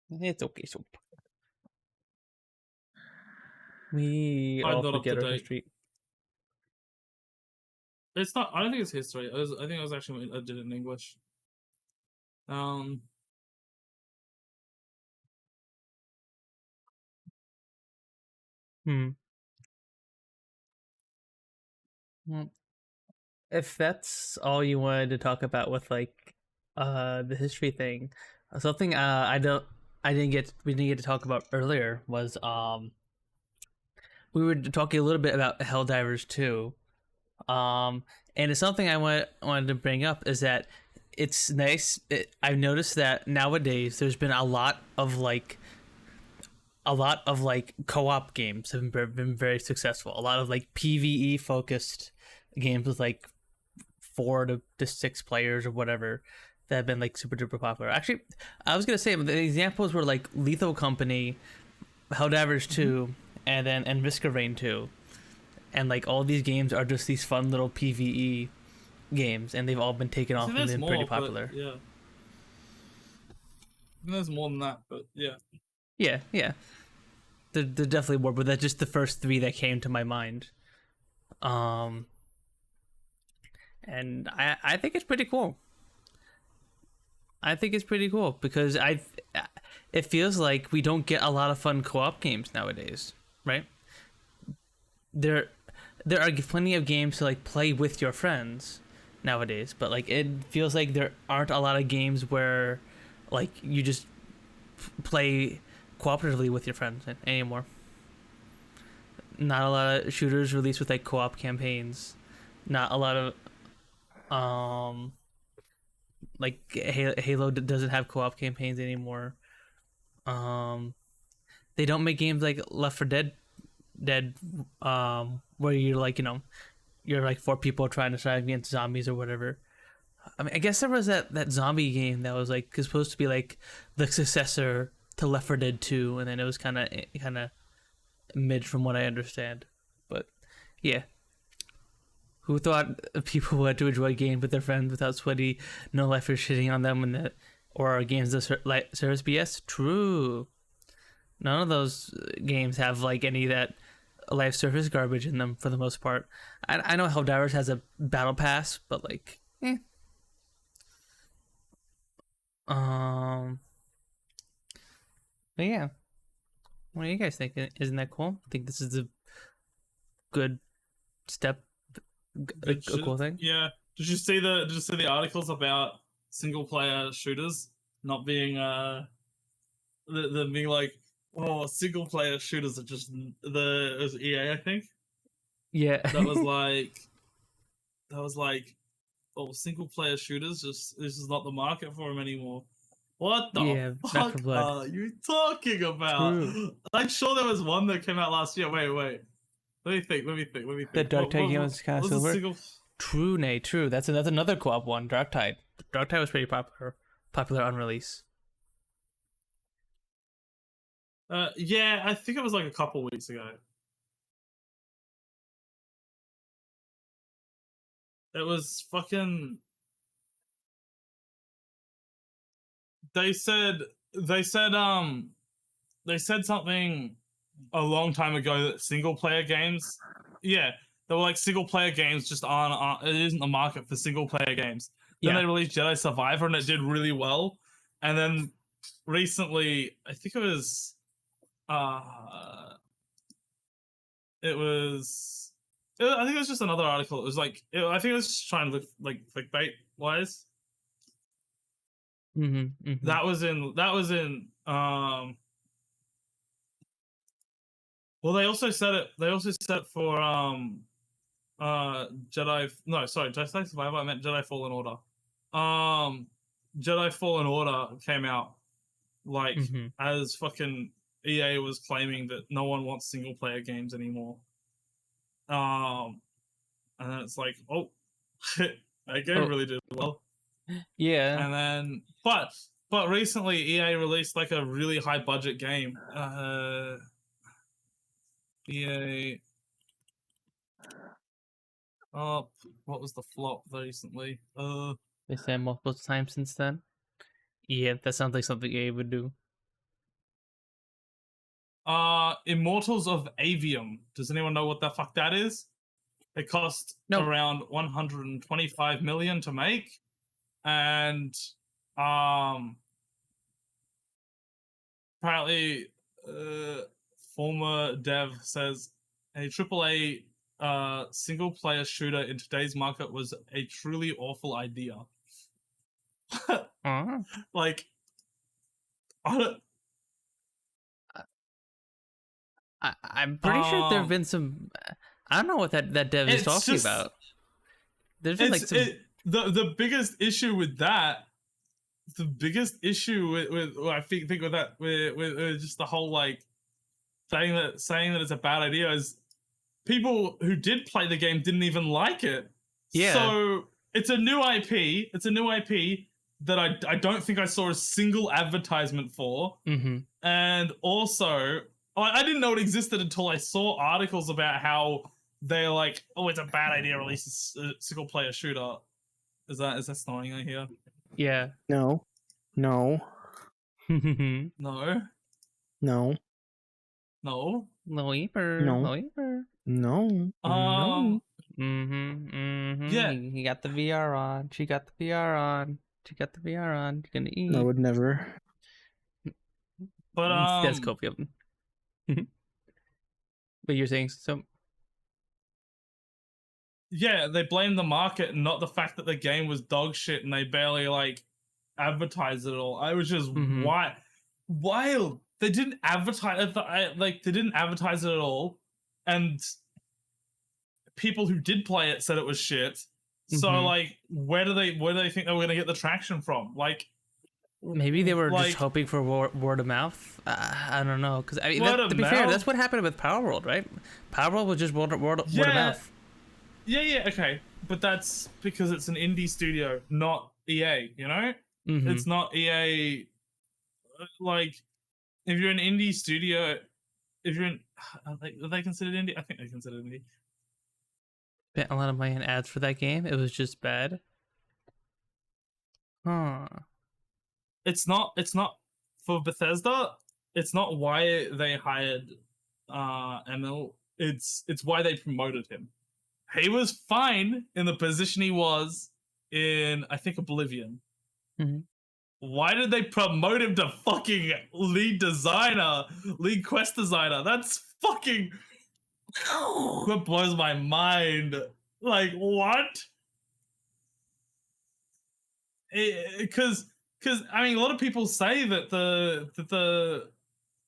It's okay, Soup. We I'm all not up forget to our date. history. It's not. I don't think it's history. I think I was actually. I did it in English. Well, if that's all you wanted to talk about with like the history thing, something we didn't get to talk about earlier was we were talking a little bit about Helldivers 2. And it's something I wanted to bring up is that it's nice. I've noticed that nowadays there's been a lot of co-op games have been very successful. A lot of like PvE focused games with like 4 to 6 players or whatever that have been like super duper popular. Actually, I was gonna say the examples were like Lethal Company, Helldivers 2, and Risk of Rain 2. And like all these games are just these fun little PvE games, and they've all been taken I off think and there's been pretty more, but popular. yeah. I think there's more than that, but yeah. Yeah. There definitely more, but that's just the first 3 that came to my mind. And I think it's pretty cool. I think it's pretty cool because it feels like we don't get a lot of fun co-op games nowadays, right? There are plenty of games to like play with your friends nowadays, but like it feels like there aren't a lot of games where like you just play cooperatively with your friends anymore. Not a lot of shooters released with like co-op campaigns. Not a lot of like Halo doesn't have co-op campaigns anymore. They don't make games like Left 4 Dead where you're like, you're like 4 people trying to fight against zombies or whatever. I mean, I guess there was that zombie game that was like supposed to be like the successor to Left 4 Dead 2, and then it was kind of mid from what I understand. But yeah, who thought people would to enjoy games with their friends without sweaty no life or shitting on them or games that service BS? True. None of those games have like any of that life surface garbage in them for the most part. I know Helldivers has a battle pass, but like, But yeah, what do you guys think? Isn't that cool? I think this is a good step, a cool thing. Yeah. Did you see the articles about single player shooters not being them being like, oh, single player shooters are just it was EA, I think. Yeah. That was like, oh, single player shooters this is not the market for them anymore. What the fuck are you talking about? True. I'm sure there was one that came out last year. Wait. Let me think. The Dark Tide game was kind of similar. True, Nate. True. That's another co-op one. Dark Tide. Dark Tide was pretty popular on release. Yeah, I think it was like a couple weeks ago. It was fucking. They said something a long time ago that single player games, yeah, they were like single player games just aren't it isn't the market for single player games. Then they released Jedi Survivor and it did really well, and then recently I think it was I think it was just another article. It was like I think it was just trying to look like clickbait wise. Mm-hmm. That was in well, they also said it for Jedi Survivor. I meant Jedi Fallen Order. Jedi Fallen Order came out like as fucking EA was claiming that no one wants single player games anymore. And then it's like, oh, that game really did well. Yeah. And then but recently EA released like a really high budget game. EA what was the flop recently? They said multiple times since then. Yeah, that sounds like something EA would do. Immortals of Avium. Does anyone know what the fuck that is? It cost around 125 million to make. And apparently former dev says a AAA single player shooter in today's market was a truly awful idea. Like I'm pretty sure there have been some. I don't know what that dev is talking about. There's been like some. The biggest issue with that, with I think with that with just the whole like saying that it's a bad idea is people who did play the game didn't even like it. Yeah. So it's a new IP. It's a new IP that I don't think I saw a single advertisement for. Mm-hmm. And also, I didn't know it existed until I saw articles about how they're like, oh, it's a bad idea to release a single player shooter. Is that snoring I hear? Yeah. No. No. No. No. No. No eeper. No. No eeper. No. No. Yeah. He got the VR on. She got the VR on. She got the VR on. You're gonna eat. I would never. But That's copium. But you're saying so. Yeah, they blame the market and not the fact that the game was dog shit and they barely like advertised it at all. I was just wild. They didn't advertise they didn't advertise it at all, and people who did play it said it was shit. So like, where do they think they were gonna get the traction from? Like, maybe they were like, just hoping for word of mouth. I don't know, because I mean, Word to be of fair, mouth? that's what happened with Power World, right? Power World was just word of mouth. Yeah, okay, but that's because it's an indie studio, not EA. You know, it's not EA. Like, if you're an indie studio, if you're in, are they considered indie? I think they're considered indie. Spent a lot of money on ads for that game. It was just bad. Huh. It's not for Bethesda. It's not why they hired Emil. It's why they promoted him. He was fine in the position he was in, I think, Oblivion. Why did they promote him to fucking lead quest designer? That's fucking... That blows my mind. Like, what? Because I mean, a lot of people say that the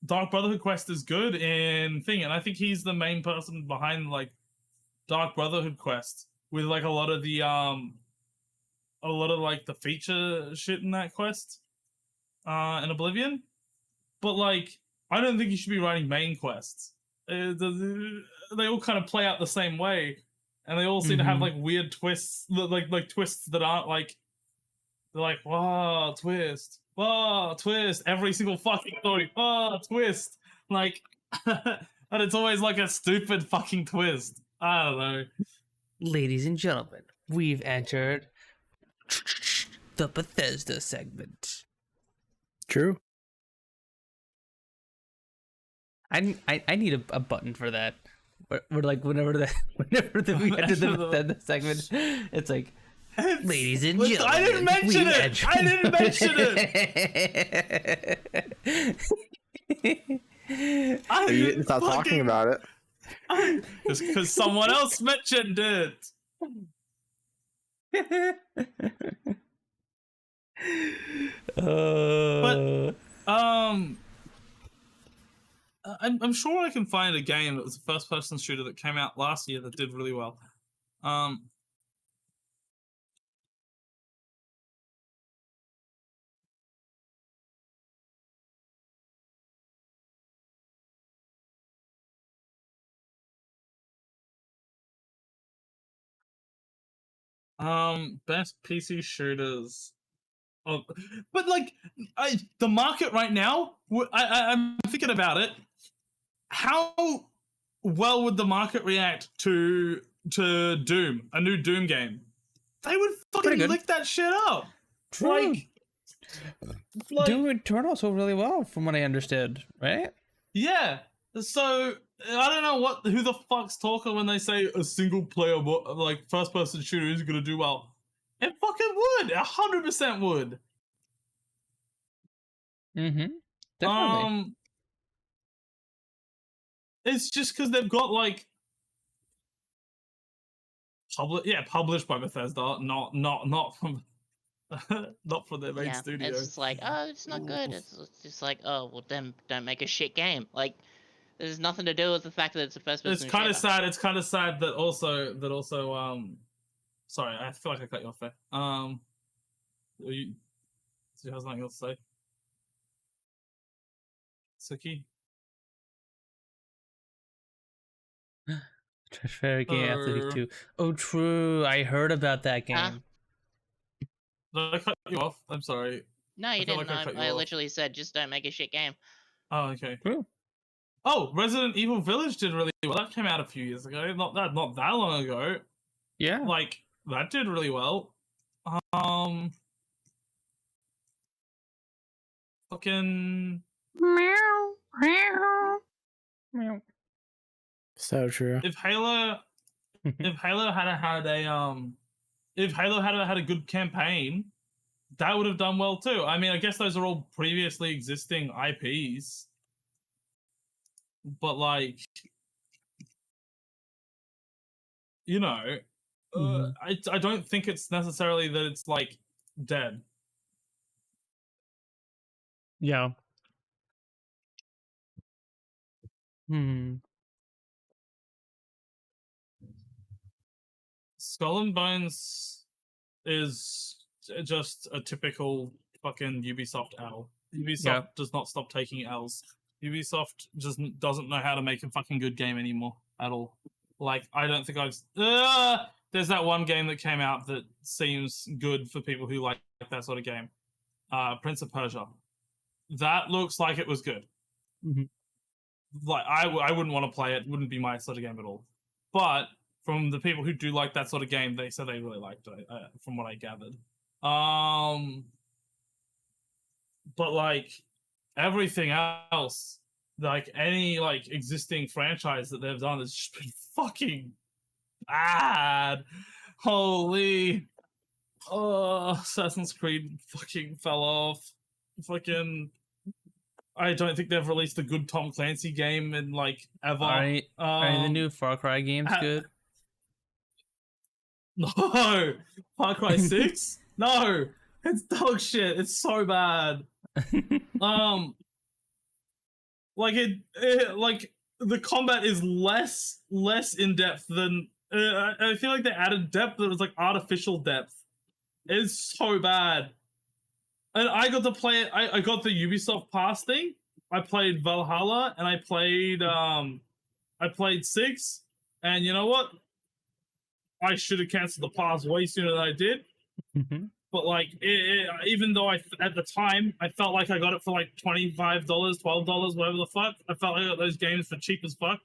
Dark Brotherhood quest is good in thing, and I think he's the main person behind like Dark Brotherhood quest with like a lot of like the feature shit in that quest in Oblivion. But like, I don't think you should be writing main quests. They all kind of play out the same way, and they all seem to have like weird twists, like twists that aren't like, they're like, whoa, twist every single fucking story, twist, like, and it's always like a stupid fucking twist. I don't know. Ladies and gentlemen, we've entered the Bethesda segment. True. I need a button for that. We're like, whenever we enter the Bethesda segment, it's like, ladies and gentlemen, I didn't mention it. I didn't mention it. You didn't stop talking about it. Just because someone else mentioned it. But I'm sure I can find a game that was a first-person shooter that came out last year that did really well. Best PC shooters. Oh, but like, the market right now, I'm thinking about it. How well would the market react to Doom, a new Doom game? They would fucking lick that shit up. True. Like Doom Eternal sold really well, from what I understood, right? yeah. So I don't know who the fuck's talking when they say a single player like first person shooter is gonna do well. It fucking would. 100% would. Definitely. It's just because they've got like published by Bethesda, not from not from their main studio. It's just like, oh, it's not good. It's just like, oh, well, then don't make a shit game. Like, there's nothing to do with the fact that it's a first person. It's kind of sad. It's kind of sad that also sorry, I feel like I cut you off there. You have something else to say? Sooky? Trash Fairy game after 2. Oh, true. I heard about that game. Did I cut you off? I'm sorry. No, you didn't. I literally said just don't make a shit game. Oh, okay. True. Oh, Resident Evil Village did really well. That came out a few years ago. Not that long ago. Yeah. Like, that did really well. Fucking So true. if Halo had a good campaign, that would have done well too. I mean, I guess those are all previously existing IPs, but like, you know, I don't think it's necessarily that it's like dead. Yeah. Skull and Bones is just a typical fucking Ubisoft L. Ubisoft does not stop taking L's. Ubisoft just doesn't know how to make a fucking good game anymore at all. Like, I don't think I've... there's that one game that came out that seems good for people who like that sort of game. Prince of Persia. That looks like it was good. Like, I wouldn't want to play it. It wouldn't be my sort of game at all. But from the people who do like that sort of game, they said they really liked it, from what I gathered. But like everything else, like any like existing franchise that they've done has just been fucking bad. Holy, Assassin's Creed fucking fell off. Fucking, I don't think they've released a good Tom Clancy game in like ever. Are the new Far Cry games good? No, Far Cry 6? No, it's dog shit. It's so bad. Like like the combat is less in depth than I feel like they added depth that was like artificial depth. It's so bad. And I got to play it. I got the Ubisoft Pass thing. I played Valhalla and I played 6. And you know what? I should have canceled the pass way sooner than I did. But like, even though at the time I felt like I got it for like $25, $12, whatever the fuck, I felt like I got those games for cheap as fuck.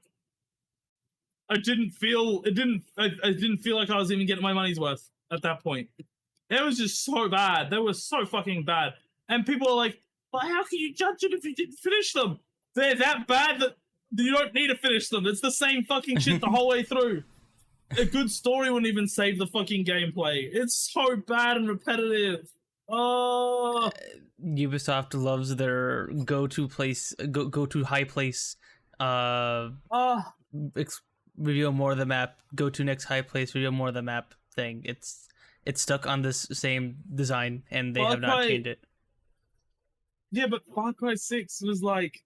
I didn't feel like I was even getting my money's worth at that point. It was just so bad. They were so fucking bad. And people are like, "Well, how can you judge it if you didn't finish them? They're that bad that you don't need to finish them. It's the same fucking shit the whole way through." A good story wouldn't even save the fucking gameplay. It's so bad and repetitive. Oh, Ubisoft loves their go-to high place. Reveal more of the map. Go to next high place. Reveal more of the map thing. It's stuck on this same design, and they have not changed it. Yeah, but Far Cry 6 was like,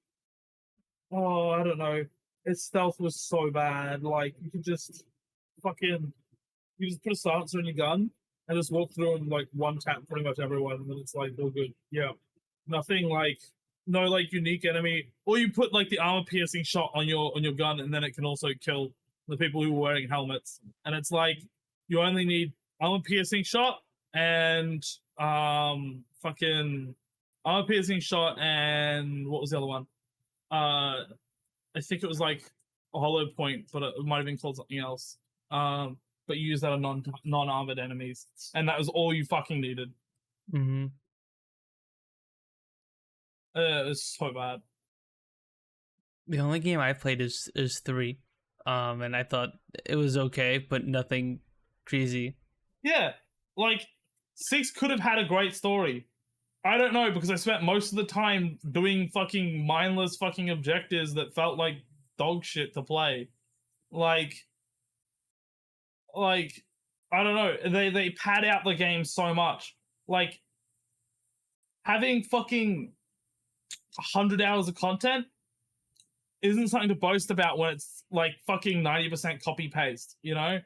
I don't know. Its stealth was so bad. Like, you could just put a silencer in your gun and just walk through and like one tap pretty much everyone, and then it's like all good. Yeah, nothing like no like unique enemy, or you put like the armor piercing shot on your gun, and then it can also kill the people who were wearing helmets. And it's like you only need armor piercing shot and fucking armor piercing shot and what was the other one? I think it was like a hollow point, but it might have been called something else. But you use that on non-armored enemies, and that was all you fucking needed. It was so bad. The only game I played is 3, and I thought it was okay, but nothing crazy. Yeah, like 6 could have had a great story. I don't know, because I spent most of the time doing fucking mindless fucking objectives that felt like dog shit to play. Like I don't know. They pad out the game so much. Like having fucking 100 hours of content isn't something to boast about when it's like fucking 90% copy paste, you know?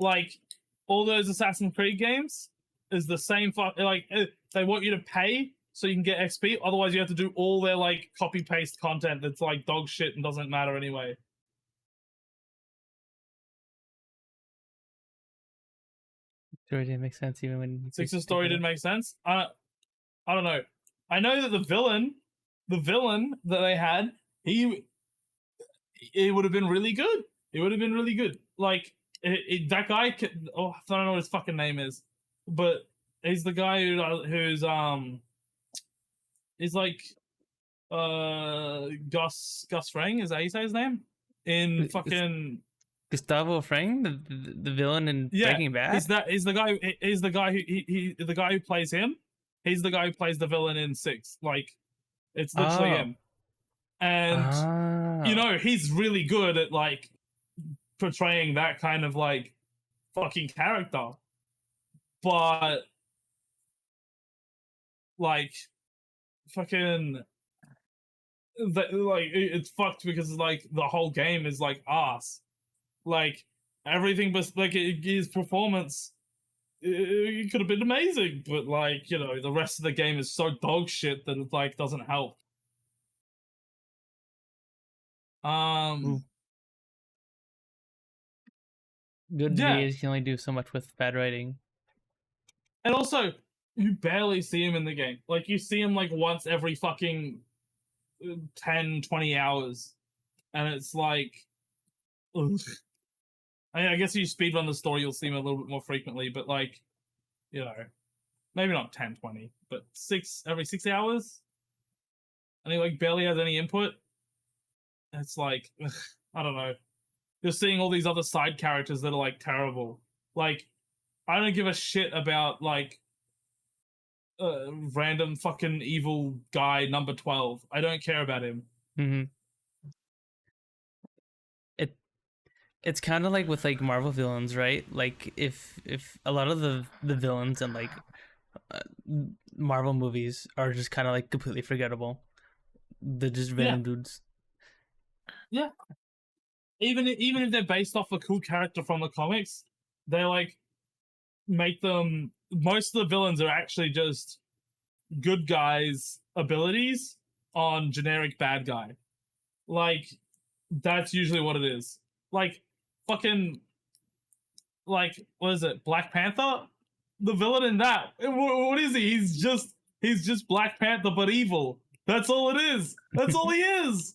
Like all those Assassin's Creed games is the same they want you to pay so you can get XP, otherwise you have to do all their like copy paste content that's like dog shit and doesn't matter anyway. Story didn't make sense even when 6's story didn't make sense. I don't know. I know that the villain that they had, it would have been really good. It would have been really good. Like that guy. Oh, I don't know what his fucking name is, but he's the guy who's he's like Gus Fring. Is that how you say his name? In fucking Gustavo Fring, the villain in Breaking Bad. He's the guy. He's the guy the guy who plays him. He's the guy who plays the villain in 6. Like, it's literally him. And you know, he's really good at like portraying that kind of like fucking character. But like fucking like it's fucked because like the whole game is like ass. Like everything, but like his performance, it could have been amazing, but like, you know, the rest of the game is so dog shit that it like doesn't help. Good VAs can only do so much with bad writing. And also, you barely see him in the game. Like, you see him like once every fucking 10, 20 hours. And it's like, ugh. I guess if you speedrun the story, you'll see him a little bit more frequently, but like, you know, maybe not 10, 20, but every 6 hours? And he like barely has any input. It's like, ugh, I don't know. You're seeing all these other side characters that are like terrible. Like, I don't give a shit about like random fucking evil guy number 12. I don't care about him. Mm-hmm. It's kind of like with like Marvel villains, right? Like if a lot of the villains in like Marvel movies are just kind of like completely forgettable. They're just random dudes. Yeah. Even if they're based off a cool character from the comics, they like make them. Most of the villains are actually just good guys' abilities on generic bad guy. Like, that's usually what it is. Like, fucking, like, what is it? Black Panther? The villain in that. What is he? He's just Black Panther, but evil. That's all it is. That's all he is.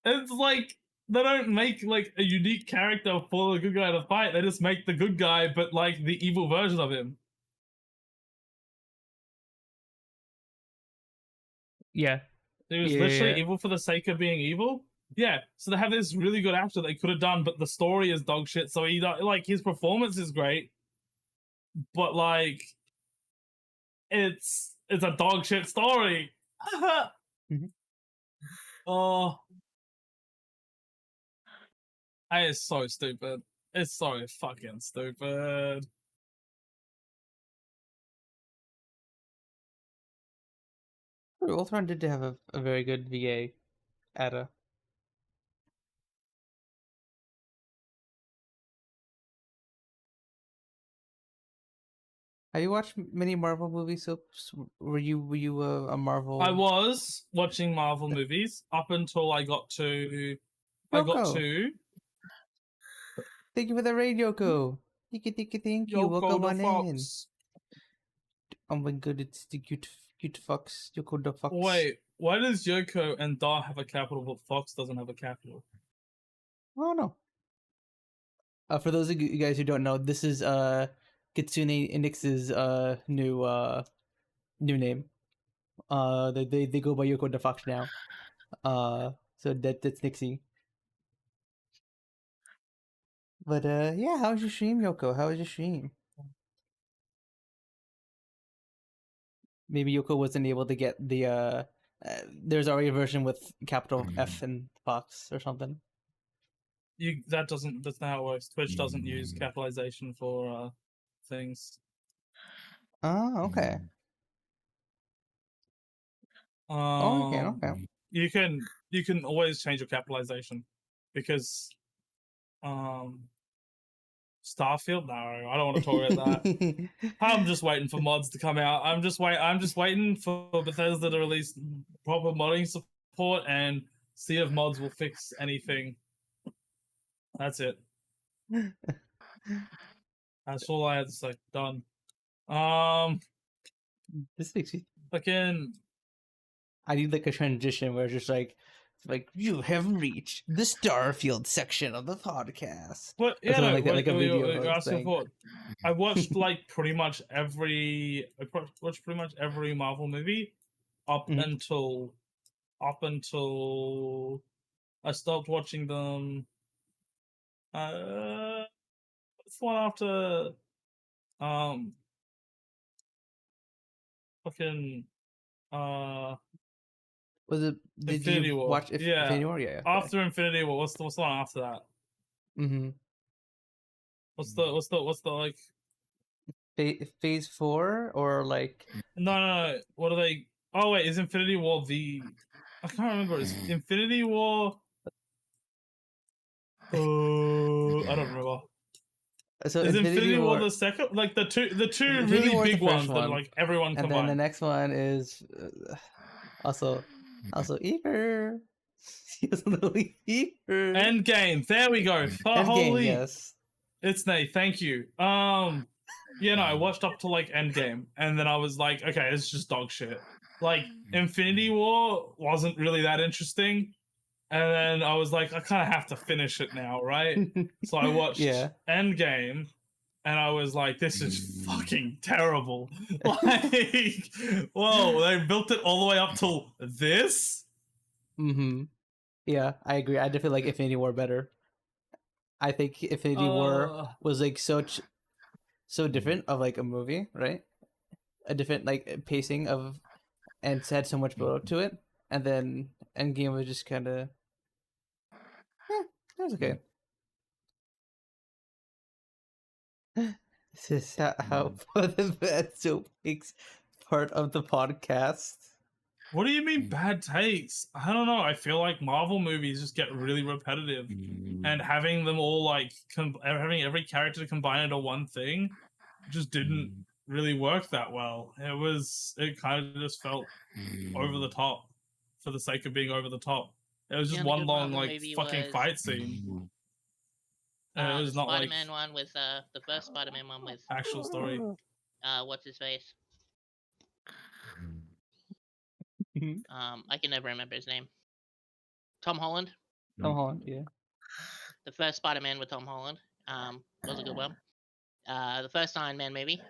It's like, they don't make like a unique character for the good guy to fight. They just make the good guy, but like the evil version of him. Yeah. He was literally evil for the sake of being evil. Yeah, so they have this really good actor they could have done, but the story is dog shit. So he like his performance is great, but like it's a dog shit story. Mm-hmm. Oh, that is so stupid. It's so fucking stupid. Ultron did have a very good VA, Ada. Have you watched many Marvel movies? So were you a Marvel? I was watching Marvel movies up until I got to. Thank you for the raid, Yoko. Thank you. Welcome on in. Oh my god, it's the cute fox, Yoko the fox. Wait, why does Yoko and Da have a capital, but Fox doesn't have a capital? Oh no. For those of you guys who don't know, this is Kitsune Inix's new name. They go by Yoko the Fox now. So that's Nixie. But yeah, how was your stream, Yoko? How was your stream? Maybe Yoko wasn't able to get the there's already a version with capital F and Fox or something. That's not how it works. Twitch doesn't use capitalization for things. Oh, okay. Okay. You can always change your capitalization because Starfield? No, I don't want to talk about that. I'm just waiting for mods to come out. I'm just waiting for Bethesda to release proper modding support and see if mods will fix anything. That's it. That's all I had to say. Done. This makes me fucking. I need like a transition where it's just like Like, you have reached the Starfield section of the podcast. But Or yeah, something no, like that, like a video you're host asking thing. for. I watched like pretty much every. Watched pretty much every Marvel movie up Mhm. until I stopped watching them. What's the one after? Fucking Was it? Did Infinity you War. watch Yeah. Infinity War? Yeah. Okay. After Infinity War, what's the one after that? Mm-hmm. What's the like? Phase 4 or like? No. What are they? Oh wait, is Infinity War the? I can't remember. Is Infinity War? I don't remember. So Is Infinity War War. the second? Like the two Infinity really War is big the first ones that one, like everyone and then combined. the next one is also Eager. Eager. Endgame. There we go. Endgame, Holy. yes. It's Nate. Thank you. Yeah, no, I watched up to like Endgame, and then I was like, okay, it's just dog shit. Like Infinity War wasn't really that interesting, and then I was like, I kind of have to finish it now, right? So I watched Endgame, and I was like, this is fucking terrible. Like, whoa, they built it all the way up till this. Mm-hmm. Yeah, I agree. I definitely like Infinity War better. I think Infinity War was like so different of like a movie, right? A different like pacing of, and it had so much build up to it, and then Endgame was just kind of, that was okay. This is how the bad soap makes part of the podcast. What do you mean bad takes? I don't know. I feel like Marvel movies just get really repetitive, and having them all like having every character combine into one thing just didn't really work that well. It kind of just felt over the top for the sake of being over the top. It was just The only one good long Marvel like movie fucking was fight scene. And it the was not like Spider-Man one with the first Spider-Man one with actual story. what's his face? I can never remember his name. Tom Holland. Tom Holland, yeah. The first Spider-Man with Tom Holland was a good one. The first Iron Man movie.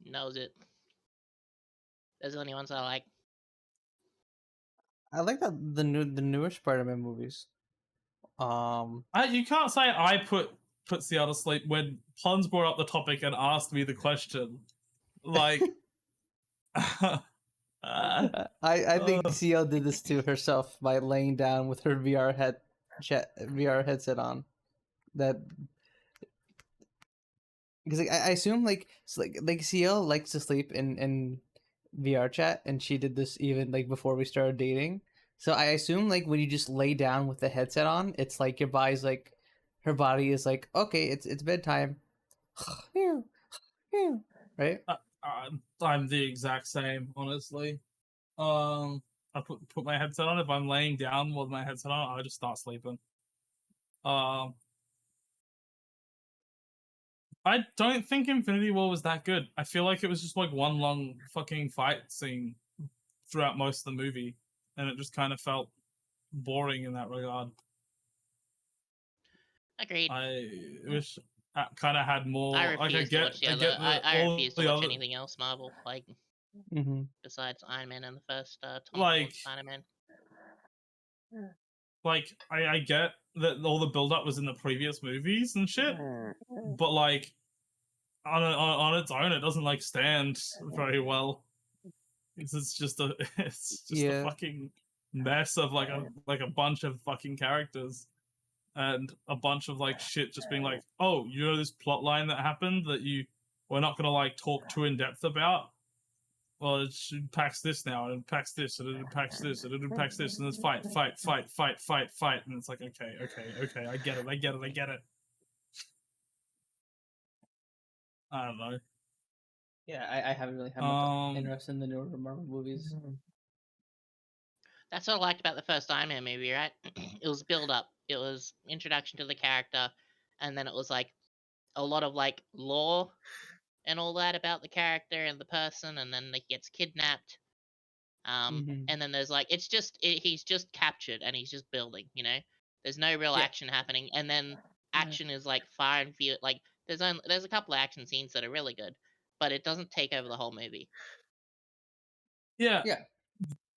Knows it. Those are the only ones I like. I like the newer Spider-Man movies. You can't say I put Siel to sleep when Punz brought up the topic and asked me the question. Like, I think Siel did this to herself by laying down with her VR headset on. That because I assume like Siel likes to sleep in VR chat, and she did this even like before we started dating. So I assume like when you just lay down with the headset on, it's like your body's like, her body is like, okay, it's bedtime. Right? I'm the exact same, honestly. I put my headset on. If I'm laying down with my headset on, I just start sleeping. I don't think Infinity War was that good. I feel like it was just like one long fucking fight scene throughout most of the movie, and it just kind of felt boring in that regard. Agreed. I wish I kind of had more. I refuse to watch the other. I refuse to watch anything else Marvel, like besides Iron Man and the first Tom Holland Spider-Man. Like I get that all the build up was in the previous movies and shit, but like on its own, it doesn't like stand very well. It's just a fucking mess of like a bunch of fucking characters and a bunch of like shit just being like, oh, you know this plot line that happened that we're not gonna like talk too in depth about. Well, it packs this now, and it packs this, and it packs this, and it packs this, and it's fight, and it's like, okay, I get it. I don't know. Yeah, I haven't really had much interest in the newer Marvel movies. That's what I liked about the first Iron Man movie, right? It was build up. It was introduction to the character, and then it was like a lot of like lore and all that about the character and the person, and then he gets kidnapped. Mhm. And then there's like he's just captured and he's just building. There's no real Yeah. action happening, and then action is like far and few. Like there's a couple of action scenes that are really good, but it doesn't take over the whole movie. Yeah. Yeah.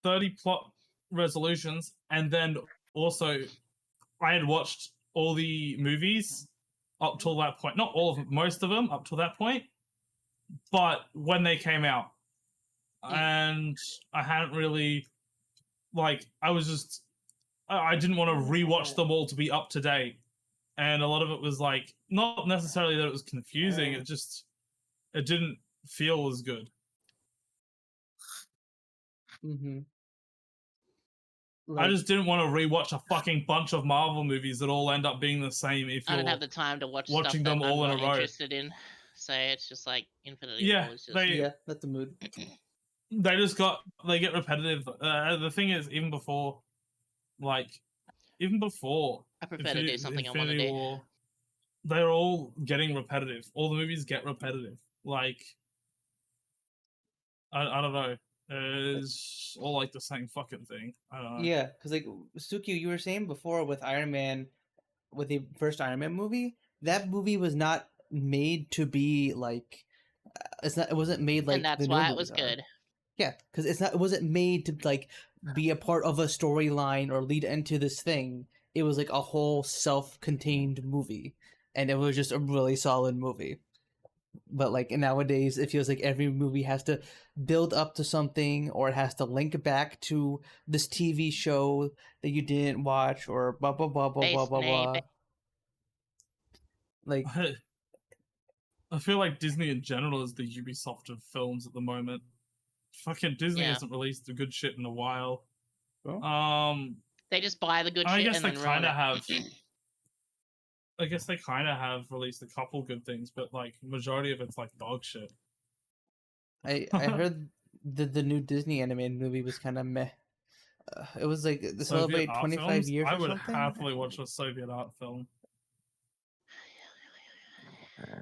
30 plot resolutions, and then also I had watched all the movies up till that point. Not all of them, most of them up till that point. But when they came out, and I hadn't really I was just I didn't want to rewatch them all to be up to date, and a lot of it was not necessarily that it was confusing. It didn't feel as good. Mm-hmm. I just didn't want to rewatch a fucking bunch of Marvel movies that all end up being the same. If I you're don't have the time to watch watching stuff them that all I'm in a not row. interested in, so it's just like Infinity Yeah, War is just they that's the mood. they get repetitive. The thing is, even before I prefer to do something I want to Infinity do. War, they're all getting repetitive. All the movies get repetitive. I don't know. It's all the same fucking thing. I don't know. Yeah, because Sooky, you were saying before with Iron Man, with the first Iron Man movie, that movie was not made to be it wasn't made like and that's the new why it movies was are. good. Yeah, because it wasn't made to be a part of a storyline or lead into this thing. It was a whole self-contained movie, and it was just a really solid movie. But nowadays, it feels like every movie has to build up to something, or it has to link back to this TV show that you didn't watch, or blah blah blah blah blah blah blah. I feel like Disney in general is the Ubisoft of films at the moment. Fucking Disney hasn't released a good shit in a while. They just buy the good I shit guess and they then kind ruin of have. I guess they kind of have released a couple good things, but majority of it's dog shit. I heard the new Disney animated movie was kind of meh. It was to celebrate 25 years. I or would something? happily watch a Soviet art film.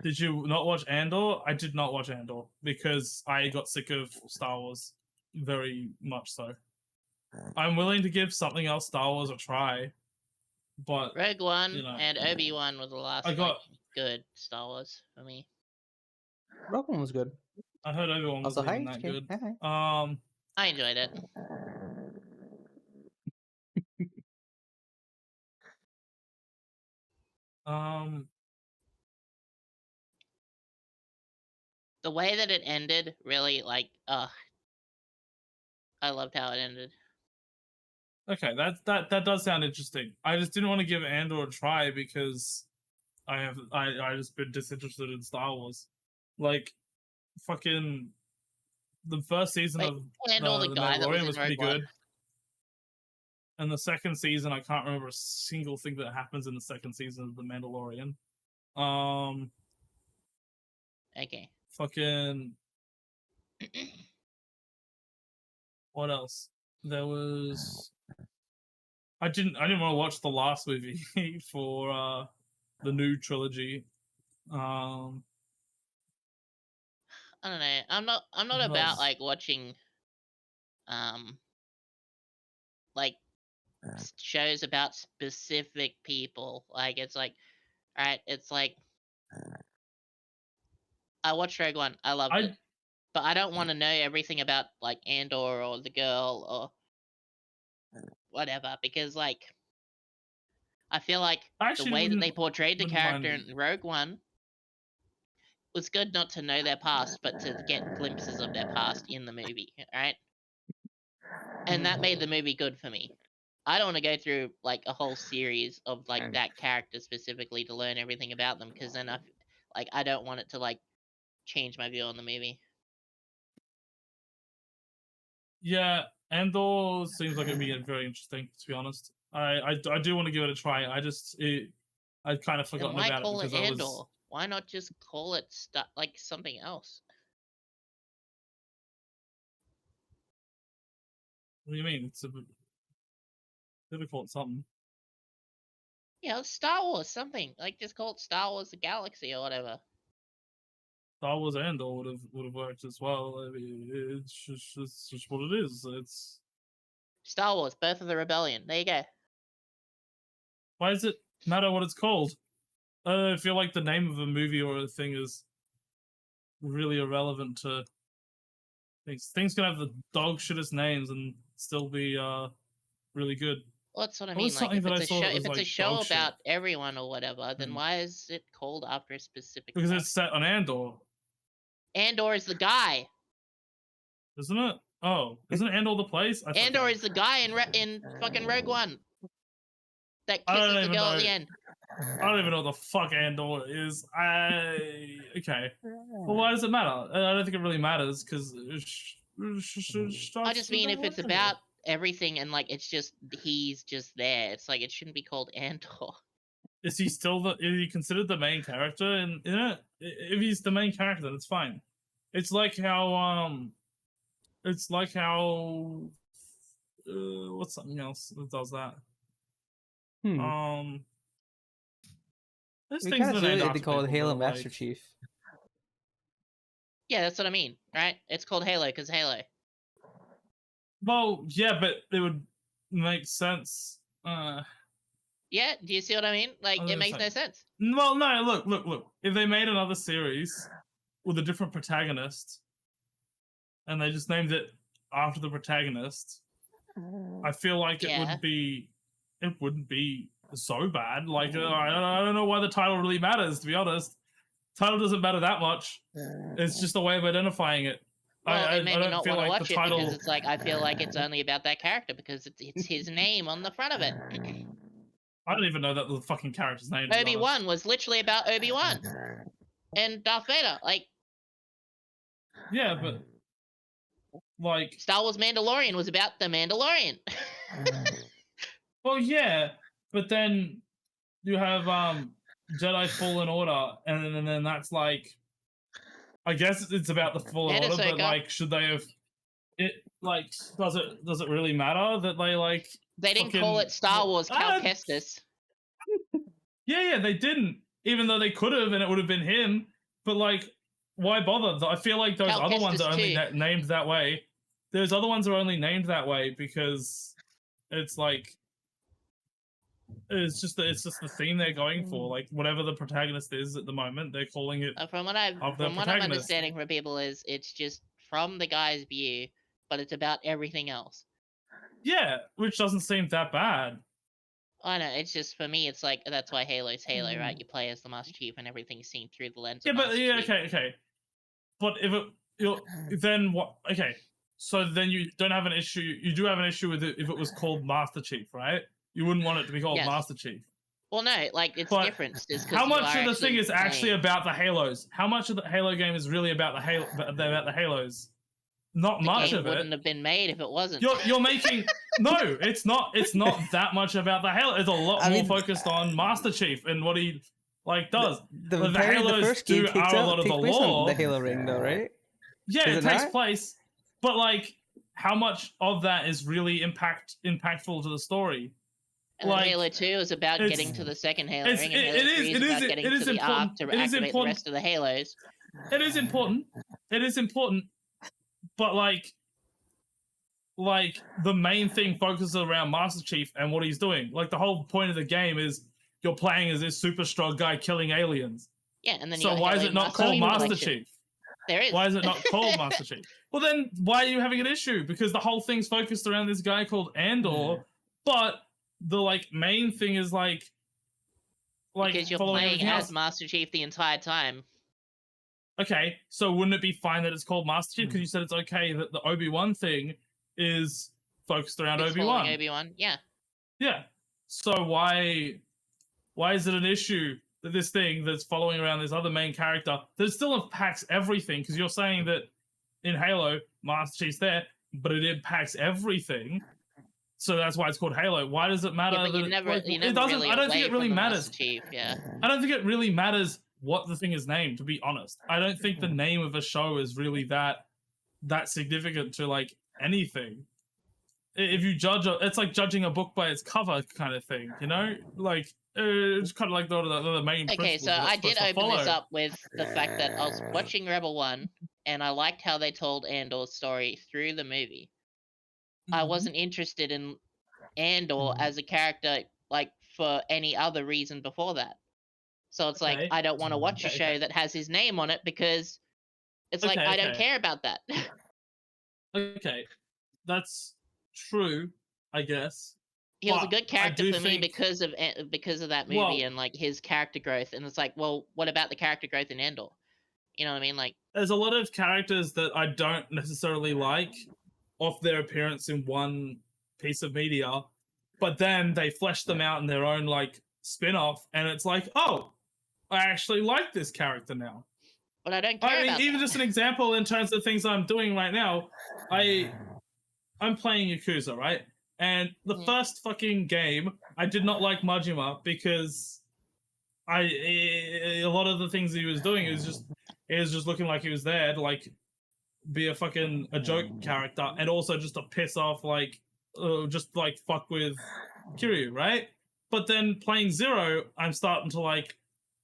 Did you not watch Andor? I did not watch Andor because I got sick of Star Wars, very much so. I'm willing to give something else Star Wars a try, but Rogue One and Obi-Wan was the last good Star Wars for me. Rogue One was good. I heard Obi-Wan was even that good. I enjoyed it. The way that it ended, really, I loved how it ended. Okay, that does sound interesting. I just didn't want to give Andor a try because I just been disinterested in Star Wars. Fucking the first season of The Mandalorian was pretty good. And the second season, I can't remember a single thing that happens in the second season of The Mandalorian. Okay. Fucking. What else? There was. I didn't want to watch the last movie for the new trilogy. I don't know. I'm not about watching shows about specific people. It's alright, it's I watched Rogue One. I loved it. But I don't want to know everything about Andor or the girl or whatever, because I feel like the way that they portrayed the character in Rogue One was good not to know their past, but to get glimpses of their past in the movie, right? And that made the movie good for me. I don't want to go through a whole series of that character specifically to learn everything about them, because then I don't want it to change my view on the movie. Yeah, Andor seems like it'd be very interesting, to be honest. I do want to give it a try. I'd kind of forgotten about it because I was. Andor? Why not just call it something else? What do you mean? It's a difficult something. Yeah, Star Wars, something just call it Star Wars: The Galaxy or whatever. Star Wars Andor would have worked as well. I mean, it's just what it is. It's Star Wars, Birth of the Rebellion. There you go. why does it matter what it's called? I feel like the name of a movie or a thing is really irrelevant to things. Things can have the dog shittest names and still be really good. Well, that's what I What mean. was Like, something if that I it's a saw show, that was, if it's a like, show dog shit? about everyone or whatever, then Mm. why is it called after a specific? Because character? it's set on Andor, Andor is the guy. isn't it? Oh, isn't Andor the place? I Andor forget. is the guy in fucking Rogue One that I don't kisses the even girl at know. the end. I don't even know what the fuck Andor is. Okay. Well, why does it matter? I don't think it really matters because I just mean if it's about everything and like it's just he's just there. It's like it shouldn't be called Andor. Is he still is he considered the main character in it? If he's the main character, then it's fine. It's like how what's something else that does that? There's We things kind that of are named they after call it people Halo that are, Master like- Chief. Yeah, that's what I mean, right? It's called Halo because Halo. Well, yeah, but it would make sense. Yeah, do you see what I mean? Like I it was makes like- no sense. Well, no, look. If they made another series with a different protagonist and they just named it after the protagonist, I feel like it Yeah. wouldn't be so bad. Like I don't know why the title really matters, to be honest. Title doesn't matter that much. It's just a way of identifying it. Well, I it made me don't not feel want to like watch the it title. because it's like I feel like it's only about that character because it's his name on the front of it. I don't even know that the fucking character's name. to be honest. Obi-Wan was literally about Obi-Wan and Darth Vader. Like Yeah, but like, Star Wars Mandalorian was about the Mandalorian. well, yeah, but then you have Jedi Fallen Order, and then that's like, I guess it's about the Fallen And Order, but Ahsoka. like, should they have it? Like, does it really matter that they like? They didn't call fucking- it Star Wars Cal Ah, Kestis. Yeah, they didn't. Even though they could have, and it would have been him. But like, why bother? I feel like those Cal other ones Kestis are only too. named that way. Those other ones are only named that way because it's like it's just the theme they're going for. Like whatever the protagonist is at the moment, they're calling it. From what Of the I'm protagonist. understanding from people is it's just from the guy's view, but it's about everything else. Yeah, which doesn't seem that bad. I know, it's just for me it's like that's why Halo's Halo, right? You play as the Master Chief and everything's seen through the lens Yeah, of but Master yeah, Chief. okay. But if then what? Okay, so then you don't have an issue. You do have an issue with it if it was called Master Chief, right? You wouldn't want it to be called Yes. Master Chief. Well, no, like it's But different. Is 'cause How you much are of the thing is actually playing about the Halos? How much of the Halo game is really about the Halos? Not the much game of wouldn't it. have been made if it wasn't. You're making no. It's not. It's not that much about the Halo. It's a lot I more mean- focused on Master Chief and what he like does. The, But the apparently Halos the first game do takes are a lot of takes the place on lore. the Halo ring, though, right? Yeah, Is it it takes not? place, but like, how much of that is really impactful to the story? And then like, Halo 2 is about it's- getting to the second Halo it's- ring, and it- Halo it is- 3 is it about is- getting it to is the important- arc to it is activate the important. rest of the Halos. It is important. It is important, but like the main thing focuses around Master Chief and what he's doing. Like the whole point of the game is you're playing as this super strong guy killing aliens. Yeah, and then you So got why is Halo it not Master called Chief Master Collection. Chief? There is. Why is it not called Master Chief? Well, then why are you having an issue? Because the whole thing's focused around this guy called Andor, but the like main thing is like Because you're following playing everything as else. Master Chief the entire time. Okay, so wouldn't it be fine that it's called Master Chief? Because you said it's okay that the Obi-Wan thing is focused around It's Obi-Wan. following Obi-Wan. Yeah. Yeah. So why is it an issue that this thing that's following around this other main character that still impacts everything? Because you're saying that in Halo, Master Chief's there, but it impacts everything. So that's why it's called Halo. Why does it matter? Yeah, but that you it- never, like, you it never doesn't. really I don't away think it really from the matters. Master Chief, yeah. I don't think it really matters what the thing is named. To be honest, I don't think the name of a show is really that significant to like anything. if you judge it's like judging a book by its cover kind of thing, you know? Like it's kind of like the main Okay, so I did open this up with the fact that I was watching Rebel 1 and I liked how they told Andor's story through the movie. I wasn't interested in Andor as a character like for any other reason before that. So it's like I don't want to watch a show that has his name on it because it's like I don't care about that. Okay. That's true, I guess. He was a good character for me because of that movie and like his character growth. And it's like, well, what about the character growth in Andor? You know what I mean? Like, there's a lot of characters that I don't necessarily like off their appearance in one piece of media, but then they flesh them out in their own like spin-off, and it's like, oh, I actually like this character now. But I don't care about even that. just an example in terms of things I'm doing right now. I'm playing Yakuza, right? And the first fucking game, I did not like Majima because a lot of the things he was doing is just looking like he was there to like be a joke character, and also just to piss off like just like fuck with Kiryu, right? But then playing Zero, I'm starting to like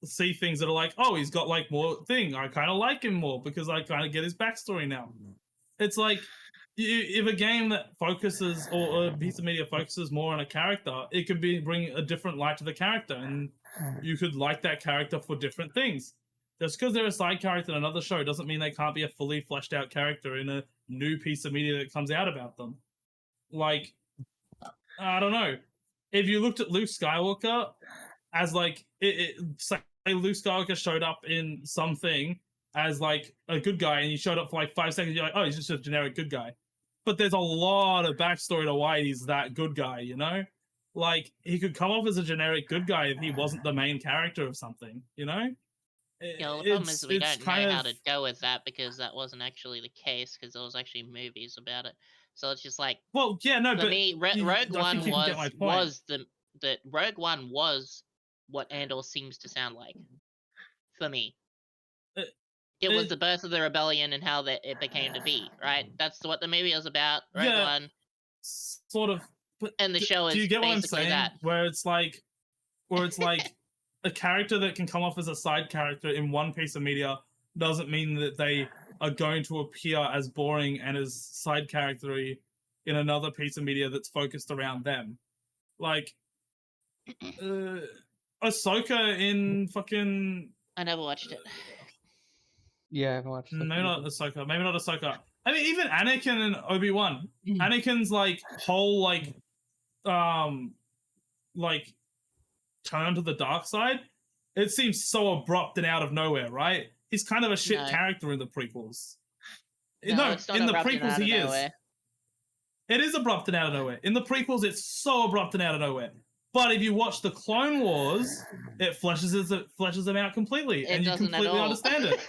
see things that are like, oh, he's got like more thing. I kind of like him more because I kind of get his backstory now. It's like if a game that focuses or a piece of media focuses more on a character, it could bring a different light to the character, and you could like that character for different things. Just because they're a side character in another show doesn't mean they can't be a fully fleshed out character in a new piece of media that comes out about them. Like, I don't know. If you looked at Luke Skywalker as like, say Luke Skywalker showed up in something as like a good guy, and he showed up for like 5 seconds, you're like, oh, he's just a generic good guy. But there's a lot of backstory to why he's that good guy, you know? Like, he could come off as a generic good guy if he wasn't the main character of something, you know? Yeah, well, the problem is we don't know how to go with that because that wasn't actually the case because there was actually movies about it. So it's just like, well, yeah, no, for but me, Rogue One Rogue One was what Andor seems to sound like for me. It was the birth of the rebellion and how it became to be, right? That's what the movie was about. Rogue One, sort of. But and the show is do you get what I'm basically saying? that. Where it's like a character that can come off as a side character in one piece of media doesn't mean that they are going to appear as boring and as side charactery in another piece of media that's focused around them. Like, Ahsoka in fucking... I never watched it. Yeah, I haven't watched it. Maybe not Ahsoka. I mean, even Anakin and Obi-Wan. Anakin's like whole like turn to the dark side, it seems so abrupt and out of nowhere, right? He's kind of a shit character in the prequels. No, in the prequels he is. It is abrupt and out of nowhere. In the prequels, it's so abrupt and out of nowhere. But if you watch the Clone Wars, it fleshes them out completely, and you completely understand it.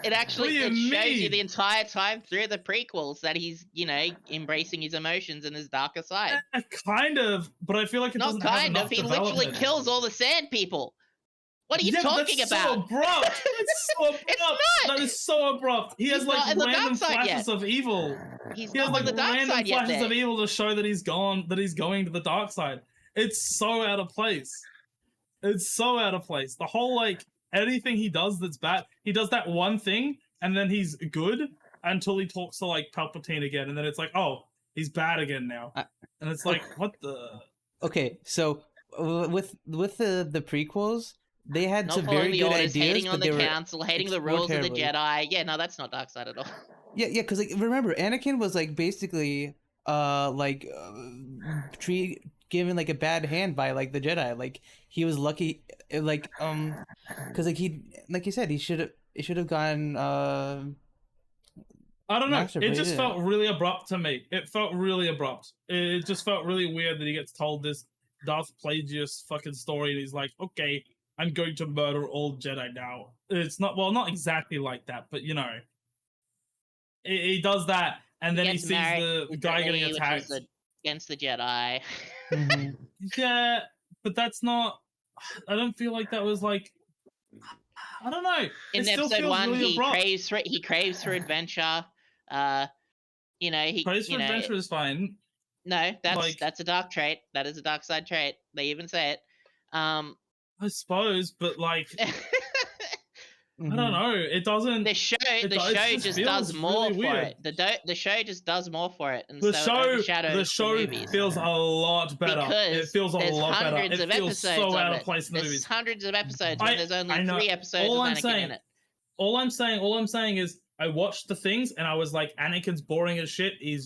It actually shows you the entire time through the prequels that he's, embracing his emotions and his darker side. Kind of, but I feel like it doesn't have enough He literally kills all the sand people. What are you talking about? So abrupt. It's so abrupt. It's not. That is so abrupt. He has like random flashes of evil. He's not on the dark side yet. Flashes of evil to show that he's going to the dark side. It's so out of place. It's so out of place. The whole anything he does that's bad, he does that one thing and then he's good until he talks to Palpatine again, and then it's like, oh, he's bad again now, and it's like, what the? Okay, so with the prequels, they had some very good orders, ideas, hating on but the they council, hating the rules of the Jedi. Yeah, no, that's not dark side at all. Yeah, because remember, Anakin was basically given a bad hand by the Jedi. He was lucky, because he, like you said, he should have gotten I don't know. It just felt really abrupt to me. It felt really abrupt. It just felt really weird that he gets told this Darth Plagueis fucking story, and he's like, okay, I'm going to murder all Jedi now. It's not exactly like that, but he does that, and then he sees the guy getting attacked against the Jedi. Mm-hmm. Yeah, but that's not. I don't feel like that was I don't know. In episode 1, really he craves for adventure. He craves for adventure is fine. No, that's Like- that's a dark trait. That is a dark side trait. They even say it. I suppose, but like I don't know. It doesn't. The show it just does feels more really for weird. it. The show just does more for it, and The so it overshadows the show movies. feels a lot better. Because It feels a there's lot better. hundreds It of feels episodes so of out it. of place in the There's movies. hundreds of episodes when there's only I know. 3 episodes All of I'm Anakin saying- in it. All I'm saying is I watched the things and I was like, Anakin's boring as shit. He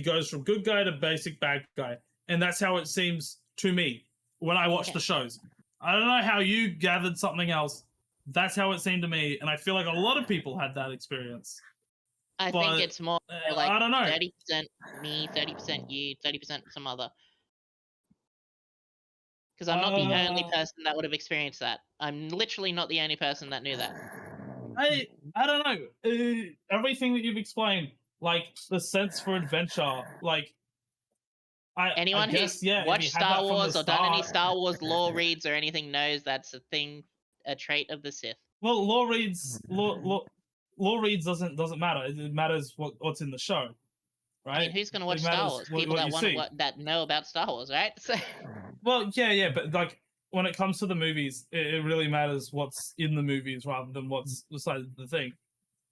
goes from good guy to basic bad guy, and that's how it seems to me when I watch the shows. I don't know how you gathered something else. That's how it seemed to me, and I feel like a lot of people had that experience. I but, think it's more like I don't know. 30% me, 30% you, 30% some other. Because I'm not the only person that would have experienced that. I'm literally not the only person that knew that. I don't know. Everything that you've explained, like the sense for adventure, like Anyone I guess, who's yeah, if watched you had that Star from the Wars or done any start- Star Wars lore reads or anything knows that's a thing, a trait of the Sith. Well, law reads doesn't matter. It matters what's in the show, right? I mean, who's going to watch It Star matters Wars? what People that you want see. that know about Star Wars, right? So Well, yeah, but like when it comes to the movies, it really matters what's in the movies rather than what's beside the thing.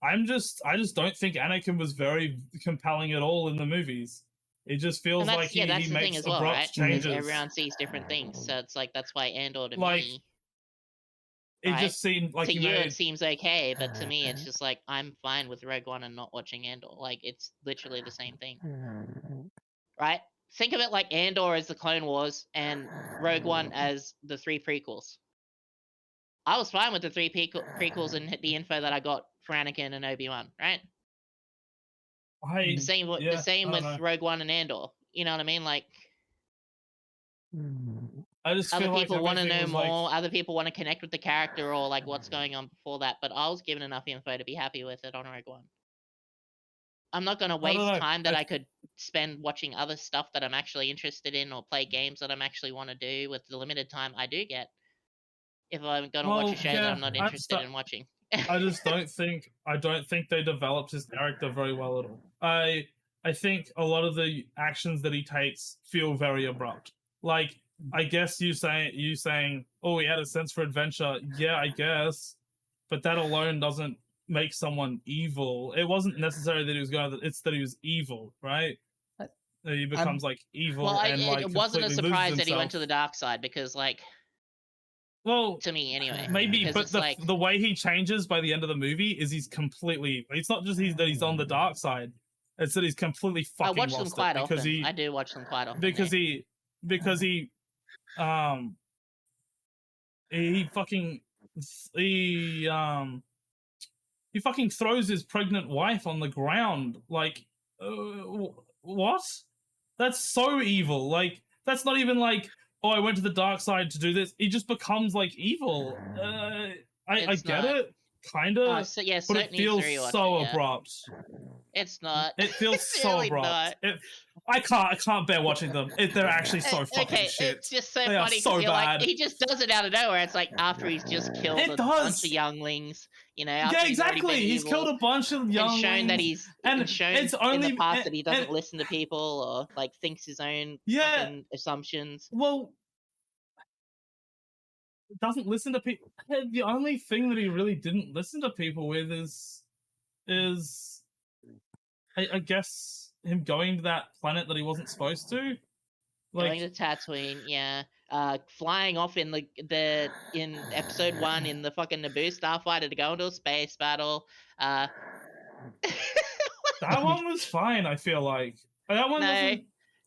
I just don't think Anakin was very compelling at all in the movies. It just feels and that's, like he that's the thing makes as well, abrupt right? changes. Because everyone sees different things, so it's like that's why Andor to Like, me, It right? just seemed like to he you made. it seems okay, but to me it's just like I'm fine with Rogue One and not watching Andor. Like it's literally the same thing, right? Think of it like Andor as the Clone Wars and Rogue One as the 3 prequels. I was fine with the 3 prequels and the info that I got for Anakin and Obi-Wan, right? The same I with don't know. Rogue One and Andor. You know what I mean? Like I just other feel like people want to everything know was more. like, Other people want to connect with the character or like what's going on before that. But I was given enough info to be happy with it on Rogue One. I'm not going to waste know. time that I could spend watching other stuff that I'm actually interested in or play games that I'm actually want to do with the limited time I do get. If I'm going to watch a show that I'm not interested in watching. I don't think they developed his character very well at all. I think a lot of the actions that he takes feel very abrupt. Like, I guess you saying, oh, he had a sense for adventure. Yeah, I guess, but that alone doesn't make someone evil. It wasn't necessary that he was it's that he was evil, right? That he becomes like evil. Well, and like it wasn't a completely loses surprise that he went to himself. the dark side because, like, Well, to me anyway. maybe, because but it's like, the way he changes by the end of the movie is he's completely. It's not just that he's on the dark side. It's that he's completely I fucking watch them lost quite it because often. I do watch them quite often. because mate. he fucking throws his pregnant wife on the ground. Like, what? That's so evil. Like, that's not even like, oh, I went to the dark side to do this. He just becomes like evil. I get it, kind of, So, yeah, but Soap it needs to feels rewatch so it, yeah. abrupt. It's not. It feels It's so really abrupt. not. I can't bear watching them. They're actually so fucking Okay, shit. it's just so They are funny so because bad. like he just does it out of nowhere. It's like after he's just killed It a does. bunch of younglings, you know. After Yeah, he's already exactly. been He's evil, killed a bunch of and young shown that he's and shown it's in only the past that he doesn't and- listen to people or like thinks his own Yeah. fucking assumptions. Well, doesn't listen to people. The only thing that he really didn't listen to people with is I guess him going to that planet that he wasn't supposed to. Going Like, to Tatooine, yeah. Flying off in in episode 1 in the fucking Naboo starfighter to go into a space battle. that one was fine. I feel like that one No, wasn't.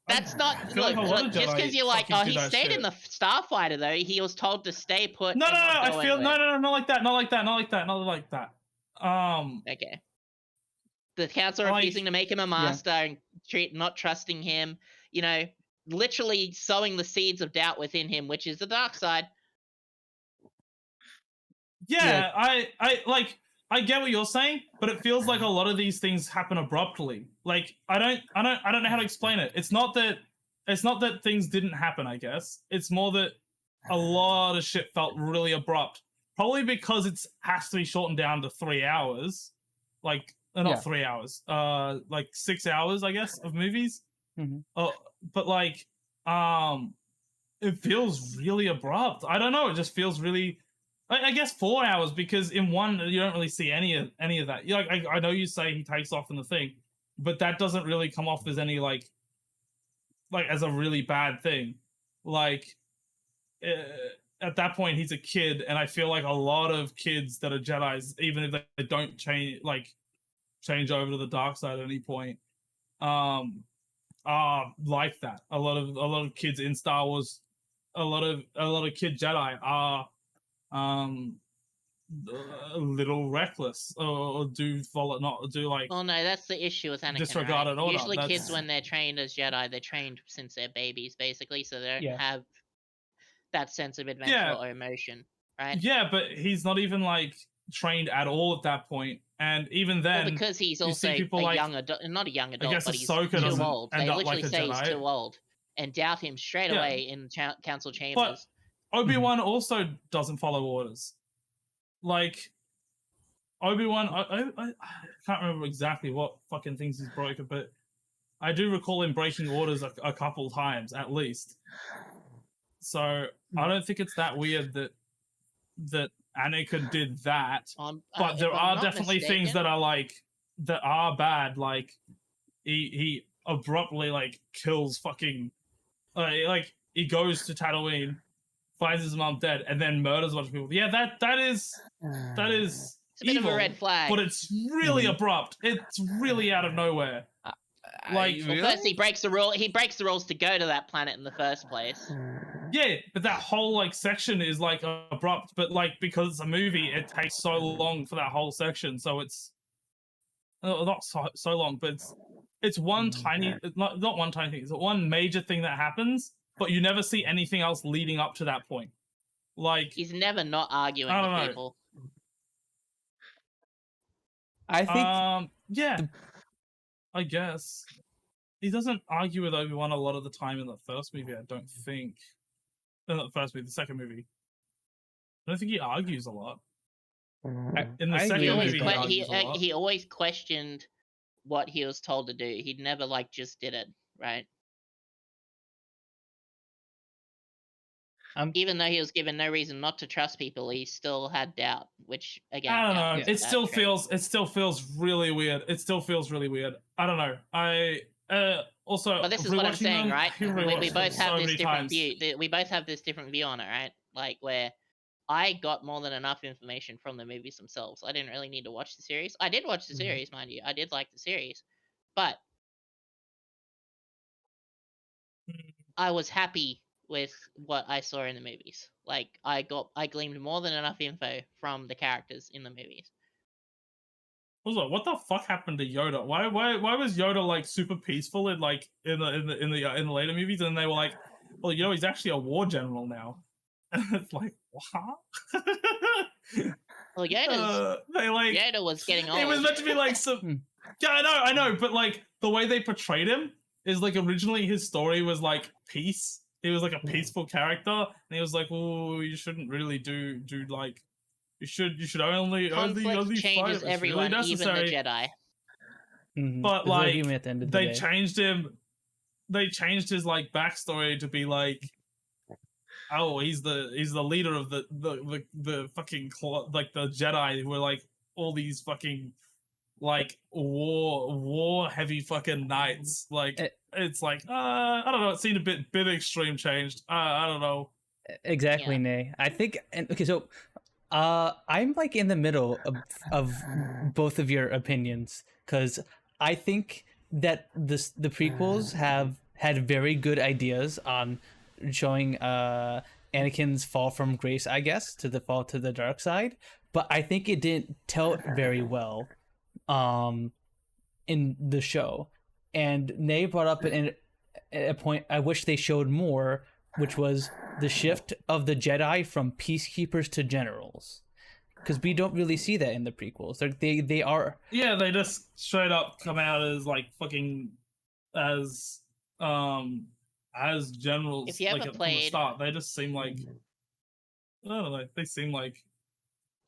That's not. I feel like a lot of Just Jedi because you're like, fucking oh, do he that stayed shit. in the starfighter though. He was told to stay put. No, and not I go feel anywhere. no, not like that, not like that, not like that, not like that. Okay. The council Like, refusing to make him a master and not trusting him. You know, literally sowing the seeds of doubt within him, which is the dark side. Yeah, I get what you're saying, but it feels like a lot of these things happen abruptly. Like, I don't know how to explain it. It's not that things didn't happen, I guess. It's more that a lot of shit felt really abrupt. Probably because it has to be shortened down to 3 hours. Like, not 3 hours. Like 6 hours, I guess, of movies. Oh, but like, it feels really abrupt. I don't know. It just feels really. I guess 4 hours, because in one you don't really see any of that. Like I know you say he takes off in the thing, but that doesn't really come off as any like as a really bad thing. Like at that point he's a kid, and I feel like a lot of kids that are Jedis, even if they don't change over to the dark side at any point, are like that. A lot of kids in Star Wars, a lot of kid Jedi are a little reckless, or do follow, not do like. Well, no, that's the issue with Anakin. Disregard right? it or Usually, not. kids when they're trained as Jedi, they're trained since they're babies, basically, so they don't Yeah. have that sense of adventure or emotion, right? Yeah, but he's not even like trained at all at that point, and even then, Well, because he's you also see people a like, young adult, not a young adult, guess but he's Ahsoka too doesn't old. end They up literally like a say he's Jedi. too old and doubt him straight Yeah. away in council chambers. But Obi-Wan also doesn't follow orders. Like Obi-Wan, I can't remember exactly what fucking things he's broken, but I do recall him breaking orders a couple times at least. So I don't think it's that weird that Anakin did that. But there are definitely things that are like that are bad. Like he abruptly like kills fucking like he goes to Tatooine, finds his mom dead, and then murders a bunch of people. Yeah, that is It's a bit evil, of a red flag. but it's really abrupt. It's really out of nowhere. Like, Well, first he breaks the rule. He breaks the rules to go to that planet in the first place. yeah, but that whole like section is like abrupt. But like because it's a movie, it takes so long for that whole section. So it's not so long, but it's one tiny, not one tiny thing. It's one major thing that happens, but you never see anything else leading up to that point. Like He's never not arguing I don't with know. people. I think yeah, I guess he doesn't argue with Obi-Wan a lot of the time in the first movie. I don't think. Not the first movie, the second movie. I don't think he argues a lot. In the second movie, he argues a lot. He always questioned what he was told to do. He never like just did it, right? Even though he was given no reason not to trust people, he still had doubt, which again, I don't know. It still feels really weird. It still feels really weird. I don't know. Also, but this is what I'm saying, right? We both have this different times. view. We both have this different view on it, right? Like where I got more than enough information from the movies themselves. I didn't really need to watch the series. I did watch the series, mind you. I did like the series, but I was happy with what I saw in the movies. Like I gleaned more than enough info from the characters in the movies. Also, what the fuck happened to Yoda? Why was Yoda like super peaceful in like in the later movies, and they were like, well, you know, he's actually a war general now. And it's like, what? Well, Yoda was getting old. It was meant to be like some. Yeah, I know, but like the way they portrayed him is like originally his story was like peace. He was like a peaceful character, and he was like, "Oh, you shouldn't really do like, you should only changes fight everyone, really even the Jedi." But like, they changed him. They changed his like backstory to be like, oh, he's the leader of the fucking like the Jedi who were like all these fucking like war heavy fucking knights. Like it's like I don't know. It seemed a bit extreme changed. I don't know. Exactly, Nay. I think okay. So I'm like in the middle of both of your opinions, because I think that the prequels have had very good ideas on showing Anakin's fall from grace, I guess, to the fall to the dark side, but I think it didn't tell it very well in the show. And Nay brought up a point I wish they showed more, which was the shift of the Jedi from peacekeepers to generals, because we don't really see that in the prequels. They are they just straight up come out as like fucking as generals. If you ever like, played, from the start, they just seem like I don't know. They seem like.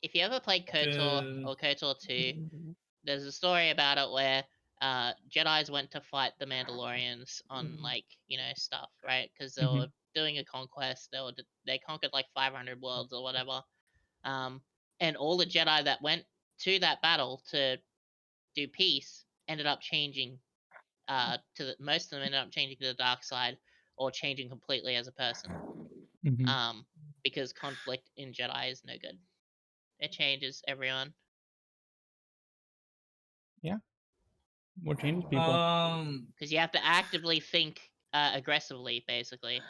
If you ever played KOTOR or KOTOR 2, there's a story about it where Jedi's went to fight the Mandalorians on like stuff, right? Because they Mhm. were doing a conquest. They conquered like 500 worlds or whatever. And all the Jedi that went to that battle to do peace ended up changing. Most of them ended up changing to the dark side or changing completely as a person. Mhm. Because conflict in Jedi is no good. It changes everyone. What changes people? Because you have to actively think aggressively, basically.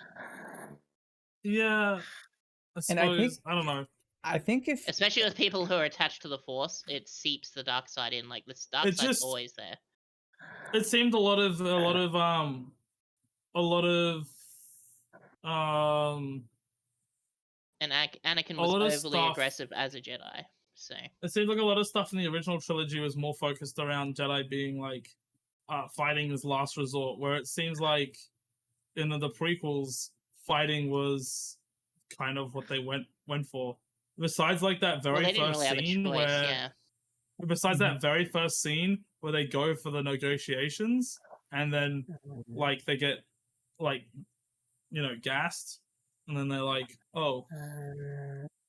Yeah, I And I think suppose I don't know. I think if Especially with people who are attached to the Force, it seeps the dark side in. Like the dark It side's just always there. it seemed a lot of um And Anakin a was lot of overly stuff. aggressive as a Jedi. So It seemed like a lot of stuff in the original trilogy was more focused around Jedi being like fighting as last resort, where it seems like in the prequels, fighting was kind of what they went for. Besides, like that well, very they didn't first really have a scene choice. where, Yeah. besides that very first scene where they go for the negotiations and then like they get like gassed, and then they're like, oh,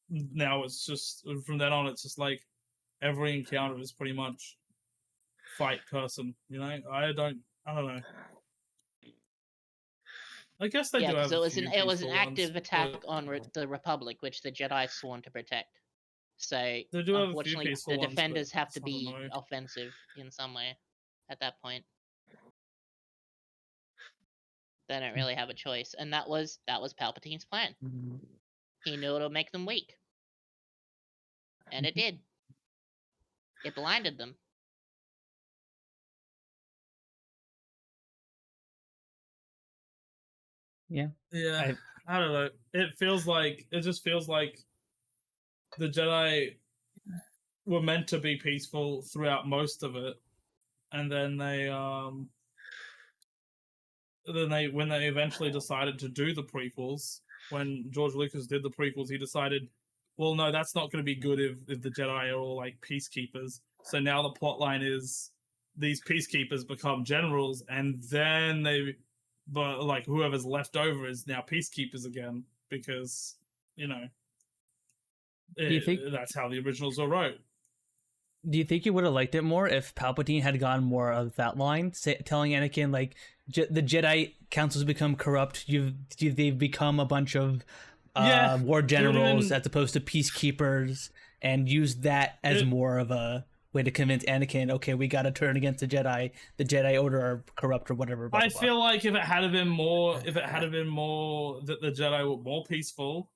now it's just from then on, it's just like every encounter is pretty much fight person. I don't know. I guess they Yeah, do because have a it few was an peaceful active ones, attack but on the Republic, which the Jedi sworn to protect. So they do have a few unfortunately, peaceful the ones, but defenders have to I don't be know. offensive in some way. At that point, they don't really have a choice, and that was Palpatine's plan. He knew it would make them weak, and it did. It blinded them. Yeah. Yeah, I don't know. It just feels like the Jedi were meant to be peaceful throughout most of it, and then when they eventually decided to do the prequels, when George Lucas did the prequels, he decided, well, no, that's not going to be good if the Jedi are all like peacekeepers. So now the plot line is these peacekeepers become generals, and then but like whoever's left over is now peacekeepers again, because Do you think that's how the originals were wrote. Do you think you would have liked it more if Palpatine had gone more of that line, telling Anakin like the Jedi councils become corrupt, they've become a bunch of war generals as opposed to peacekeepers, and use that as more of a way to convince Anakin, okay, we got to turn against the Jedi Order are corrupt or whatever. Blah, I blah, blah. feel like if it had been more that the Jedi were more peaceful,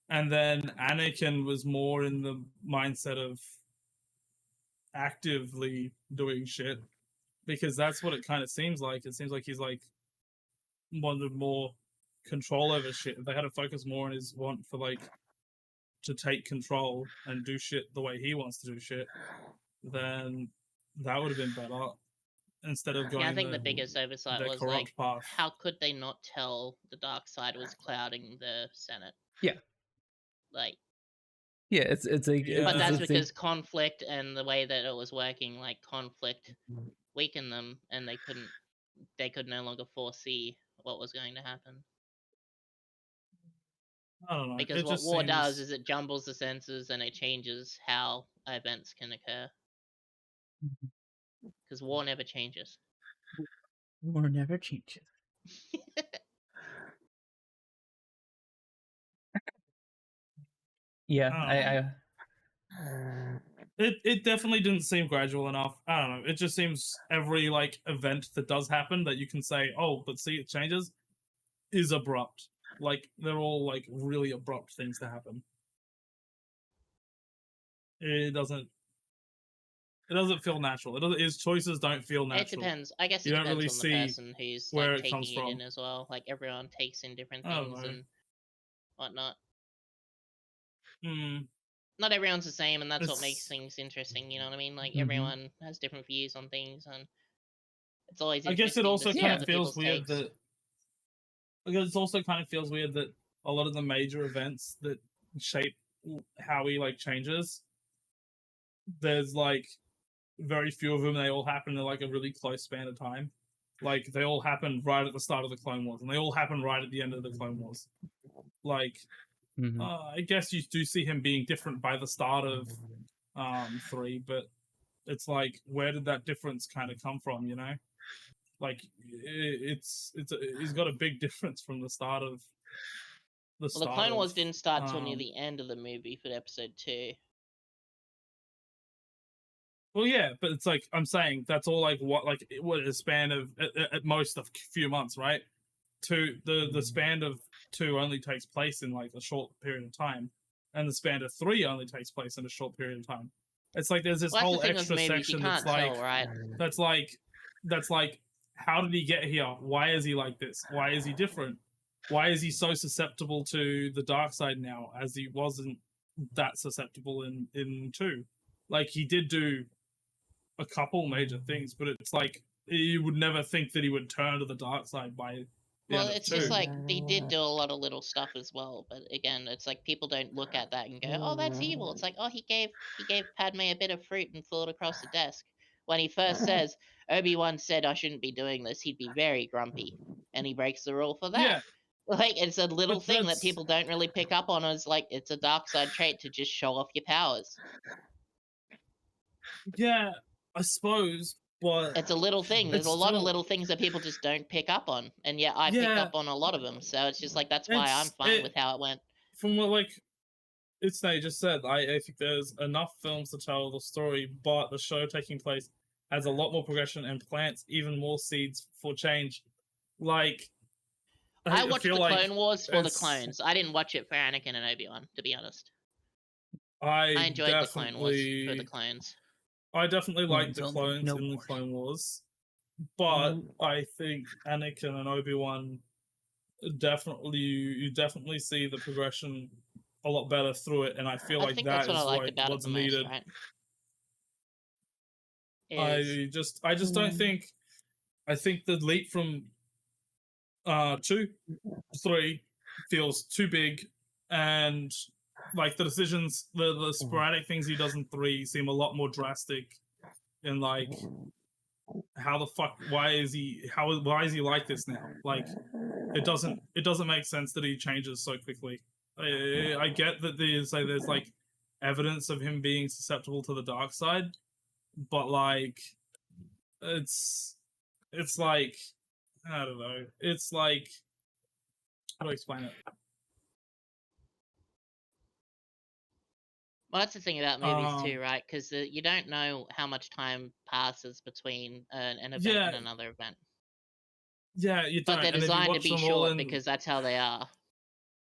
and then Anakin was more in the mindset of actively doing shit, because that's what it kind of seems like. It seems like he's like wanted more control over shit. If they had to focus more on his want for like to take control and do shit the way he wants to do shit, then that would have been better, instead of going I think the biggest oversight was like, path. how could they not tell the dark side was clouding the Senate? Yeah. Like. Yeah, it's like. Yeah. But that's because conflict and the way that it was working, like conflict, weakened them, and they could no longer foresee what was going to happen. I don't know. Because what war does is it jumbles the senses and it changes how events can occur. Because war never changes. War never changes. Yeah, It definitely didn't seem gradual enough. I don't know. It just seems every like event that does happen that you can say, oh, but see, it changes, is abrupt. Like they're all like really abrupt things to happen. It doesn't feel natural. His choices don't feel natural. It depends. I guess you it don't depends really on see the person who's where like it comes taking it from. in as well. Like everyone takes in different I don't things know. and whatnot. Hmm. Not everyone's the same, and that's what makes things interesting. You know what I mean? Like everyone has different views on things, and it's always. I guess it also kind of feels weird takes. that. Because it also kind of feels weird that a lot of the major events that shape how he like changes, there's like very few of them, they all happen in like a really close span of time. Like they all happened right at the start of the Clone Wars, and they all happened right at the end of the Clone Wars. Like, I guess you do see him being different by the start of 3, but it's like, where did that difference kind of come from? You know, like he's got a big difference from the start of the Well, the Clone Wars didn't start till near the end of the movie for episode 2. Well, yeah, but it's like, I'm saying that's all like what a span of at most a few months, right? The span of 2 only takes place in like a short period of time, and the span of 3 only takes place in a short period of time. It's like there's this whole extra section that's like, right? that's like, how did he get here? Why is he like this? Why is he different? Why is he so susceptible to the dark side now, as he wasn't that susceptible in 2? Like, he did do a couple major things, but it's like, you would never think that he would turn to the dark side by the Well, end of it's 2. just like they did do a lot of little stuff as well, but again, it's like people don't look at that and go, "Oh, that's evil." It's like, "Oh, he gave Padme a bit of fruit and threw it across the desk." When he first says, "Obi-Wan said I shouldn't be doing this," he'd be very grumpy, and he breaks the rule for that. Yeah. Like, it's a little But thing that that's- people don't really pick up on. As like, it's a dark side trait to just show off your powers. Yeah, I suppose, but It's a little thing. There's it's a lot of still- little things that people just don't pick up on, and yet I picked Yeah. up on a lot of them. So it's just like, that's why I'm It's- fine with how it went. from what like Itsune just said, I think there's enough films to tell the story, but the show taking place has a lot more progression and plants even more seeds for change. Like, I watched feel the like Clone Wars for the it's- clones. I didn't watch it for Anakin and Obi-Wan, to be honest. I I enjoyed the Clone Wars for the clones. I definitely like the Clones clones no in the more. Clone Wars, but I think Anakin and Obi-Wan definitely, you definitely see the progression a lot better through it, and I feel I like think that that's what is I liked like about it what's the most, needed. right? I just don't think. I think the leap from 2, 3 feels too big, and like the decisions, the sporadic things he does in 3 seem a lot more drastic. And like, how the fuck? Why is he like this now? Like, it doesn't make sense that he changes so quickly. I get that there's like evidence of him being susceptible to the dark side, but like, it's like, I don't know. It's like, how do I explain it? Well, that's the thing about movies too, right? Because you don't know how much time passes between an event Yeah. and another event. Yeah, you don't. But they're and if you designed to watch be them all short in- because that's how they are.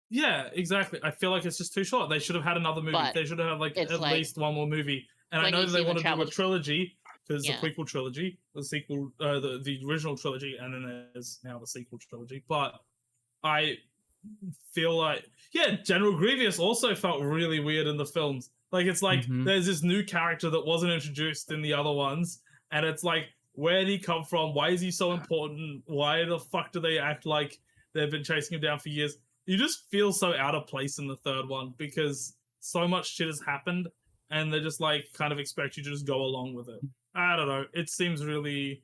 Yeah, exactly. I feel like it's just too short. They should have had another movie. But they should have had like it's at like, least one more movie. And I when know you that they see the want to do a travels- trilogy because Yeah. it's a prequel trilogy, the sequel, the original trilogy, and then there's now the sequel trilogy. But I feel like, yeah, General Grievous also felt really weird in the films. Like, it's like there's this new character that wasn't introduced in the other ones, and it's like, where did he come from? Why is he so important? Why the fuck do they act like they've been chasing him down for years? You just feel so out of place in the third one because so much shit has happened, and they just like kind of expect you to just go along with it. I don't know. It seems really,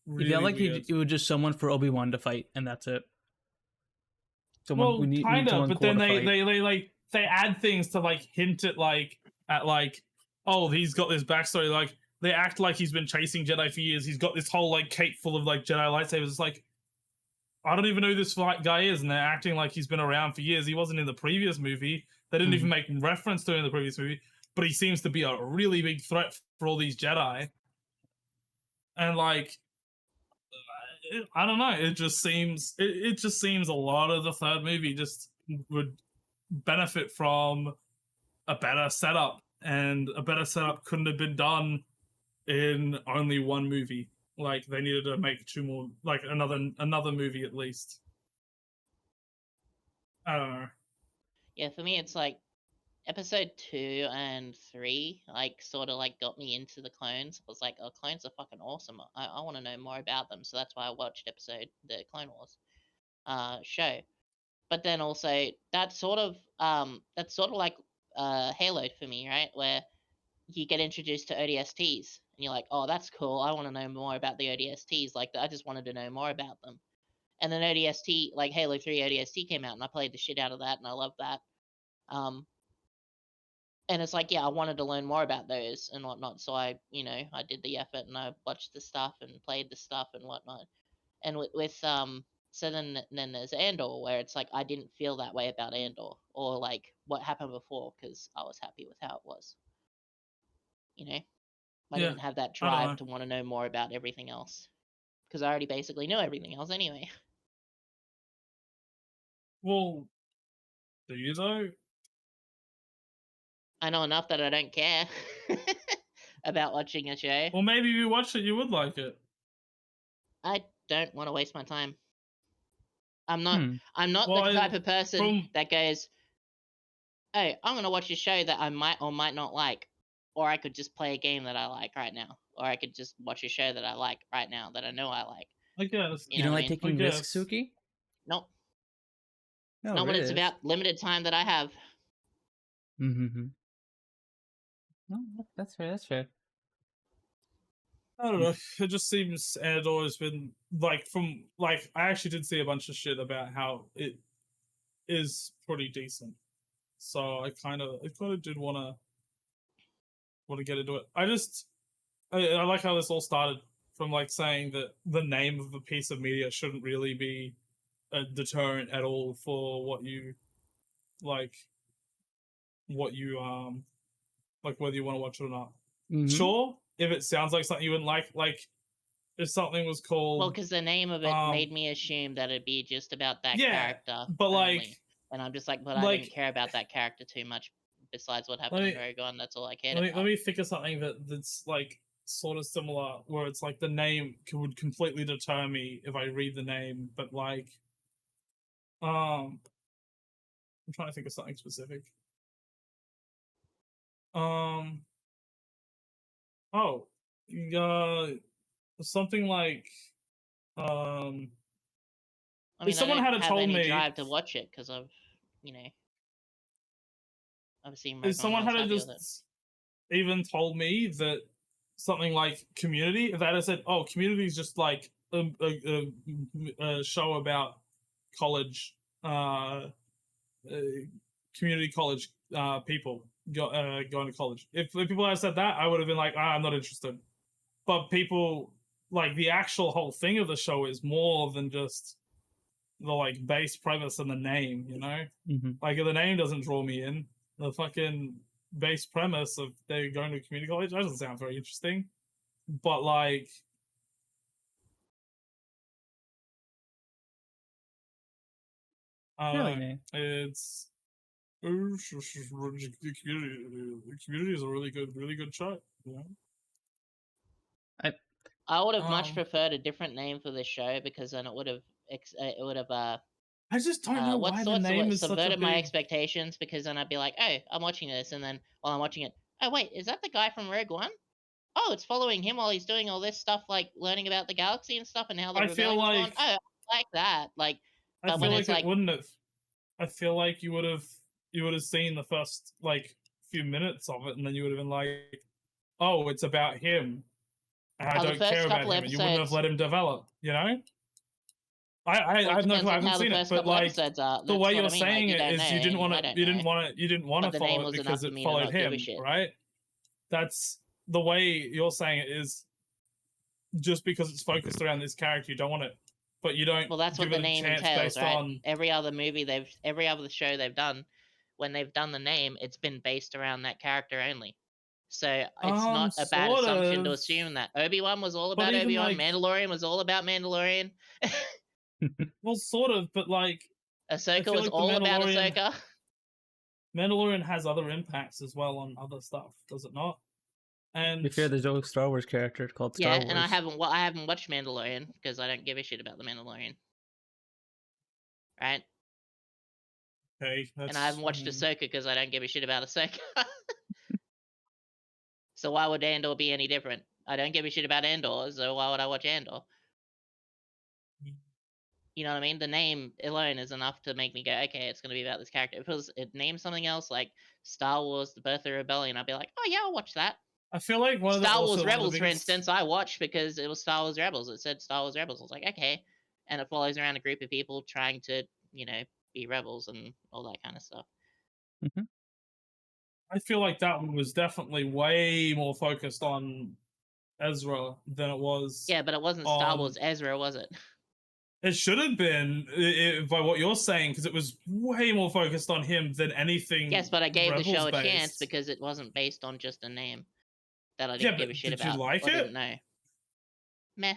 really Yeah, like weird. it was just someone for Obi-Wan to fight, and that's it. Someone Well, we need kind someone of, but cool then to they fight. like they add things to like hint at oh, he's got this backstory. Like, they act like he's been chasing Jedi for years. He's got this whole like cape full of like Jedi lightsabers. It's like, I don't even know who this guy is, and they're acting like he's been around for years. He wasn't in the previous movie. They didn't even make reference to him in the previous movie, but he seems to be a really big threat for all these Jedi. And like, I don't know. It just seems a lot of the third movie just would benefit from a better setup, and a better setup couldn't have been done in only one movie. Like, they needed to make 2 more, like another movie at least. I don't know. Yeah, for me, it's like episode 2 and 3, like, sort of like got me into the clones. I was like, oh, clones are fucking awesome. I want to know more about them. So that's why I watched the Clone Wars show. But then also that's sort of like Halo for me, right? Where you get introduced to ODSTs and you're like, oh, that's cool. I want to know more about the ODSTs. Like, I just wanted to know more about them. And then ODST, like Halo 3 ODST came out, and I played the shit out of that, and I loved that. And it's like, yeah, I wanted to learn more about those and whatnot. So I did the effort, and I watched the stuff and played the stuff and whatnot. And so then there's Andor, where it's like I didn't feel that way about Andor or like what happened before, because I was happy with how it was. I didn't have that drive to want to know more about everything else, because I already basically know everything else anyway. Well, do you though? I know enough that I don't care about watching a show. Well, maybe if you watch it, you would like it. I don't want to waste my time. I'm not Well, the type of person that goes, oh, I'm going to watch a show that I might or might not like. Or I could just play a game that I like right now. Or I could just watch a show that I like right now that I know I like. I guess. You don't like taking risks, Sooky? Nope. No, not when it's about limited time that I have. Mm-hmm. No, that's fair. That's fair. I don't know. It just seems Andor has been I actually did see a bunch of shit about how it is pretty decent. So I kind of did want to get into it. I like how this all started from like saying that the name of a piece of media shouldn't really be a deterrent at all for what you like whether you want to watch it or not. Mm-hmm. Sure, if it sounds like something you wouldn't like if something was called... Well, because the name of it made me assume that it'd be just about that character. But only. And I'm just like, but I didn't care about that character too much. Besides what happened in Rogue One, that's all I cared about. Let me think of something that's like sort of similar, where it's like the name would completely deter me if I read the name, but like, I'm trying to think of something specific. Something like, I mean, if someone I don't had have told any me drive to watch it because I've seen Rogue One. If someone had just even told me that something like Community, if they had said, "Oh, Community is just like a show about college, community college people going to college," if people had said that, I would have been like, "I'm not interested." But people like the actual whole thing of the show is more than just the like base premise and the name, you know. Mm-hmm. Like if the name doesn't draw me in, the fucking base premise of they're going to a community college doesn't sound very interesting. But like, it's the community is a really good show. You know? I would have much preferred a different name for this show, because then it would have I just don't know why the name is subverted such a big... my expectations, because then I'd be like, oh, I'm watching this, and then while I'm watching it, oh wait, is that the guy from Rogue One? Oh, it's following him while he's doing all this stuff, like learning about the galaxy and stuff, and how the rebellion was on. Oh, I like that. Like, I feel like it wouldn't have. I feel like you would have seen the first like few minutes of it, and then you would have been like, oh, it's about him. And I don't care about him, and you wouldn't have let him develop, you know? I haven't seen it, but like the way you're saying it is you didn't want to follow it because it followed him, right? That's the way you're saying it is just because it's focused around this character, you don't want it, but you don't. Well, that's what the name entails, right? Every other show they've done, when they've done the name, it's been based around that character only. So it's not a bad assumption to assume that Obi-Wan was all about Obi-Wan, Mandalorian was all about Mandalorian. Well, sort of, but like Ahsoka was all about Ahsoka. Mandalorian has other impacts as well on other stuff, does it not? And if there's a Star Wars character called Star Wars. Yeah, and I haven't watched Mandalorian because I don't give a shit about the Mandalorian. Right? Okay. And I haven't watched Ahsoka because I don't give a shit about Ahsoka. So why would Andor be any different? I don't give a shit about Andor, so why would I watch Andor? You know what I mean? The name alone is enough to make me go, okay, it's going to be about this character. If it named something else, like Star Wars, The Birth of Rebellion, I'd be like, oh yeah, I'll watch that. I feel like one of the Star Wars also one of the Rebels, for biggest- instance, I watched because it was Star Wars Rebels. It said Star Wars Rebels. I was like, okay. And it follows around a group of people trying to, be rebels and all that kind of stuff. I feel like that one was definitely way more focused on Ezra than it was. Yeah, but it wasn't Star Wars Ezra, was it? It should have been, by what you're saying, because it was way more focused on him than anything. Yes, but I gave the show a Rebels-based. chance because it wasn't based on just a name that I didn't give a shit did about. you like or it? Didn't know. Meh.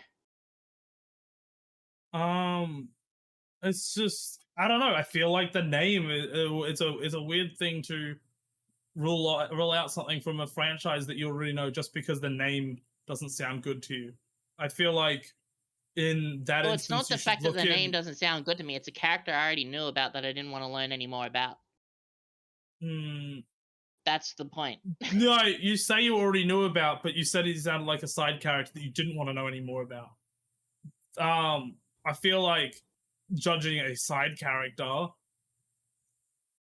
It's just, I don't know. I feel like the name it's a weird thing to rule out something from a franchise that you already know just because the name doesn't sound good to you. I feel like in that Well, instance, it's not the you should fact that look the name in- doesn't sound good to me. It's a character I already knew about that I didn't want to learn any more about. That's the point. No, you say you already knew about, but you said he sounded like a side character that you didn't want to know any more about. I feel like judging a side character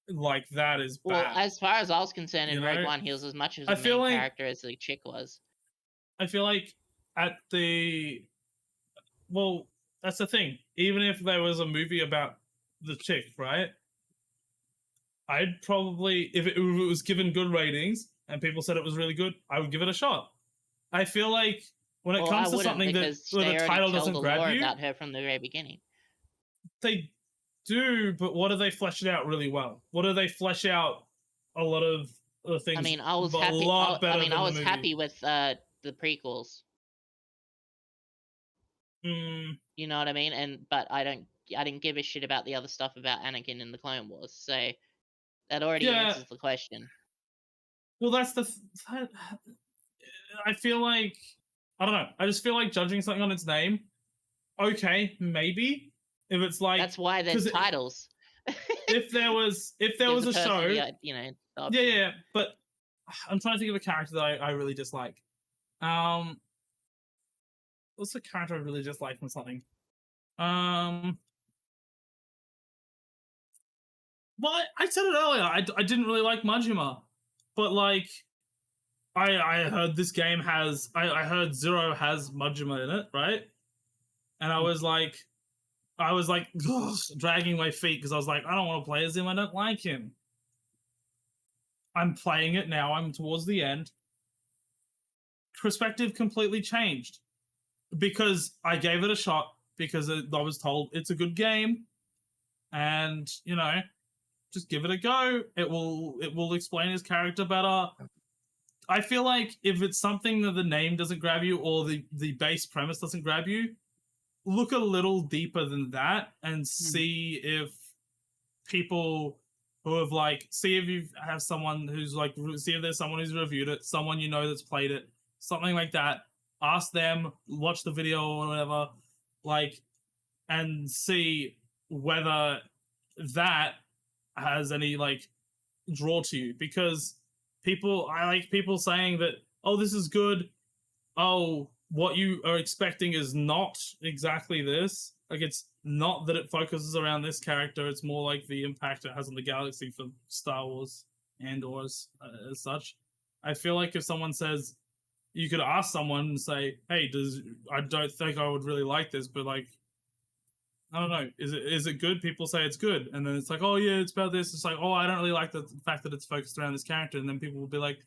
like that is bad. Well, as far as I was concerned, in You Rogue know? One, he was as much as I a feel main like- character as the chick was. I feel like well, that's the thing. Even if there was a movie about the chick, right? I'd probably, if it was given good ratings and people said it was really good, I would give it a shot. I feel like when it Well, comes I to wouldn't, something that because where they the already title told doesn't the grab lore you, about her from the very beginning. they do, but what do they flesh it out really well? What do they flesh out a lot of the things? I mean, I was a happy. lot better I mean, than I the was movie. happy with the prequels. Mm, You know what I mean? But I didn't give a shit about the other stuff about Anakin in the Clone Wars. So that already Yeah. answers the question. well, that's I feel like, I don't know. I just feel like judging something on its name. Okay, maybe if it's like That's why there's 'cause titles. if there was Gives a the person show, the, the option. yeah, but I'm trying to think of a character that I really dislike. What's the character I really dislike from something? Well, I said it earlier. I didn't really like Majima, but like, I heard this game has. I heard Zero has Majima in it, right? And I was like, ugh, dragging my feet because I was like, I don't want to play as him. I don't like him. I'm playing it now. I'm towards the end. Perspective completely changed because I gave it a shot because I was told it's a good game, and just give it a go. It will explain his character better. I feel like if it's something that the name doesn't grab you or the base premise doesn't grab you, look a little deeper than that and see if people who have see if you have someone who's see if there's someone who's reviewed it, someone that's played it, something like that. Ask them, watch the video or whatever, and see whether that has any draw to you, because I like people saying that, oh, this is good, oh, what you are expecting is not exactly this. It's not that it focuses around this character, it's more like the impact it has on the galaxy for Star Wars and or as such. I feel like if someone says, you could ask someone and say, hey, I don't think I would really like this, but I don't know, is it good? People say it's good, and then it's like, oh yeah, it's about this. It's like, oh, I don't really like the fact that it's focused around this character, and then people will be like,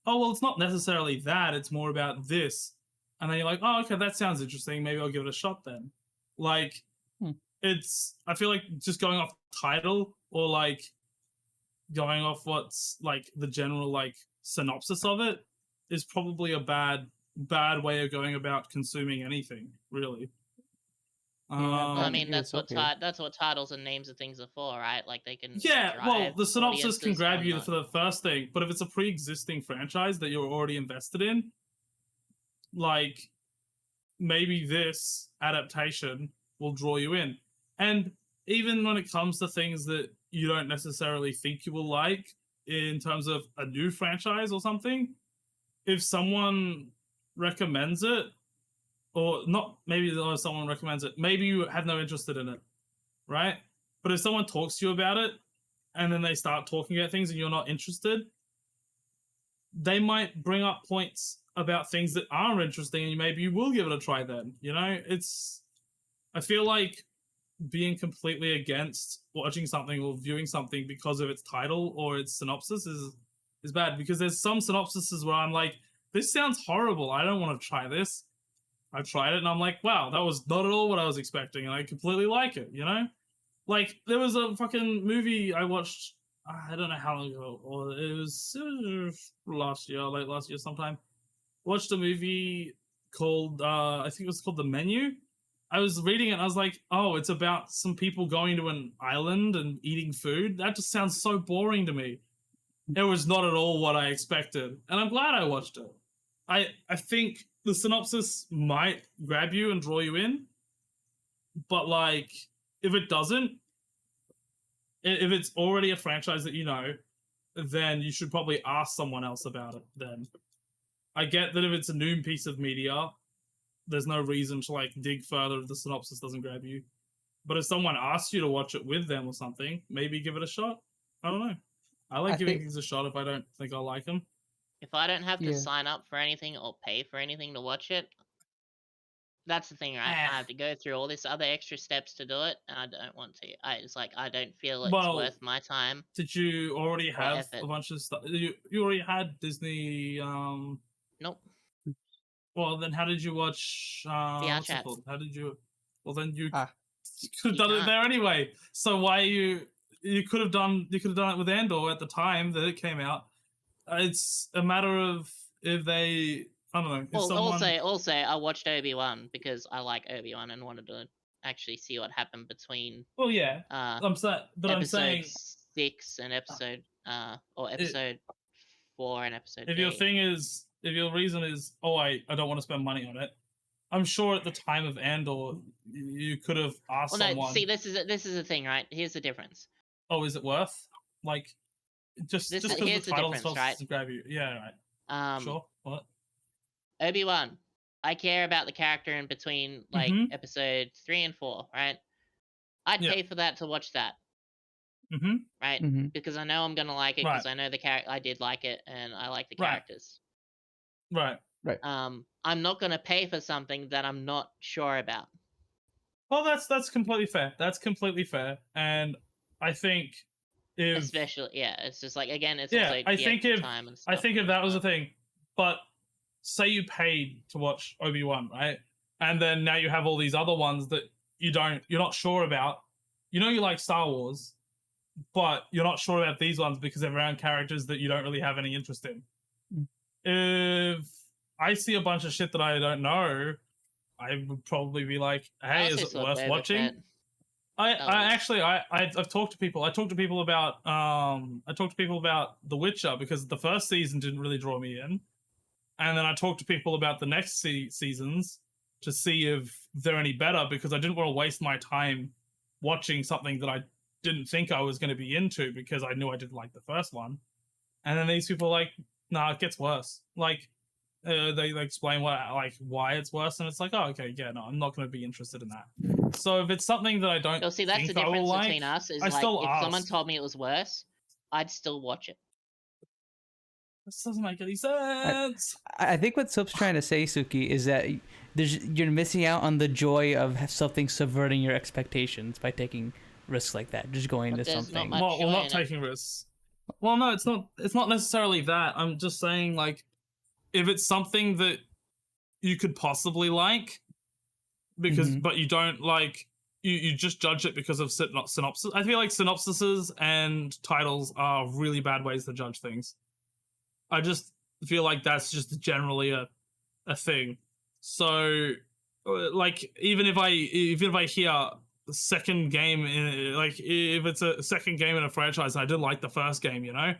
oh, well, it's not necessarily that, it's more about this. And then you're like, oh, okay, that sounds interesting. Maybe I'll give it a shot then. I feel like just going off title or going off what's the general synopsis of it is probably a bad way of going about consuming anything, really. Well, I mean, it's that's okay. that's what titles and names of things are for, right? They can. Yeah, well, drive the synopsis can audiences grab from you the- for the first thing, but if it's a pre-existing franchise that you're already invested in, maybe this adaptation will draw you in. And even when it comes to things that you don't necessarily think you will like in terms of a new franchise or something, if someone recommends it, or not, maybe someone recommends it, maybe you have no interest in it, right? But if someone talks to you about it and then they start talking about things and you're not interested, they might bring up points about things that are interesting, and maybe you will give it a try then. You know, I feel like being completely against watching something or viewing something because of its title or its synopsis is bad, because there's some synopsises where I'm like, this sounds horrible, I don't want to try this. I tried it and I'm like, wow, that was not at all what I was expecting, and I completely like it, you know? Like, there was a fucking movie I watched, I don't know how long ago, or it was last year, late last year sometime. Watched a movie called, I think it was called The Menu. I was reading it and I was like, oh, it's about some people going to an island and eating food. That just sounds so boring to me. It was not at all what I expected. And I'm glad I watched it. I think the synopsis might grab you and draw you in. But, like, if it doesn't, if it's already a franchise that you know, then you should probably ask someone else about it then. I get that if it's a new piece of media, there's no reason to, like, dig further if the synopsis doesn't grab you. But if someone asks you to watch it with them or something, maybe give it a shot. I don't know. I like giving things a shot if I don't think I'll like them. If I don't have to sign up for anything or pay for anything to watch it, that's the thing, right? I have to go through all this other extra steps to do it, and I don't want to. It's like, I don't feel it's worth my time. Did you already have a bunch of stuff? You already had Disney... Nope. Well, then how did you watch... what's it called? How did you... Well, then you could have done it there anyway. So why you could have done it with Andor at the time that it came out. It's a matter of if they... I don't know. Well, also, I watched Obi-Wan because I like Obi-Wan and wanted to actually see what happened between. Well, yeah. I'm saying 6 and episode 4 and episode. If 3. If your reason is, I don't want to spend money on it, I'm sure at the time of Andor you could have asked someone. No, see, this is the thing, right? Here's the difference. Oh, is it worth? Like, just because the title doesn't grab you. Yeah, right. Sure. What? Obi-Wan, I care about the character in between, like, episode 3 and 4, right? I'd pay for that to watch that. Right? Because I know I'm gonna like it, because I know the character. I did like it, and I like the characters. Right. I'm not gonna pay for something that I'm not sure about. Well, that's completely fair. That's completely fair, and I think especially, it's just like, again, it's also I think time and stuff. I think if that was the thing, but say you paid to watch Obi-Wan, right? And then now you have all these other ones that you're not sure about. You know you like Star Wars, but you're not sure about these ones because they're around characters that you don't really have any interest in. If I see a bunch of shit that I don't know, I would probably be like, hey, is it worth watching? I've talked to people. I talked to people about The Witcher because the first season didn't really draw me in. And then I talked to people about the next seasons to see if they're any better, because I didn't want to waste my time watching something that I didn't think I was going to be into because I knew I didn't like the first one. And then these people are like, nah, it gets worse. Like, they explain why it's worse, and it's like, oh, okay, yeah, no, I'm not going to be interested in that. So if it's something that I don't that's the difference between us, is if someone told me it was worse, I'd still watch it. This doesn't make any sense. I think what Soap's trying to say, Sooky, is that you're missing out on the joy of something subverting your expectations by taking risks like that. Just going into something. Well, not taking risks. Well, no, it's not necessarily that. I'm just saying, like, if it's something that you could possibly like, because but you don't like, you just judge it because of synopsis. I feel like synopsises and titles are really bad ways to judge things. I just feel like that's just generally a thing. So, like, even if I hear the second game in, like, if it's a second game in a franchise and I didn't like the first game, you know,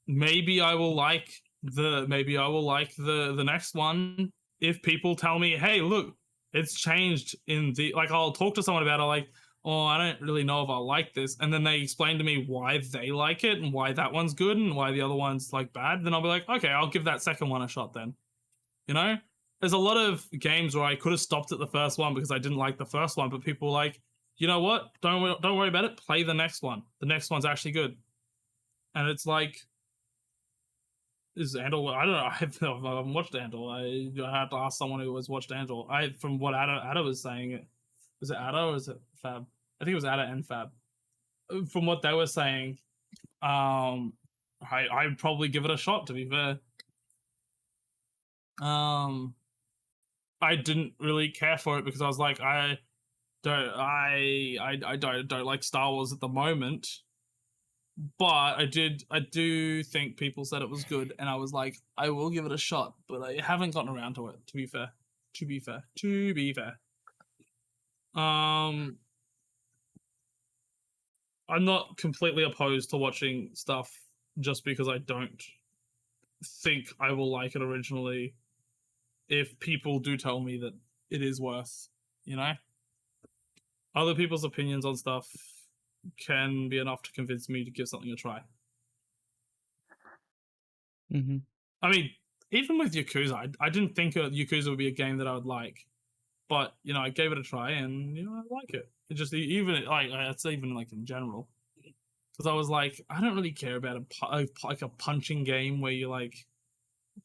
maybe I will like the next one if people tell me, hey, look, it's changed in the, like, I'll talk to someone about it, like, oh, I don't really know if I'll like this, and then they explain to me why they like it and why that one's good and why the other one's, like, bad, then I'll be like, okay, I'll give that second one a shot then. You know? There's a lot of games where I could have stopped at the first one because I didn't like the first one, but people were like, you know what? Don't worry about it. Play the next one. The next one's actually good. And it's like, is Andor? I don't know. I haven't watched Andor. I have to ask someone who has watched Andor. From what Ada was saying, was it Ada or is it Fab? I think it was Ada and Fab. From what they were saying, I'd probably give it a shot. To be fair, I didn't really care for it because I was like, I don't like Star Wars at the moment. But I do think people said it was good, and I was like, I will give it a shot, but I haven't gotten around to it. To be fair. I'm not completely opposed to watching stuff just because I don't think I will like it originally. If people do tell me that it is worth, other people's opinions on stuff can be enough to convince me to give something a try. Mm-hmm. I mean, even with Yakuza, I didn't think Yakuza would be a game that I would like, but I gave it a try, and I like it. It just even like it's even like in general, because I was like, I don't really care about a punching game where you like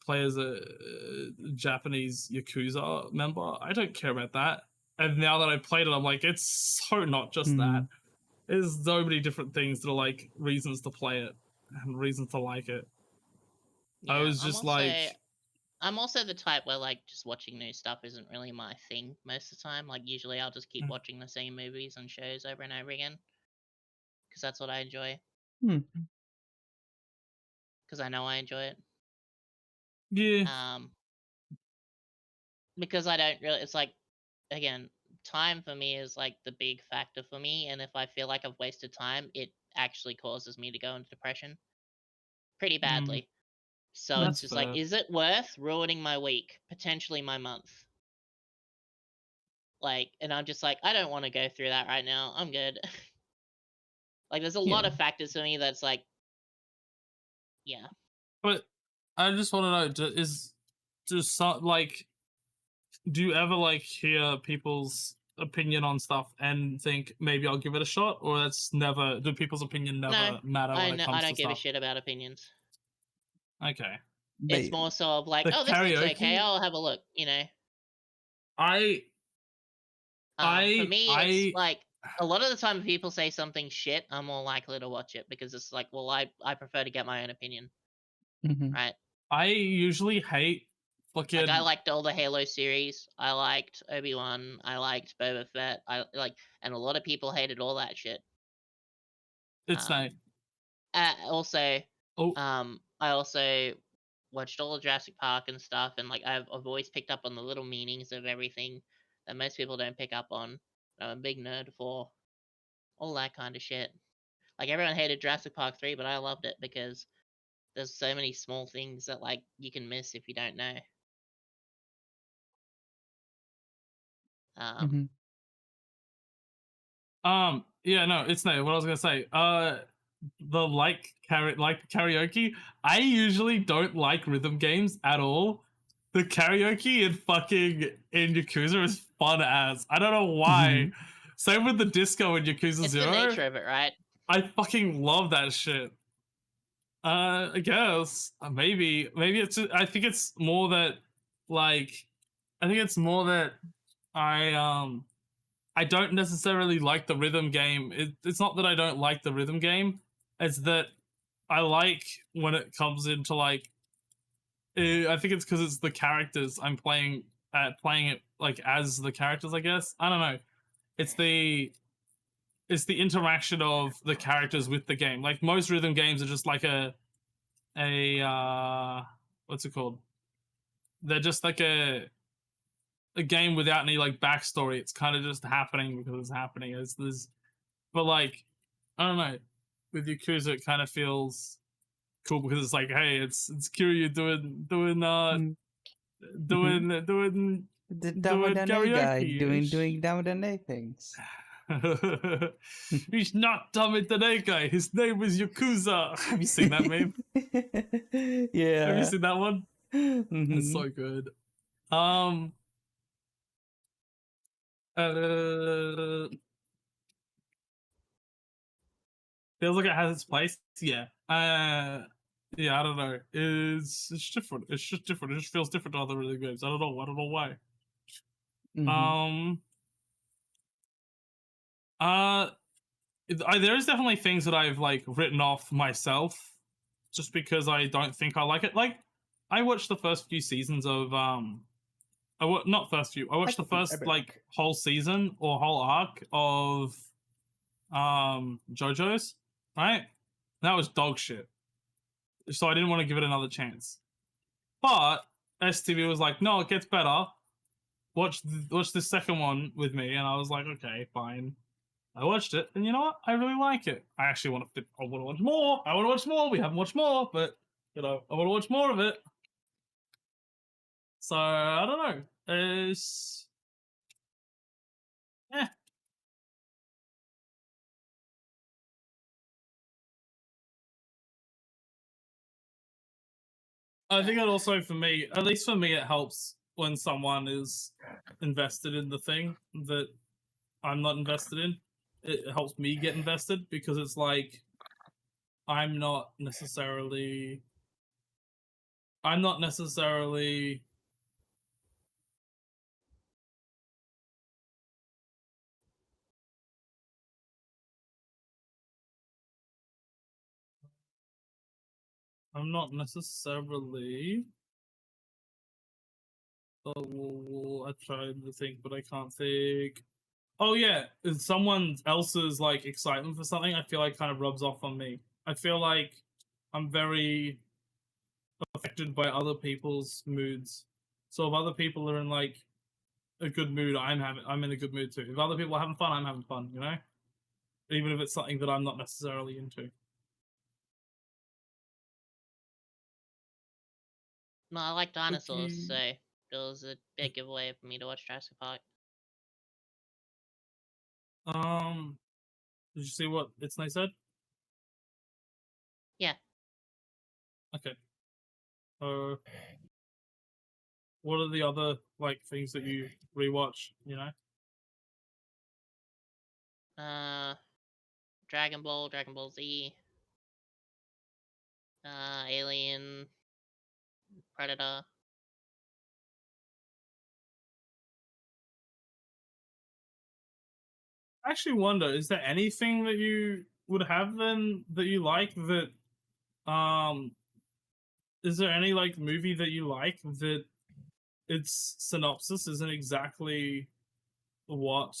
play as a Japanese Yakuza member. I don't care about that. And now that I've played it, I'm like, it's so not just that. There's so many different things that are like reasons to play it and reasons to like it. Yeah, I was just I'm also the type where like just watching new stuff isn't really my thing most of the time. Like usually I'll just keep watching the same movies and shows over and over again because that's what I enjoy. Because I know I enjoy it. Yeah. Because I don't really. It's like, again, time for me is like the big factor for me, and if I feel like I've wasted time, it actually causes me to go into depression pretty badly. So That's it's just fair. like, is it worth ruining my week, potentially my month? Like, and I'm just like, I don't want to go through that right now. I'm good. Like, there's a lot of factors for me that's like, yeah. But I just want to know, do you ever like hear people's opinion on stuff and think maybe I'll give it a shot, or that's never? Do people's opinion never matter when it comes to stuff? I don't give a shit about opinions. Okay. It's more so of like, oh, this looks okay. I'll have a look. For me, it's like a lot of the time, if people say something shit, I'm more likely to watch it because it's like, well, I prefer to get my own opinion, right? I usually hate fucking. Like I liked all the Halo series. I liked Obi-Wan. I liked Boba Fett. And a lot of people hated all that shit. It's nice. Also, I also watched all of Jurassic Park and stuff, and like I've always picked up on the little meanings of everything that most people don't pick up on. I'm a big nerd for all that kind of shit. Like everyone hated Jurassic Park 3, but I loved it because there's so many small things that like you can miss if you don't know. Yeah, no, it's no. What I was gonna say, the karaoke. I usually don't like rhythm games at all. The karaoke in Yakuza is fun as. I don't know why. Same with the disco in Yakuza 0. It's the nature of it, right? I fucking love that shit. I guess maybe it's. I think it's more that I don't necessarily like the rhythm game. It's not that I don't like the rhythm game. It's that I like when it comes into like. I think it's because it's the characters I'm playing it like as the characters. I guess I don't know. It's the interaction of the characters with the game. Like most rhythm games are just like a what's it called? They're just like a game without any like backstory. It's kind of just happening because it's happening. But like I don't know. With Yakuza, it kind of feels cool because it's like, hey, it's Kiryu doing karaoke, doing Damadane things. He's not Damadane. His name is Yakuza. Have you seen that meme? Yeah. Have you seen that one? It's so good. Feels like it has its place. Yeah. yeah, I don't know. It's different. It's just different. It just feels different to other video games. I don't know. I don't know why. Mhm. There's definitely things that I've like written off myself, just because I don't think I like it. Like, I watched the first few seasons of not first few. I watched the first like whole season or whole arc of JoJo's, right? That was dog shit. So I didn't want to give it another chance. But STV was like, no, it gets better. Watch the second one with me, and I was like, okay, fine. I watched it, and you know what? I really like it. I actually want to watch more. I want to watch more. We haven't watched more, but you know, I want to watch more of it. So I don't know. It's I think it also, for me, at least for me, it helps when someone is invested in the thing that I'm not invested in. It helps me get invested, because it's like I'm not necessarily I'm not necessarily I'm not necessarily I tried to think, but I can't think. Oh yeah, if someone else's like excitement for something, I feel like kind of rubs off on me. I feel like I'm very affected by other people's moods. So if other people are in like a good mood, I'm in a good mood too. If other people are having fun, I'm having fun, you know? Even if it's something that I'm not necessarily into. No, I like dinosaurs, Okay. so it was a big giveaway for me to watch Jurassic Park. Did you see what It's Nice said? Yeah. Okay. What are the other like things that you rewatch, you know? Dragon Ball, Dragon Ball Z, Alien, Predator. I actually wonder, is there anything that you would have then that you like that is there any like movie that you like that its synopsis isn't exactly what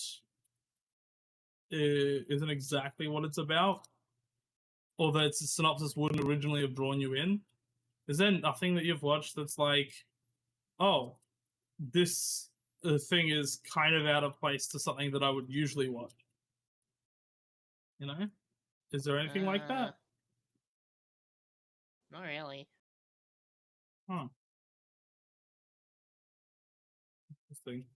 isn't exactly what it's about, or that its synopsis wouldn't originally have drawn you in? Is there nothing that you've watched that's like, oh, this thing is kind of out of place to something that I would usually watch? You know, is there anything like that? Not really. Huh. Interesting.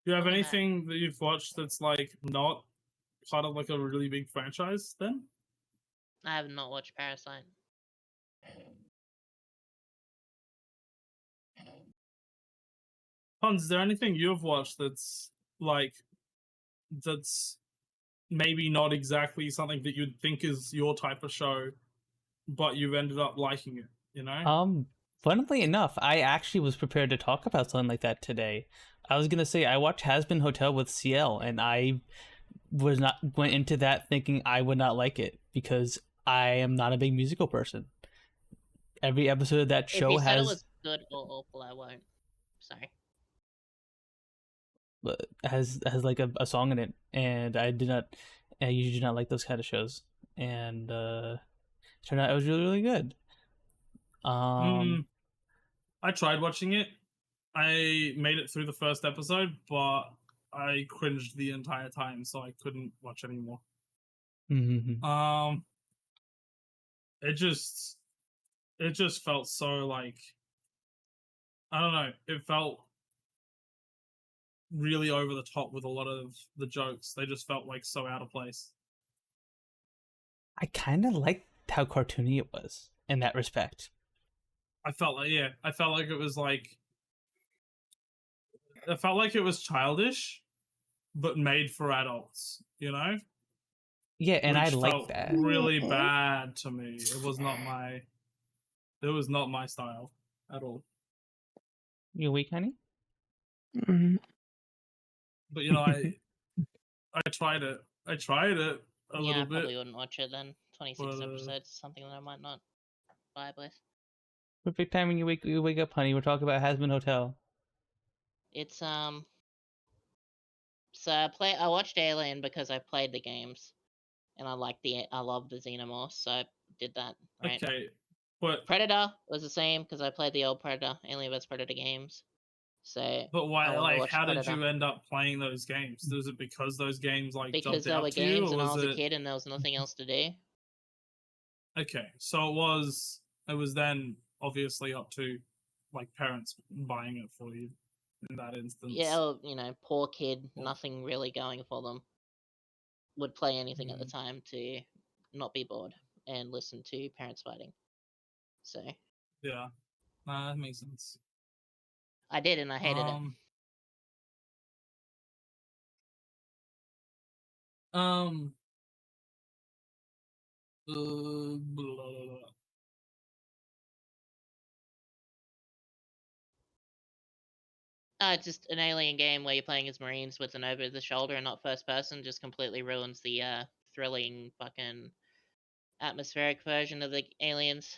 Do you have anything that you've watched that's like not part of like a really big franchise then? I have not watched Parasite. Punz, is there anything you've watched that's like that's maybe not exactly something that you'd think is your type of show, but you've ended up liking it, you know? Funnily enough, I actually was prepared to talk about something like that today. I was gonna say I watched Has Been Hotel with Siel, and I went into that thinking I would not like it because I am not a big musical person. Every episode of that show If you said it has was good or awful, I won't. Sorry. like a song in it, and I usually do not like those kind of shows, and turned out it was really, really good. I tried watching it. I made it through the first episode, but I cringed the entire time, so I couldn't watch anymore. Mm-hmm. It just felt so like, I don't know. It felt really over the top with a lot of the jokes. They just felt like so out of place. I kind of liked how cartoony it was in that respect. I felt like it was like, it felt like it was childish, but made for adults, you know? Yeah, and I Which like felt that. really bad to me. It was not my style at all. You weak, honey? But you know, I tried it. I tried it a Yeah, little I bit. probably wouldn't watch it then. 26 but, episodes is something that I might not vibe with. Perfect time when you wake up, honey. We're talking about Hasbin Hotel. It's So I watched Alien because I played the games, and I love the Xenomorph, so I did that. Right. Okay, but Predator was the same because I played the old Predator, Alien vs Predator games. So. but why? I wanted to Like, watch how did Predator. you end up playing those games? Was it because those games like Because jumped there were out to you, games or and I was was a it? kid and there was nothing else to do. Okay, so it was then obviously up to like parents buying it for you in that instance. Yeah, well, poor kid, nothing really going for them. Would play anything at the time to not be bored and listen to parents fighting. So. Yeah, that makes sense. I did, and I hated it. Blah, blah, blah. It's just an alien game where you're playing as Marines with an over the shoulder and not first person. Just completely ruins the thrilling fucking atmospheric version of the aliens.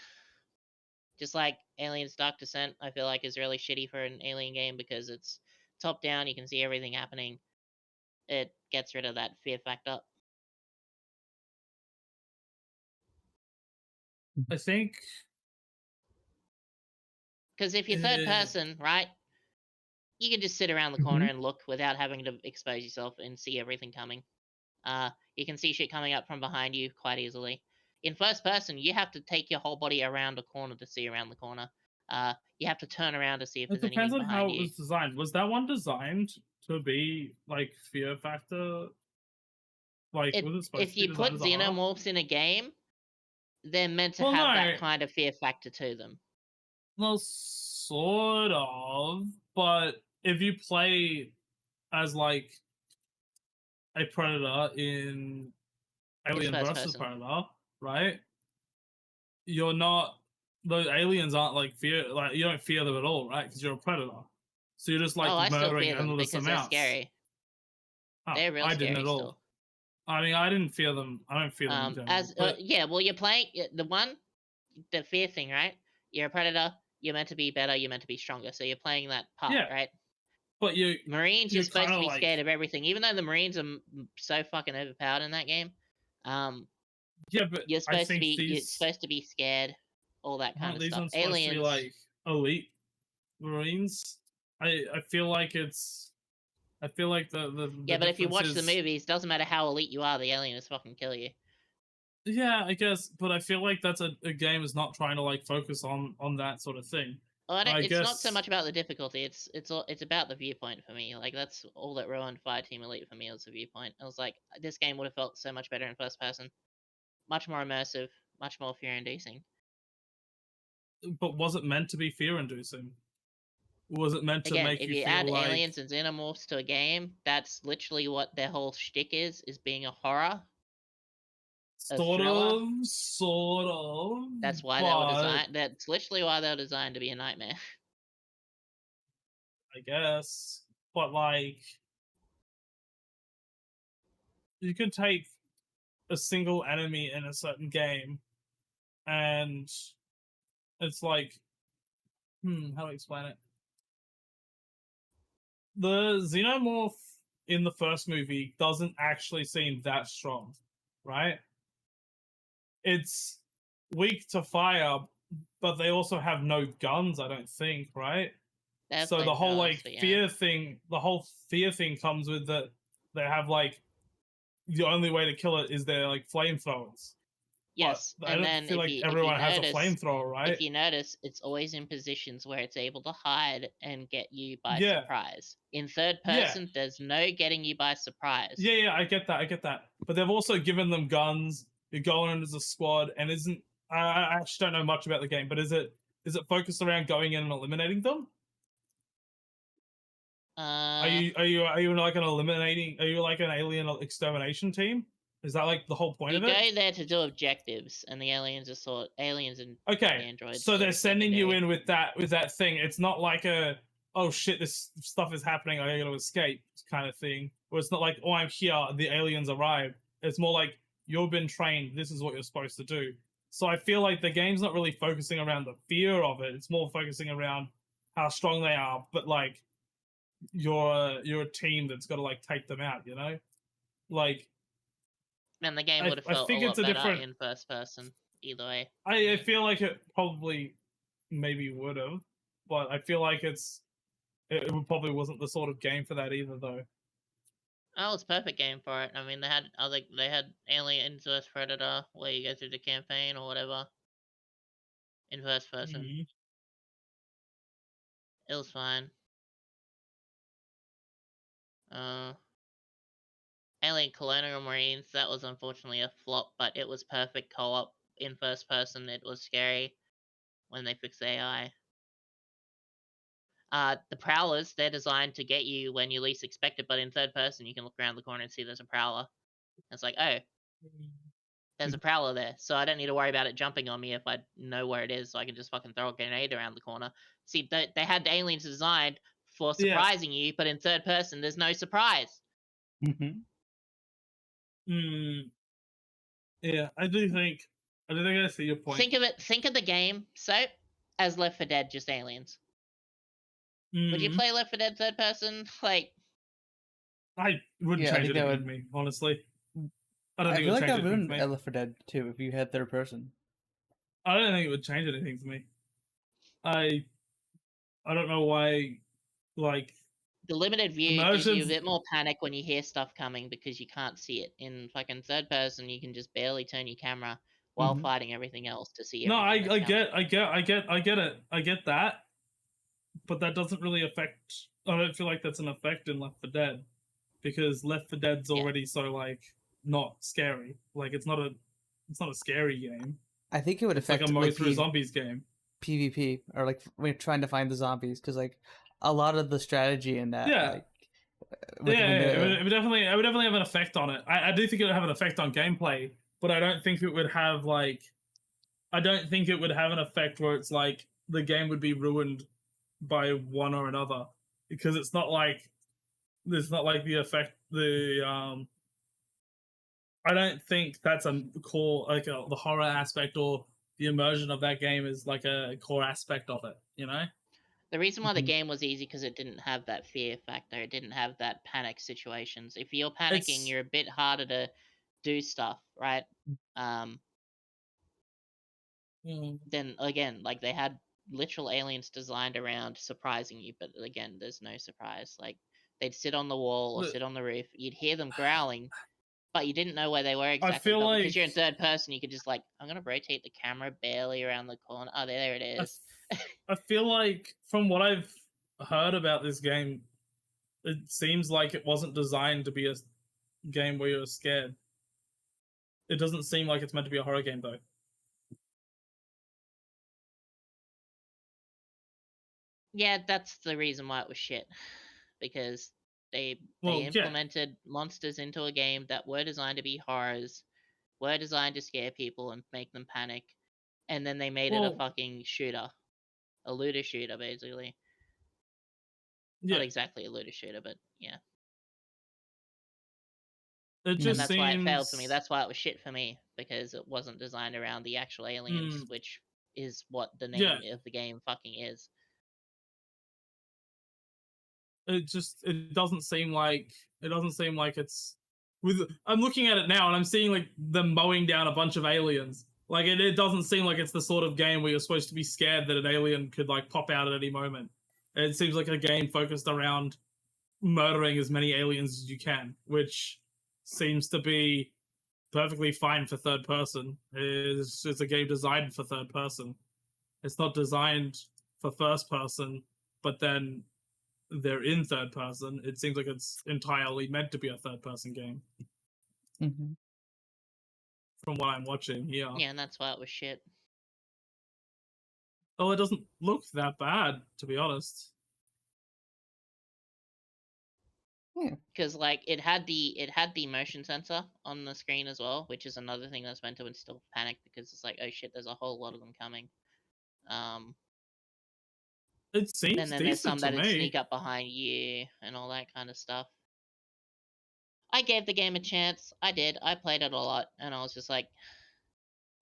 Just like Aliens Dark Descent, I feel like is really shitty for an alien game because it's top down, you can see everything happening. It gets rid of that fear factor. I think because if you're third person, right, you can just sit around the corner and look without having to expose yourself and see everything coming. You can see shit coming up from behind you quite easily. In first person, you have to take your whole body around a corner to see around the corner. You have to turn around to see if there's anything behind you. It depends on how it was designed. Was that one designed to be like fear factor? Like, was it supposed if to be you put designed as a horror? xenomorphs in a game, they're meant to have that kind of fear factor to them. Well, sort of, but if you play as like a predator in Alien vs Predator, right? You're not. Those aliens aren't like fear. Like, you don't fear them at all, right? Because you're a predator. So you're just like I still murdering fear them endless because amounts. they're scary. Oh, They're real I scary didn't at all. still. I mean, I didn't fear them. I don't fear them in general. Yeah, well, you're playing the fear thing, right? You're a predator. You're meant to be better. You're meant to be stronger. So you're playing that part, right? But Marines, you're supposed to be scared of everything, even though the Marines are so fucking overpowered in that game. Yeah, but you're supposed to be scared, all that kind of stuff. Aliens, to be like elite Marines. I feel like it's. I feel like the yeah, but if you watch the movies, doesn't matter how elite you are, the alien is fucking kill you. Yeah, I guess, but I feel like that's a game is not trying to like focus on that sort of thing. Well, it's not so much about the difficulty. It's about the viewpoint for me. Like, that's all that ruined Fireteam Elite for me, was the viewpoint. I was like, this game would have felt so much better in first person, much more immersive, much more fear-inducing. But was it meant to be fear-inducing? Was it meant to make you feel like... if you add aliens and xenomorphs to a game, that's literally what their whole shtick is being a horror. Sort of. That's why they were designed. That's literally why they were designed to be a nightmare. I guess, but like, you can take a single enemy in a certain game, and it's like, how do I explain it? The xenomorph in the first movie doesn't actually seem that strong, right? It's weak to fire, but they also have no guns, I don't think, right? So the whole fear thing, comes with that they have like the only way to kill it is their like flamethrowers. Yes, but I don't feel like everyone has a flamethrower, right? If you notice, it's always in positions where it's able to hide and get you by surprise. In third person, there's no getting you by surprise. Yeah, I get that. But they've also given them guns. You're going in as a squad, and I actually don't know much about the game, but is it focused around going in and eliminating them? Are you like an eliminating? Are you like an alien extermination team? Is that like the whole point You of go it? there to do objectives, and the aliens are aliens and Okay, androids. so they're are sending you secondary. in with that thing. It's not like a oh shit, this stuff is happening, I gotta escape kind of thing. Or it's not like, oh, I'm here, the aliens arrived. It's more like, you've been trained, this is what you're supposed to do. So I feel like the game's not really focusing around the fear of it. It's more focusing around how strong they are, but like you're a team that's got to like take them out, you know? Like And the game would have I felt a think it's lot a better different. in first person, either way. I feel like it probably maybe would have, but I feel like it probably wasn't the sort of game for that either, though. Oh, it's perfect game for it. I mean, they had Aliens vs Predator, where you go through the campaign or whatever, in first person. Mm-hmm. It was fine. Alien Colonial Marines, that was unfortunately a flop, but it was perfect co-op in first person. It was scary when they fixed the AI. The Prowlers, they're designed to get you when you least expect it, but in third person, you can look around the corner and see there's a Prowler. It's like, oh, there's a Prowler there, so I don't need to worry about it jumping on me if I know where it is, so I can just fucking throw a grenade around the corner. See, they had the aliens designed for surprising you, but in third person, there's no surprise. Mm-hmm. Yeah, I think I see your point. Think of the game, Soap, as Left 4 Dead, just aliens. Would you play Left 4 Dead third person? Like, I wouldn't change anything for me, honestly. I don't think it would change anything for me. Left 4 Dead too if you had third person. I don't think it would change anything for me. I don't know why, like, the limited view gives you a bit more panic when you hear stuff coming because you can't see it. In fucking third person, you can just barely turn your camera while fighting everything else to see. No, I get it. I get that, but that doesn't really affect. I don't feel like that's an effect in Left 4 Dead, because Left 4 Dead's already so like not scary. Like it's not a scary game. I think it would affect like a mow through zombies game. PvP, or like we're trying to find the zombies, because like a lot of the strategy in that, it would definitely have an effect on it. I do think it would have an effect on gameplay, but I don't think it would have like, I don't think it would have an effect where it's like the game would be ruined by one or another, because it's not like the effect I don't think that's a core, like the horror aspect or the immersion of that game is like a core aspect of it, you know? The reason why the game was easy because it didn't have that fear factor. It didn't have that panic situations. If you're panicking, you're a bit harder to do stuff, right? Then again, like they had literal aliens designed around surprising you, but again, there's no surprise. Like they'd sit on the wall or sit on the roof. You'd hear them growling, but you didn't know where they were exactly. I feel like because you're in third person, you could just like, I'm gonna rotate the camera barely around the corner. Oh, there it is. I feel like from what I've heard about this game, it seems like it wasn't designed to be a game where you're scared. It doesn't seem like it's meant to be a horror game, though. Yeah, that's the reason why it was shit. Because they implemented monsters into a game that were designed to be horrors, were designed to scare people and make them panic, and then they made it a fucking shooter. A looter shooter, basically. Not exactly a looter shooter, but yeah. And that's why it failed for me. That's why it was shit for me, because it wasn't designed around the actual aliens, which is what the name of the game fucking is. It doesn't seem like it's I'm looking at it now and I'm seeing like them mowing down a bunch of aliens. Like it doesn't seem like it's the sort of game where you're supposed to be scared that an alien could like pop out at any moment. It seems like a game focused around murdering as many aliens as you can, which seems to be perfectly fine for third person. It's a game designed for third person. It's not designed for first person, but then they're in third person. It seems like it's entirely meant to be a third person game. From what I'm watching, yeah. Yeah, and that's why it was shit. Oh, it doesn't look that bad, to be honest. Because like it had the motion sensor on the screen as well, which is another thing that's meant to instill panic because it's like, oh shit, there's a whole lot of them coming. It seems And then there's some decent to that'd me. sneak up behind you and all that kind of stuff. I gave the game a chance. I did. I played it a lot, and I was just like,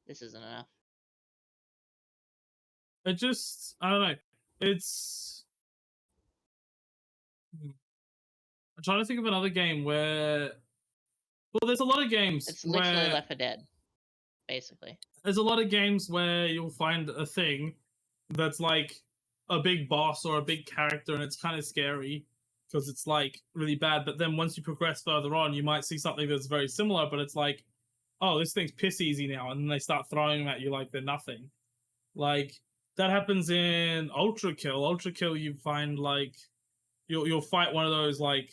this isn't enough. It just, I don't know. It's. I'm trying to think of another game where. Well, there's a lot of games It's literally where Left 4 Dead, basically. there's a lot of games where you'll find a thing that's like a big boss or a big character, and it's kind of scary because it's like really bad. But then once you progress further on, you might see something that's very similar, but it's like, oh, this thing's piss easy now, and then they start throwing them at you like they're nothing. Like that happens in Ultra Kill. Ultra Kill, you find like you'll fight one of those like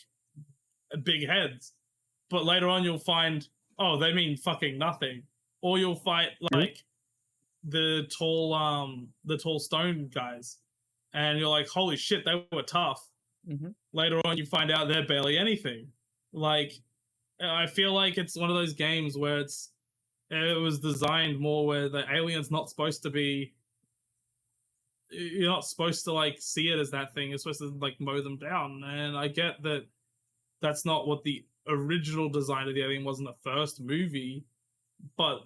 big heads, but later on you'll find, oh, they mean fucking nothing. Or you'll fight like the tall stone guys, and you're like, holy shit, they were tough. Later on you find out they're barely anything. Like I feel like it's one of those games where it was designed more where the alien's not supposed to be, you're not supposed to like see it as that thing. You're supposed to like mow them down. And I get that that's not what the original design of the alien was in the first movie, but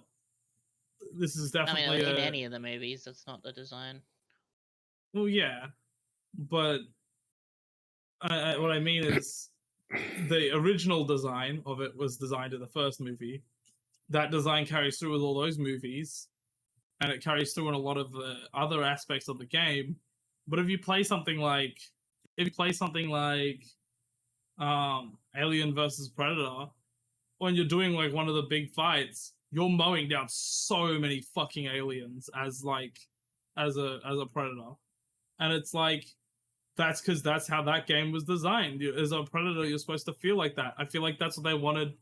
this is definitely in any of the movies, that's not the design. Well, yeah, but what I mean is the original design of it was designed in the first movie. That design carries through with all those movies, and it carries through in a lot of the other aspects of the game. But if you play something like Alien versus Predator, when you're doing like one of the big fights, you're mowing down so many fucking aliens as a predator, and it's like that's because that's how that game was designed. As a predator, you're supposed to feel like that. I feel like that's what they wanted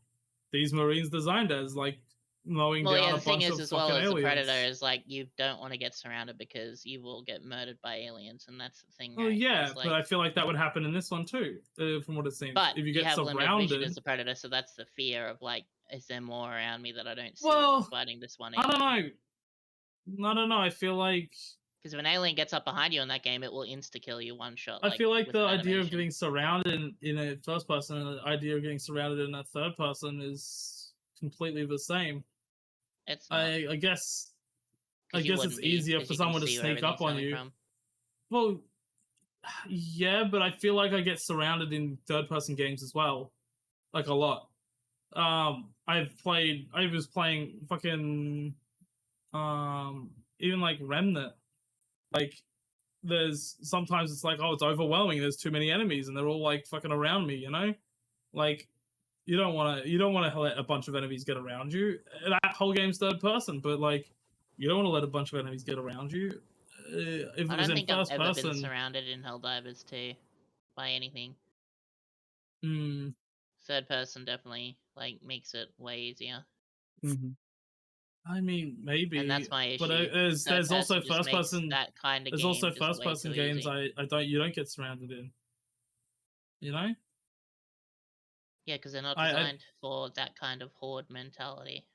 these Marines designed as, like mowing down a bunch of fucking aliens. The predator is like you don't want to get surrounded because you will get murdered by aliens, and that's the thing. Oh yeah, but I feel like that would happen in this one too, from what it seems. But if you get have limited surrounded vision as a predator, so that's the fear of like, is there more around me that I don't see fighting this one alien? I don't know. I feel like because if an alien gets up behind you in that game, it will insta kill you one shot. I feel like the idea of getting surrounded in a first person and the idea of getting surrounded in a third person is completely the same. It's I guess it's easier for someone to sneak up on you. Well, yeah, but I feel like I get surrounded in third person games as well, like a lot. I was playing fucking even like Remnant. Like there's sometimes it's like, oh, it's overwhelming, there's too many enemies and they're all like fucking around me, you know? Like you don't want to let a bunch of enemies get around you. That whole game's third person, but like you don't want to let a bunch of enemies get around you. If it was in first person, I've ever been surrounded in Helldivers 2 by anything. Third person definitely like makes it way easier. I mean, maybe, and that's my issue. But there's also first person. That kind of there's also first person games you don't get surrounded in. You know? Yeah, because they're not designed for that kind of horde mentality.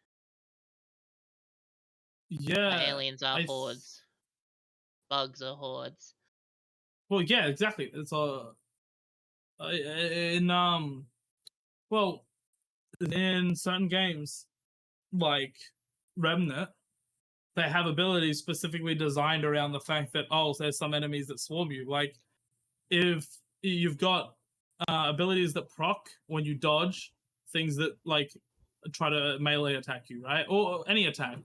Yeah, aliens are hordes. Bugs are hordes. Well, yeah, exactly. It's in certain games, like Remnant, they have abilities specifically designed around the fact that, oh, there's some enemies that swarm you. Like, if you've got abilities that proc when you dodge things that, like, try to melee attack you, right? Or any attack.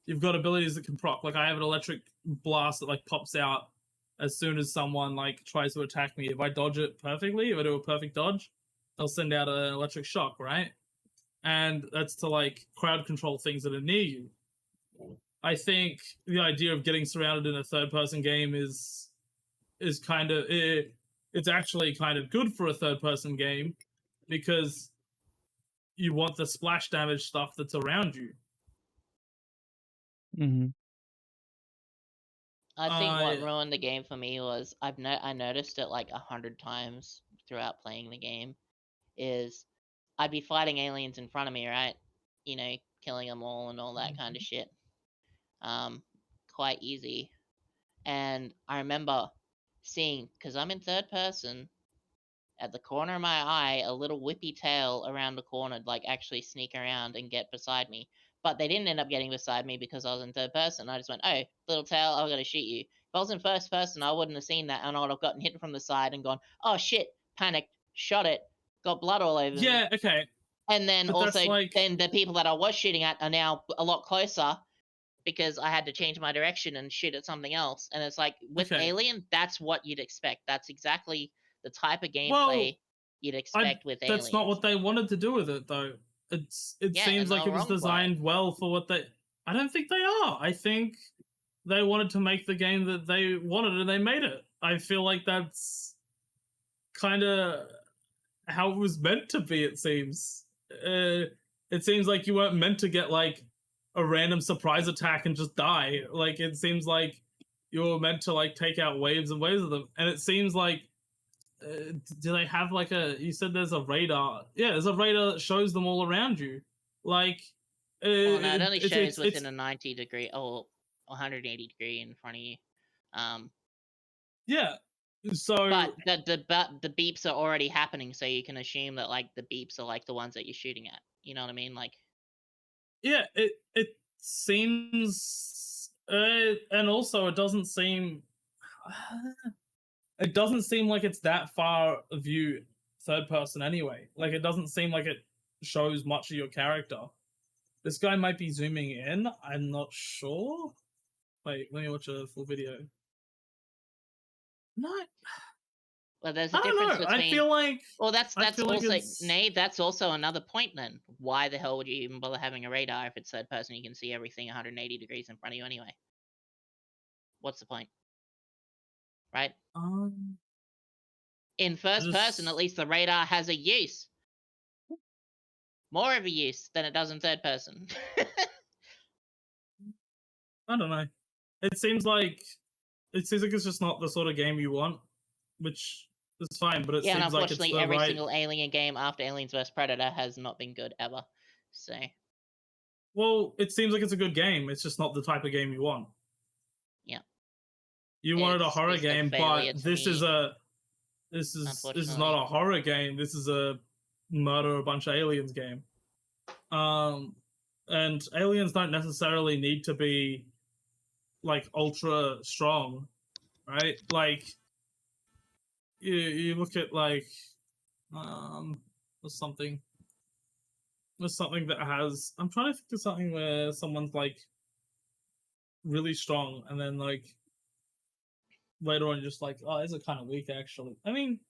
You've got abilities that can proc. Like, I have an electric blast that, like, pops out as soon as someone, like, tries to attack me. If I dodge it perfectly, if I do a perfect dodge, they'll send out an electric shock, right? And that's to, like, crowd control things that are near you. I think the idea of getting surrounded in a third-person game is kind of... It's actually kind of good for a third-person game because you want the splash damage stuff that's around you. I think what ruined the game for me was I noticed it like 100 times throughout playing the game, is I'd be fighting aliens in front of me, right? You know, killing them all and all that kind of shit. Quite easy. And I remember seeing, because I'm in third person, at the corner of my eye, a little whippy tail around the corner, like actually sneak around and get beside me. But they didn't end up getting beside me because I was in third person. I just went, oh, little tail, I'm going to shoot you. If I was in first person, I wouldn't have seen that, and I would have gotten hit from the side and gone, oh shit, panicked, shot it, got blood all over me. Yeah, okay. And then But also, that's like... then the people that I was shooting at are now a lot closer because I had to change my direction and shoot at something else. And it's like, with Alien, that's what you'd expect. That's exactly the type of gameplay you'd expect with Alien. That's not what they wanted to do with it, though. It seems like it was designed well for what they... I don't think they are. I think they wanted to make the game that they wanted, and they made it. I feel like that's kind of how it was meant to be, it seems. It seems like you weren't meant to get, like, a random surprise attack and just die. Like, it seems like you were meant to, like, take out waves and waves of them. And it seems like... do they have, like, a... You said there's a radar. Yeah, there's a radar that shows them all around you. Like... well, no, it only shows within a 90 degree... or 180 degree in front of you. Yeah. So... But the beeps are already happening, so you can assume that, like, the beeps are, like, the ones that you're shooting at. You know what I mean? Like... Yeah, it seems... and also, it doesn't seem... It doesn't seem like it's that far of you third person anyway. Like, it doesn't seem like it shows much of your character. This guy might be zooming in. I'm not sure. Wait, let me watch a full video. No. Well, there's a difference between... I feel like... Well, that's also... like it's... Nate, that's also another point then. Why the hell would you even bother having a radar if it's third person? You can see everything 180 degrees in front of you anyway. What's the point? Right? In first person, at least the radar has a use. More of a use than it does in third person. I don't know. It seems like it's just not the sort of game you want, which is fine, but it seems like it's the unfortunately, every single Alien game after Aliens vs Predator has not been good ever. So... Well, it seems like it's a good game. It's just not the type of game you want. Yeah. You wanted a horror game, but this is not a horror game. This is a murder a bunch of aliens game. And aliens don't necessarily need to be like ultra strong, right? Like you look at like there's something that has... I'm trying to think of something where someone's like really strong and then like later on just like, oh, these are kind of weak actually. I mean,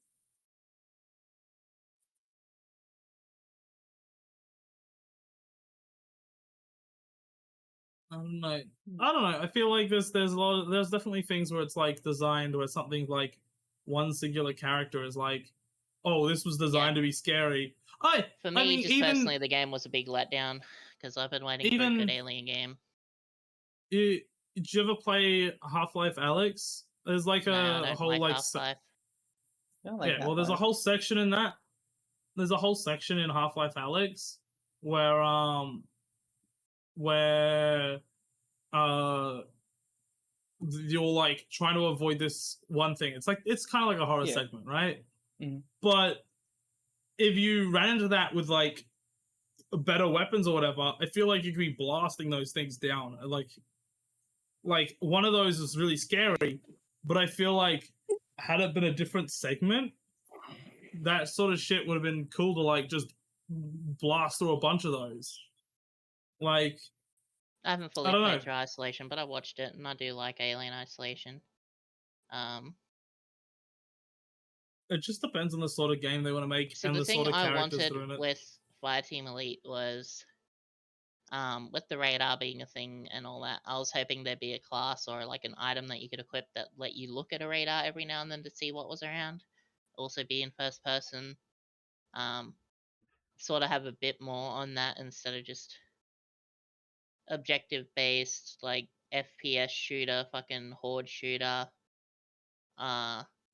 I don't know. I feel like there's definitely things where it's like designed where something like one singular character is like, oh, this was designed to be scary. For me, personally, the game was a big letdown because I've been waiting for a good Alien game. Did you ever play Half-Life Alyx? There's like a whole like... Yeah, well, there's a whole section in that. There's a whole section in Half-Life Alyx where you're like trying to avoid this one thing. It's like it's kind of like a horror segment, right? Mm-hmm. But if you ran into that with like better weapons or whatever, I feel like you could be blasting those things down. Like one of those is really scary, but I feel like had it been a different segment, that sort of shit would have been cool to like just blast through a bunch of those. Like, I haven't fully played through Isolation, but I watched it and I do like Alien Isolation. It just depends on the sort of game they want to make so and the sort of characters that are in it. The thing I wanted with Fireteam Elite was, with the radar being a thing and all that, I was hoping there'd be a class or like an item that you could equip that let you look at a radar every now and then to see what was around. Also be in first person. Sort of have a bit more on that instead of just objective based, like FPS shooter, fucking horde shooter.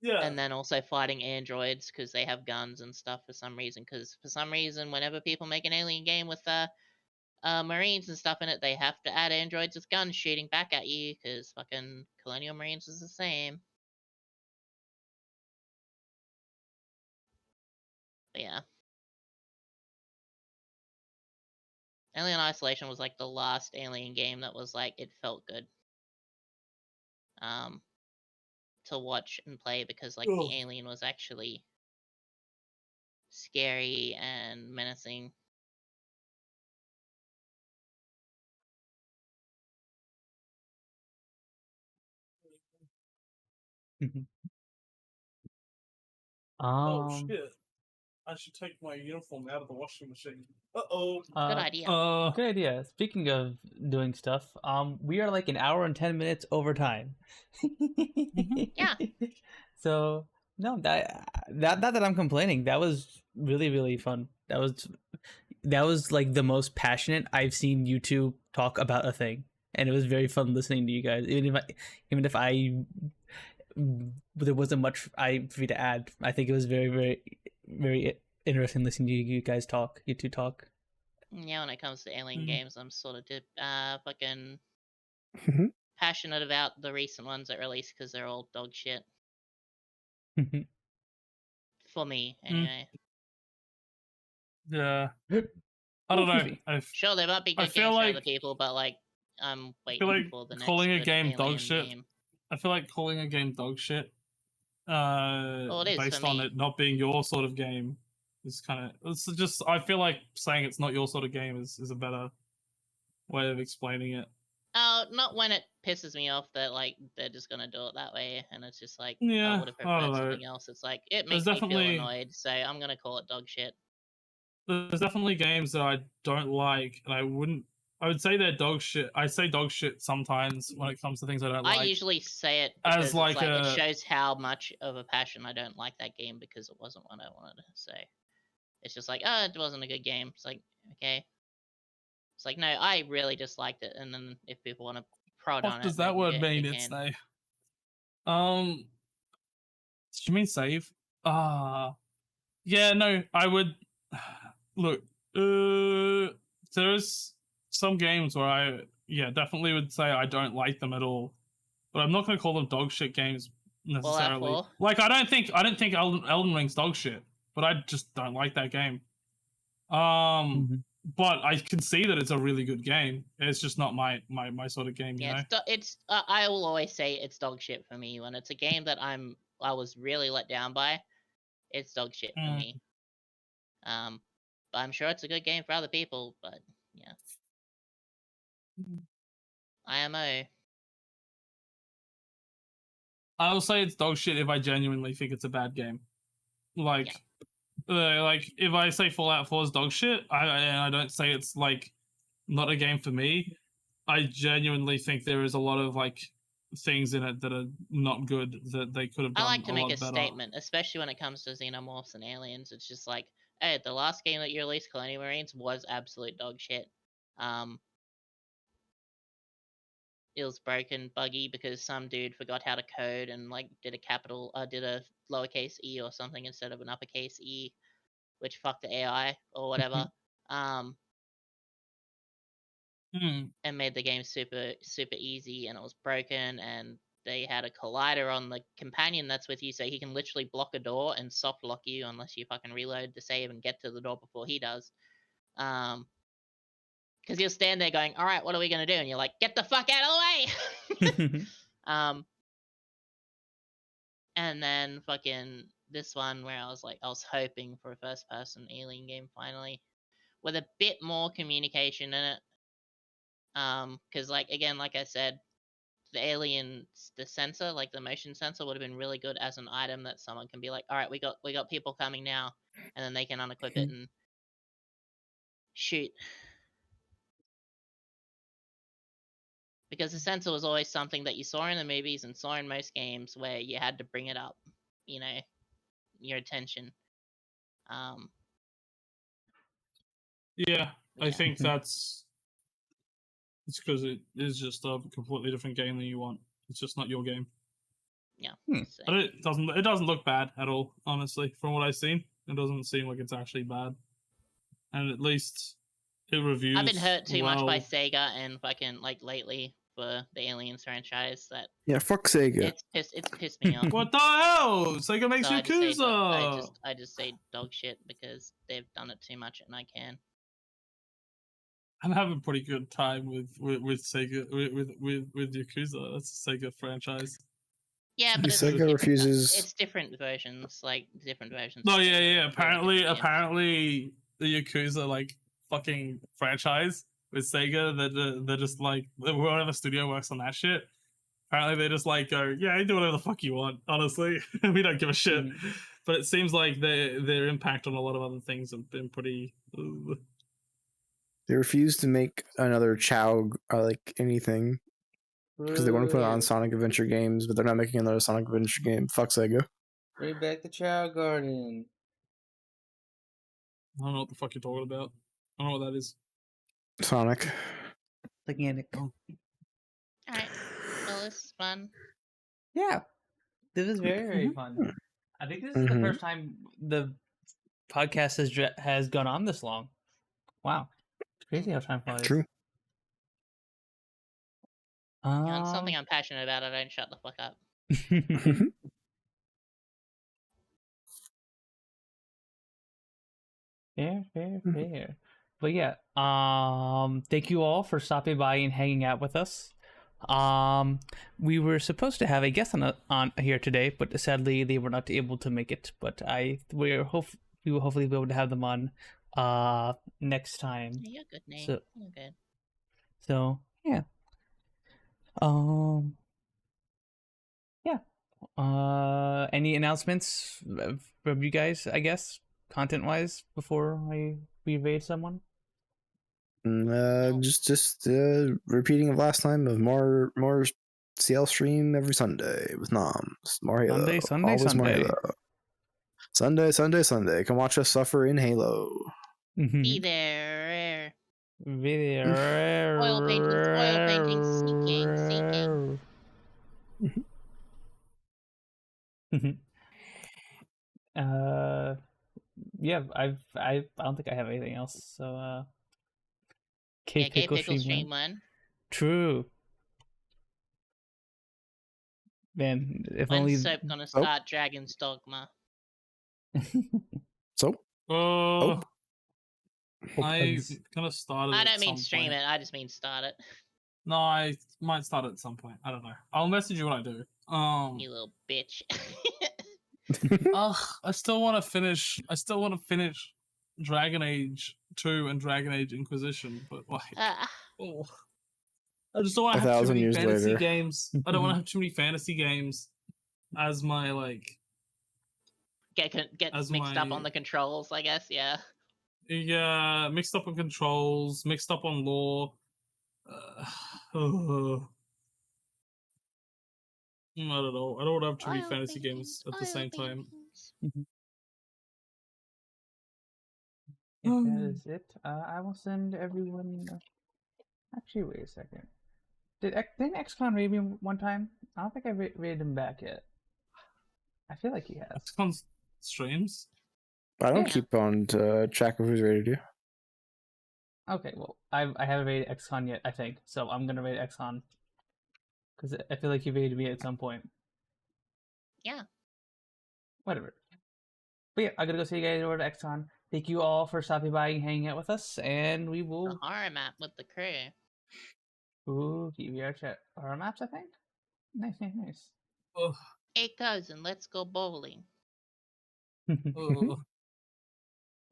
Yeah. And then also fighting androids because they have guns and stuff for some reason. Because for some reason, whenever people make an alien game with Marines and stuff in it, they have to add androids with guns shooting back at you because fucking Colonial Marines is the same. But yeah. Alien Isolation was like the last Alien game that was like, it felt good. To watch and play because like the alien was actually scary and menacing. Oh shit! I should take my uniform out of the washing machine. Good idea. Good idea. Speaking of doing stuff, we are like an hour and 10 minutes over time. Yeah. So no, not that I'm complaining. That was really, really fun. That was like the most passionate I've seen you two talk about a thing, and it was very fun listening to you guys. Even if there wasn't much for me to add. I think it was very, very, very interesting listening to you guys talk. You two talk. Yeah, when it comes to alien games, I'm sort of fucking Mhm. passionate about the recent ones that released because they're all dog shit. For me, anyway. Yeah. I don't know. Sure, there might be good games for other people, but like, I'm waiting for the next calling a good game alien dog shit. game. I feel like calling a game dog shit, it is based for on me. it not being your sort of game, is kind of. It's just. I feel like saying it's not your sort of game is a better way of explaining it. Not when it pisses me off that like they're just gonna do it that way, and it's just like Yeah, I would have I don't preferred know. something else. It's like it There's makes me feel definitely- annoyed, so I'm gonna call it dog shit. There's definitely games that I don't like, and I would say they're dog shit. I say dog shit sometimes when it comes to things I don't like. I usually say it because as like, it shows how much of a passion I don't like that game because it wasn't what I wanted to say. It's just like, it wasn't a good game. It's like, okay. It's like, no, I really disliked it, and then if people want to prod on it, what does that word mean? It's can. Did you mean save? Yeah, no, I would look. There's some games where I definitely would say I don't like them at all, but I'm not going to call them dog shit games necessarily. Fallout 4? Like I don't think Elden Ring's dog shit, but I just don't like that game. But I can see that it's a really good game. It's just not my sort of game, you know. It's I will always say it's dog shit for me when it's a game that I was really let down by. It's dog shit for me. But I'm sure it's a good game for other people. But yeah, IMO. I will say it's dog shit if I genuinely think it's a bad game. Like if I say Fallout 4 is dog shit, I don't say it's like not a game for me. I genuinely think there is a lot of like things in it that are not good that they could have done. I like to make a better. statement, especially when it comes to xenomorphs and aliens. It's just like, hey, the last game that you released, Colonial Marines, was absolute dog shit. It was broken, buggy, because some dude forgot how to code and like did a lowercase e or something instead of an uppercase e, which fucked the AI or whatever. And made the game super easy, and it was broken, and they had a collider on the companion that's with you, so he can literally block a door and soft lock you unless you fucking reload the save and get to the door before he does. Because he'll stand there going, all right, what are we going to do? And you're like, get the fuck out of the way! And then fucking this one where I was hoping for a first-person alien game finally, with a bit more communication in it. Because like I said, the sensor, like the motion sensor, would have been really good as an item that someone can be like, all right, we got people coming now, and then they can unequip it and shoot. Because the sensor was always something that you saw in the movies and saw in most games where you had to bring it up, your attention. Yeah, I think it's because it is just a completely different game than you want. It's just not your game. Yeah. Hmm. But it doesn't look bad at all, honestly. From what I've seen, it doesn't seem like it's actually bad. And at least it reviews. I've been hurt too much by well. Sega and fucking like lately for the Aliens franchise that Yeah, fuck Sega. it's pissed me off. What the hell? Sega makes So Yakuza. I just say dog shit because they've done it too much and I can. I'm having a pretty good time with Sega with Yakuza. That's a Sega franchise. Yeah, but Sega refuses. It's different versions, like different versions. No, of yeah, Sega yeah. that really get Apparently, the Yakuza like fucking franchise with Sega that they're just like whatever studio works on that shit. Apparently, they just like go, yeah, you do whatever the fuck you want. Honestly, we don't give a shit. But it seems like their impact on a lot of other things have been pretty. They refuse to make another Chow like anything because they want to put it on Sonic Adventure games, but they're not making another Sonic Adventure game. Fuck Sega. Bring back the Chow Garden. I don't know what the fuck you're talking about. I don't know what that is. Sonic. Organic. All right. Well, this is fun. Yeah, this is very very fun. I think this is the first time the podcast has gone on this long. Wow, it's crazy how time flies. True. Yeah, it's something I'm passionate about. I don't shut the fuck up. Fair. But yeah, thank you all for stopping by and hanging out with us. We were supposed to have a guest on here today, but sadly they were not able to make it. But we will hopefully be able to have them on next time. You're good, Nate. So, You're good. So yeah. Yeah. Any announcements from you guys, I guess, content wise, before we raid someone? Just repeating of last time of more CL stream every Sunday with Noms. More Halo. Always more Halo. Sunday. Come watch us suffer in Halo. Be there. Video. Oil paintings, seeking. Yeah, I don't think I have anything else. So Gay Pickle stream one. True. Man, if When's only Soap gonna start Dragon's Dogma? So? I gonna start it. I don't mean stream it. I just mean start it. No, I might start it at some point. I don't know. I'll message you when I do. You little bitch. I still want to finish. Dragon Age 2 and Dragon Age Inquisition, but like, I just don't want to have too many fantasy games. I don't want to have too many fantasy games as my like. Get mixed up on the controls, I guess. Yeah. Yeah, mixed up on controls, mixed up on lore. I don't know. I don't want to have too many fantasy games at the same time. If that is it, I will send everyone. Actually, wait a second. Didn't XCon raid me one time? I don't think I raided him back yet. I feel like he has. XCon streams. I don't keep on track of who's raided you. Okay, well, I haven't raided XCon yet, I think, so I'm gonna raid XCon because I feel like he raided me at some point. Yeah. Whatever. But yeah, I'm gonna go see you guys over to XCon. Thank you all for stopping by and hanging out with us, and we will. The horror map with the crew. Ooh, VR chat horror maps, I think. Nice. Hey cousin, let's go bowling.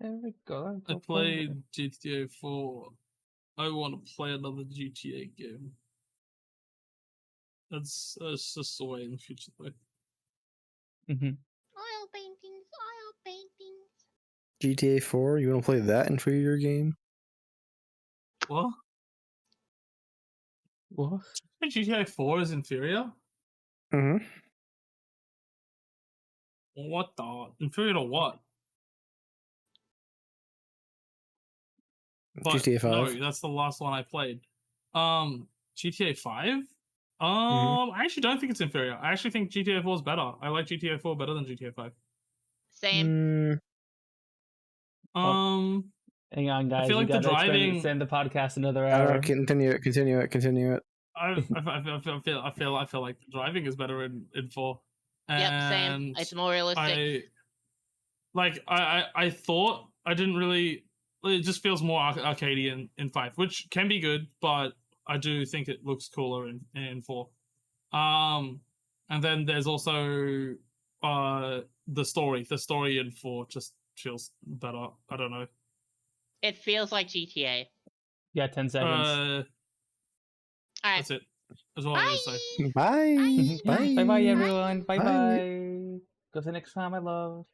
There we go. I played GTA 4. I want to play another GTA game. That's just the way in the future, though. Oil paintings. GTA 4? You want to play that into your game? What? GTA 4 is inferior? Mm-hmm. What the? Inferior to what? But GTA 5? No, that's the last one I played. GTA 5? I actually don't think it's inferior. I actually think GTA 4 is better. I like GTA 4 better than GTA 5. Same. Hang on, guys. I feel like we the gotta driving. Extend the podcast another hour. Continue it. I feel like the driving is better in 4. Yep, same. It's more realistic. I thought I didn't really. It just feels more arcadey in 5, which can be good, but I do think it looks cooler in 4. And then there's also the story. The story in 4 just feels better. I don't know. It feels like GTA. Yeah, 10 seconds. All right. That's it. That's all I was gonna say. Bye. Bye bye everyone. Bye bye. Go to the next time, my love.